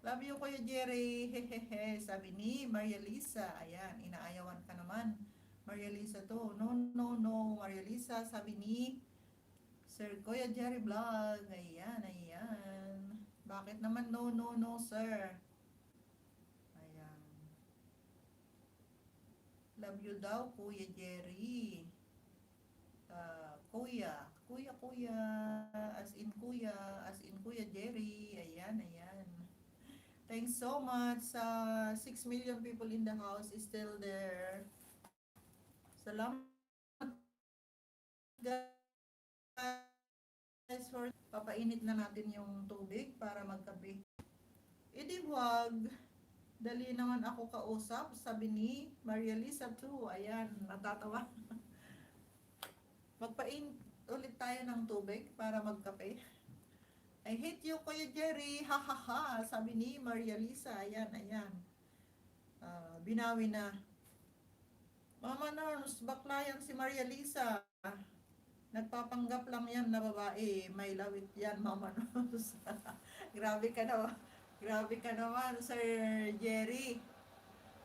Love you, Kuya Jerry. Hehehe. Sabi ni Maria Lisa. Ayan, inaayawan ka naman. Maria Lisa to. No, no, no, Maria Lisa. Sabi ni Sir Kuya Jerry Vlog. Ayan, ayan. Bakit naman no, no, no, sir? Love you daw, Kuya Jerry. Kuya, as in Kuya Jerry. Ayan, ayan. Thanks so much sa 6 million people in the house is still there. Salamat guys for papainit na natin yung tubig para magkape. E di wag, dali naman ako kausap, sabi ni Maria Lisa too. Ayan, natatawa. Magpainit ulit tayo ng tubig para magkape. I hate you, Kuya Jerry. Ha ha ha, sabi ni Maria Lisa. Ayan, ayan. Binawi na. Mama Norms, bakla yan si Maria Lisa. Nagpapanggap lang yan na babae. May lawit yan, Mama Norms. Grabe ka na. Grabe ka naman, Sir Jerry.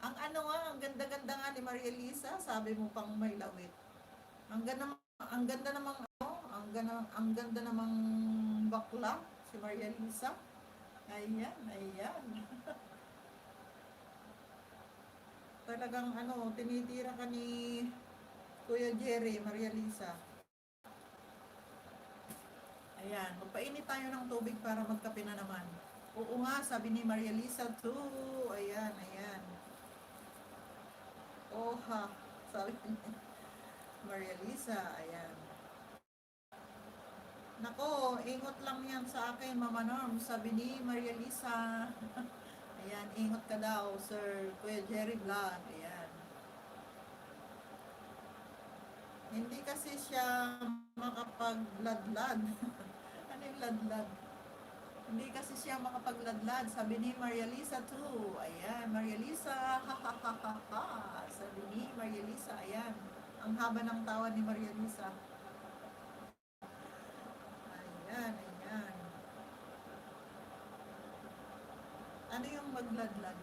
Ang ano nga, ang ganda-ganda nga ni Maria Lisa, sabi mo pang may lawit. Ang ganda namang ano, ang ganda namang bakla si Maria Lisa. Ayan, ayan. Talagang ano, tinitira ka ni Kuya Jerry, Maria Lisa. Ayan, magpainit tayo ng tubig para magkape na naman. Oo nga, sabi ni Maria Lisa too. Ayan, ayan. Oha, sabi ni Maria Lisa. Ayan. Nako, ingot lang yan sa akin, Mama Norm, sabi ni Maria Lisa. Ayan, ingot ka daw, Sir Kuya Jerry Vlog. Ayan. Hindi kasi siya makapagladlad. Ano yung ladlad? Hindi kasi siya makapagladlad, sabi ni Maria Lisa too. Ayan, Maria Lisa, ha ha ha ha ha. Sabi ni Maria Lisa, ayan. Ang haba ng tawa ni Maria Lisa. Ayan, ayan. Ano yung magladlad?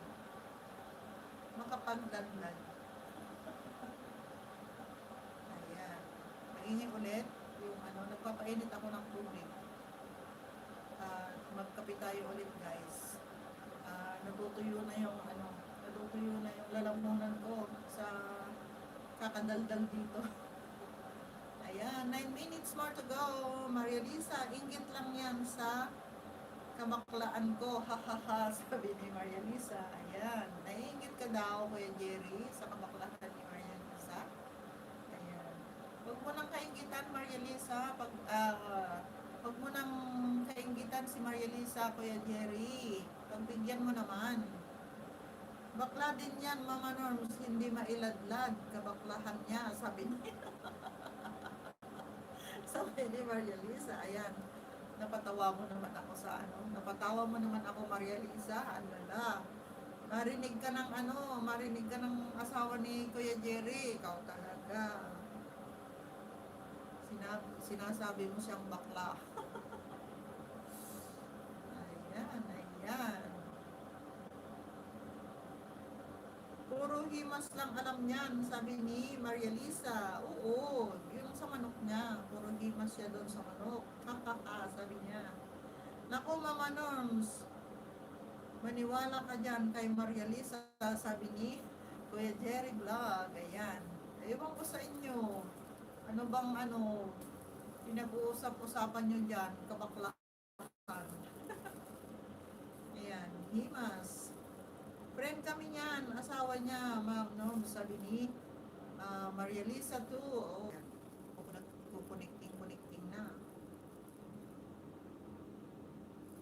Makapagladlad. Ayan. Maingay ulit yung ano, nagpapainit ako ng tubig. Magkape tayo ulit guys. Natutuyo na yung ano, natutuyo na yung lalamunan ko sa kakadaldal dito. Ayan, 9 minutes more to go. Maria Lisa, inggit lang yan sa kamaklaan ko. Ha ha ha, sabi ni Maria Lisa. Ayan, naiingit ka daw, Kuya Jerry, sa kamaklaan ni Maria Lisa. Ayan. Huwag mo nang kainggitan, Maria Lisa. Huwag mo nang kainggitan si Maria Lisa, Kuya Jerry. Pagbigyan mo naman. Bakla din yan, Mama Norms, hindi mailadlad. Kabaklahan niya, sabi niya. Sabi ni Maria Lisa, ayan. Napatawa mo naman ako sa ano. Napatawa mo naman ako, Maria Lisa. Alala. Marinig ka ng ano, marinig ka ng asawa ni Kuya Jerry. Ikaw talaga. Sinasabi mo siyang bakla. Ayan, ayan. Puro himas lang alam niyan, sabi ni Maria Lisa. Oo, yung sa manok niya. Puro himas siya doon sa manok. Hakaka, sabi niya. Naku, Mama Norms, maniwala ka dyan kay Maria Lisa, sabi ni Kuya Jerry Vlog. Ayan. Ewan ko sa inyo. Ano bang ano, pinag-uusap-usapan nyo dyan, kabaklakan. Ayan, himas. Friend kami niyan, asawa niya, Ma'am Norm, sabi ni Maria Lisa too. Oh, nagkukunikting na.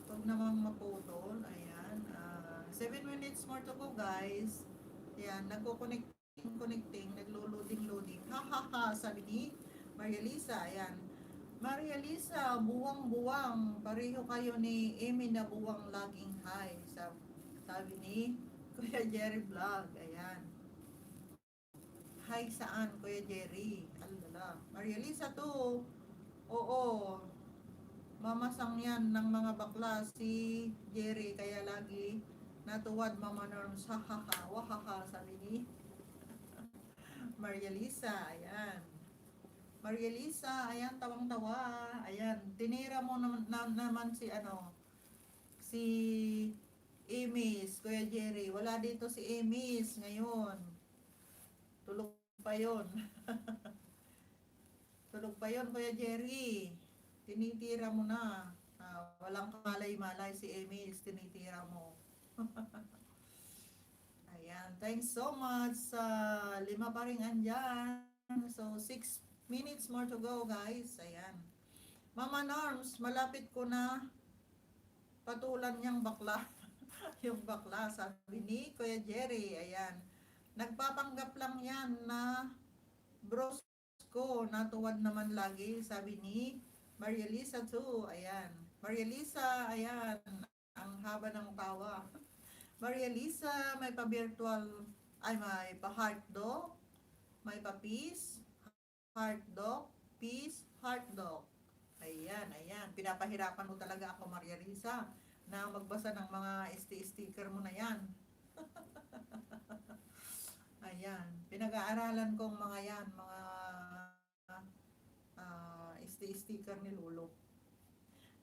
Huwag namang maputol. Ayan. 7 minutes more to go, guys. Ayan, nagkukunikting, naglo-loading. Ha ha ha, sabi ni Maria Lisa. Ayan. Maria Lisa, buwang-buwang. Pareho kayo ni Amy na buwang laging high. Sabi ni Kuya Jerry Vlog. Ayan. Hi saan, Kuya Jerry? Alala. Maria Lisa to. Oo. Mamasang yan ng mga bakla si Jerry. Kaya lagi natuwad, Mama Norms. Ha ha ha. Wahaha, sabi ni Maria Lisa. Ayan. Maria Lisa, ayan, tawang-tawa. Ayan, tinira mo naman si ano, si Amis, Kuya Jerry. Wala dito si Amis ngayon. Tulog pa yon. Tulog pa yon, Kuya Jerry. Tinitira mo na. Walang malay-malay si Emil, tinitira mo. Ayan, thanks so much sa lima pa rin andyan. So, 6 minutes more to go, guys. Ayan. Mama Norms, malapit ko na patulan niyang bakla. Yung bakla, sabi ni Kuya Jerry. Ayan. Nagpapanggap lang yan na bros ko, natuwad naman lagi, sabi ni Maria Lisa too. Ayan. Maria Lisa, ayan. Ang haba ng tawa. Maria Lisa, may pa-virtual, ay may pa-heart dog, may pa-peace, heart dog, peace, heart dog. Ayan, ayan. Pinapahirapan mo talaga ako, Maria Lisa, na magbasa ng mga sticker mo na yan. Ayan. Pinag-aaralan kong mga yan, mga sticker ni Lolo.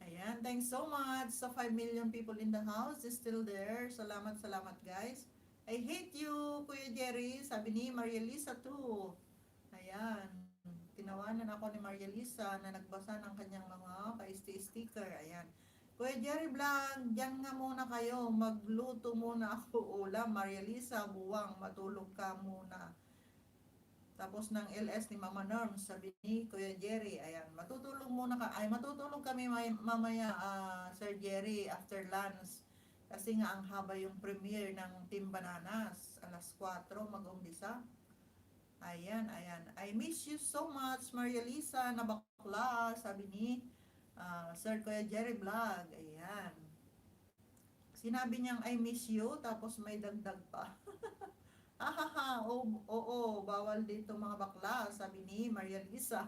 Ayan, thanks so much sa 5 million people in the house is still there. Salamat, salamat guys. I hate you, Kuya Jerry, sabi ni Maria Lisa too. Ayan, tinawanan ako ni Maria Lisa na nagbasa ng kanyang mga pa-sticker. Ayan. Kuya Jerry Vlog, dyan nga muna kayo. Magluto muna ako ulam. Maria Lisa, buwang, matulog ka muna. Tapos ng LS ni Mama Norms, sabi ni Kuya Jerry, ayan, matutulog muna ka. Ay, matutulog kami mamaya, Sir Jerry, after lunch. Kasi nga ang haba yung premiere ng Team Bananas. Alas 4 mag-umpisa. Ayan, ayan. I miss you so much, Maria Lisa, na bakla, sabi ni Sir Kuya Jerry Vlog. Ayan. Sinabi niyang I miss you, tapos may dagdag pa. Ahaha, oo, bawal dito mga bakla, sabi ni Maria Lisa.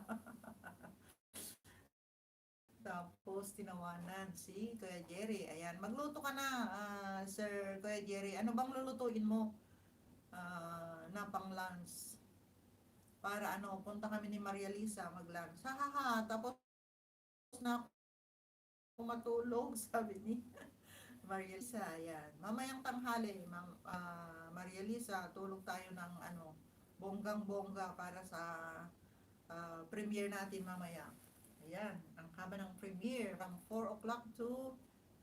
Tapos tinawanan si Kuya Jerry. Ayan, magluto ka na, Sir Kuya Jerry. Ano bang lulutuin mo na pang lunch? Para ano, punta kami ni Maria Lisa mag-lunch. Hahaha, tapos na ako matulog, sabi ni Maria Lisa. Ayan, mamayang tanghali, Maria Lisa, tulog tayo ng ano, bonggang-bongga para sa premiere natin mamaya. Ayan, ang haba ng premiere from 4 o'clock to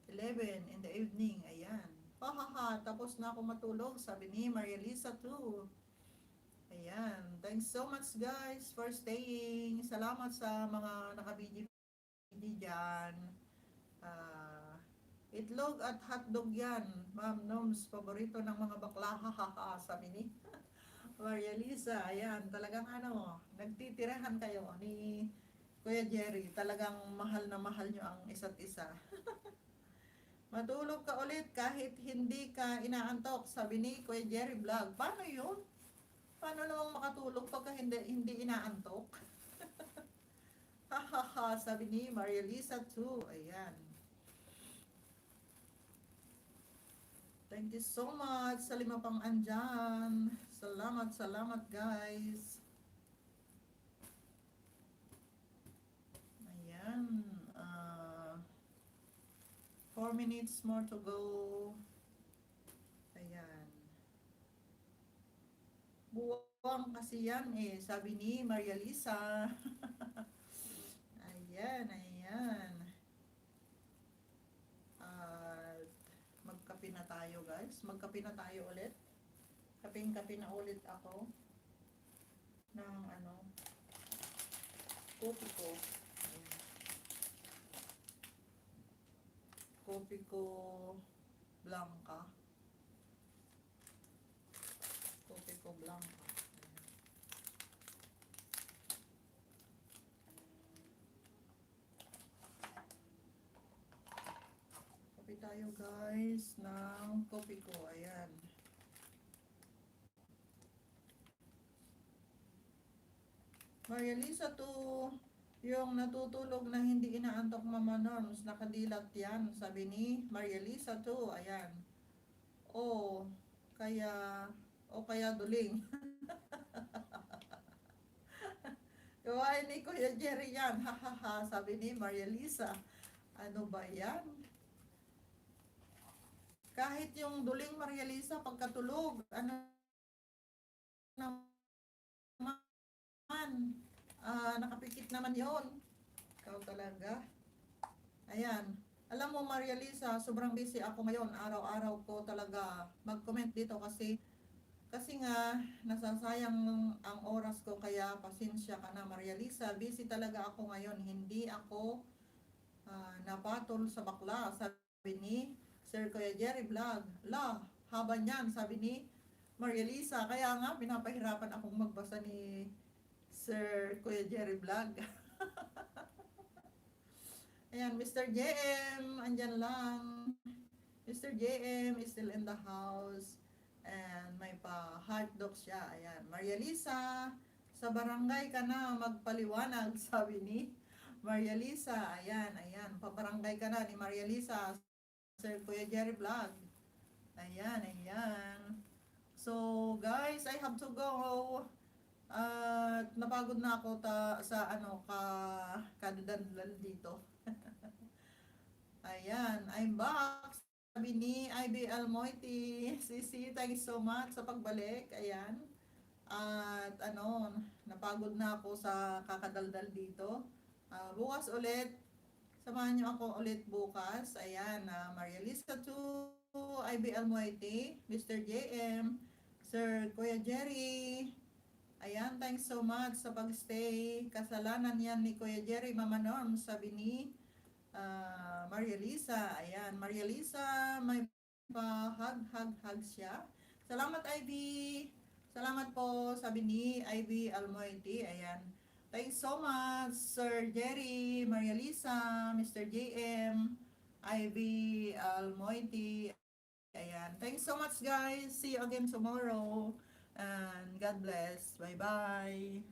11 in the evening. Ayan. Hahaha, tapos na ako matulog, sabi ni Maria Lisa too. Ayan, thanks so much guys for staying. Salamat sa mga nakabidi dyan. Itlog at hotdog yan. Ma'am Noms, paborito ng mga bakla. Hahaha, sabi ni Maria Lisa. Ayan, talagang ano, nagtitirahan kayo ni Kuya Jerry. Talagang mahal na mahal nyo ang isa't isa. Matulog ka ulit kahit hindi ka inaantok, sabi ni Kuya Jerry Vlog. Paano yun? Paano namang makatulog pagka hindi inaantok? Hahaha, sabi ni Maria Lisa too. Ayan. Thank you so much sa lima pang andyan. Salamat, salamat guys. Ayan. 4 minutes more to go. Ayan. Buwang kasi yan eh, sabi ni Maria Lisa. Ayan, ayan. Magkape na tayo guys. Magkape na tayo ulit. Kaping-kape na ulit ako. Ng ano, kopi ko. Ayan. Kopi ko blanca. Kopi ko blanca. Kopi tayo guys ng kopi ko. Ayan. Maria Lisa to, yung natutulog na hindi inaantok Mama Norms, nakadilat yan, sabi ni Maria Lisa to. Ayan. O kaya duling. Gawain ni Kuya Jerry yan. Hahaha, sabi ni Maria Lisa. Ano ba yan? Kahit yung duling Maria Lisa pagkatulog, ano yan. Nakapikit naman yon. Ikaw talaga. Ayan. Alam mo, Maria Lisa, sobrang busy ako ngayon. Araw-araw ko talaga mag-comment dito kasi nga, nasasayang ang oras ko, kaya pasensya ka na, Maria Lisa. Busy talaga ako ngayon. Hindi ako napatol sa bakla. Sabi ni Sir Kuya Jerry Vlog. La, haba niyan, sabi ni Maria Lisa. Kaya nga, pinapahirapan akong magbasa ni Sir Kuya Jerry Vlog. Ayan, Mr. JM, andyan lang. Mr. JM is still in the house. And may pa-hot dog siya. Ayan, Maria Lisa, sa barangay ka na magpaliwanag, sabi ni Maria Lisa. Ayan, ayan, pabarangay ka na ni Maria Lisa, Sir Kuya Jerry Vlog. Ayan, ayan. So, guys, I have to go. At napagod na ako sa kadadandal dito. Ayan, I'm back. Sabi ni IB Almoiti. Sisi, thanks so much sa pagbalik. Ayan. At napagod na ako sa kakadaldal dito. Bukas ulit. Samahan niyo ako ulit bukas. Ayan, Maria Lisa 2, IB Almoiti, Mr. JM, Sir Kuya Jerry. Ayan, thanks so much sa pagstay. Kasalanan yan ni Kuya Jerry, Mama Norm, sabi ni Maria Lisa. Ayan, Maria Lisa, may pa-hug siya. Salamat, Ivy. Salamat po, sabi ni Ivy Almoiti. Ayan. Thanks so much, Sir Jerry, Maria Lisa, Mr. JM, Ivy Almoiti. Ayan. Thanks so much, guys. See you again tomorrow. And God bless. Bye-bye.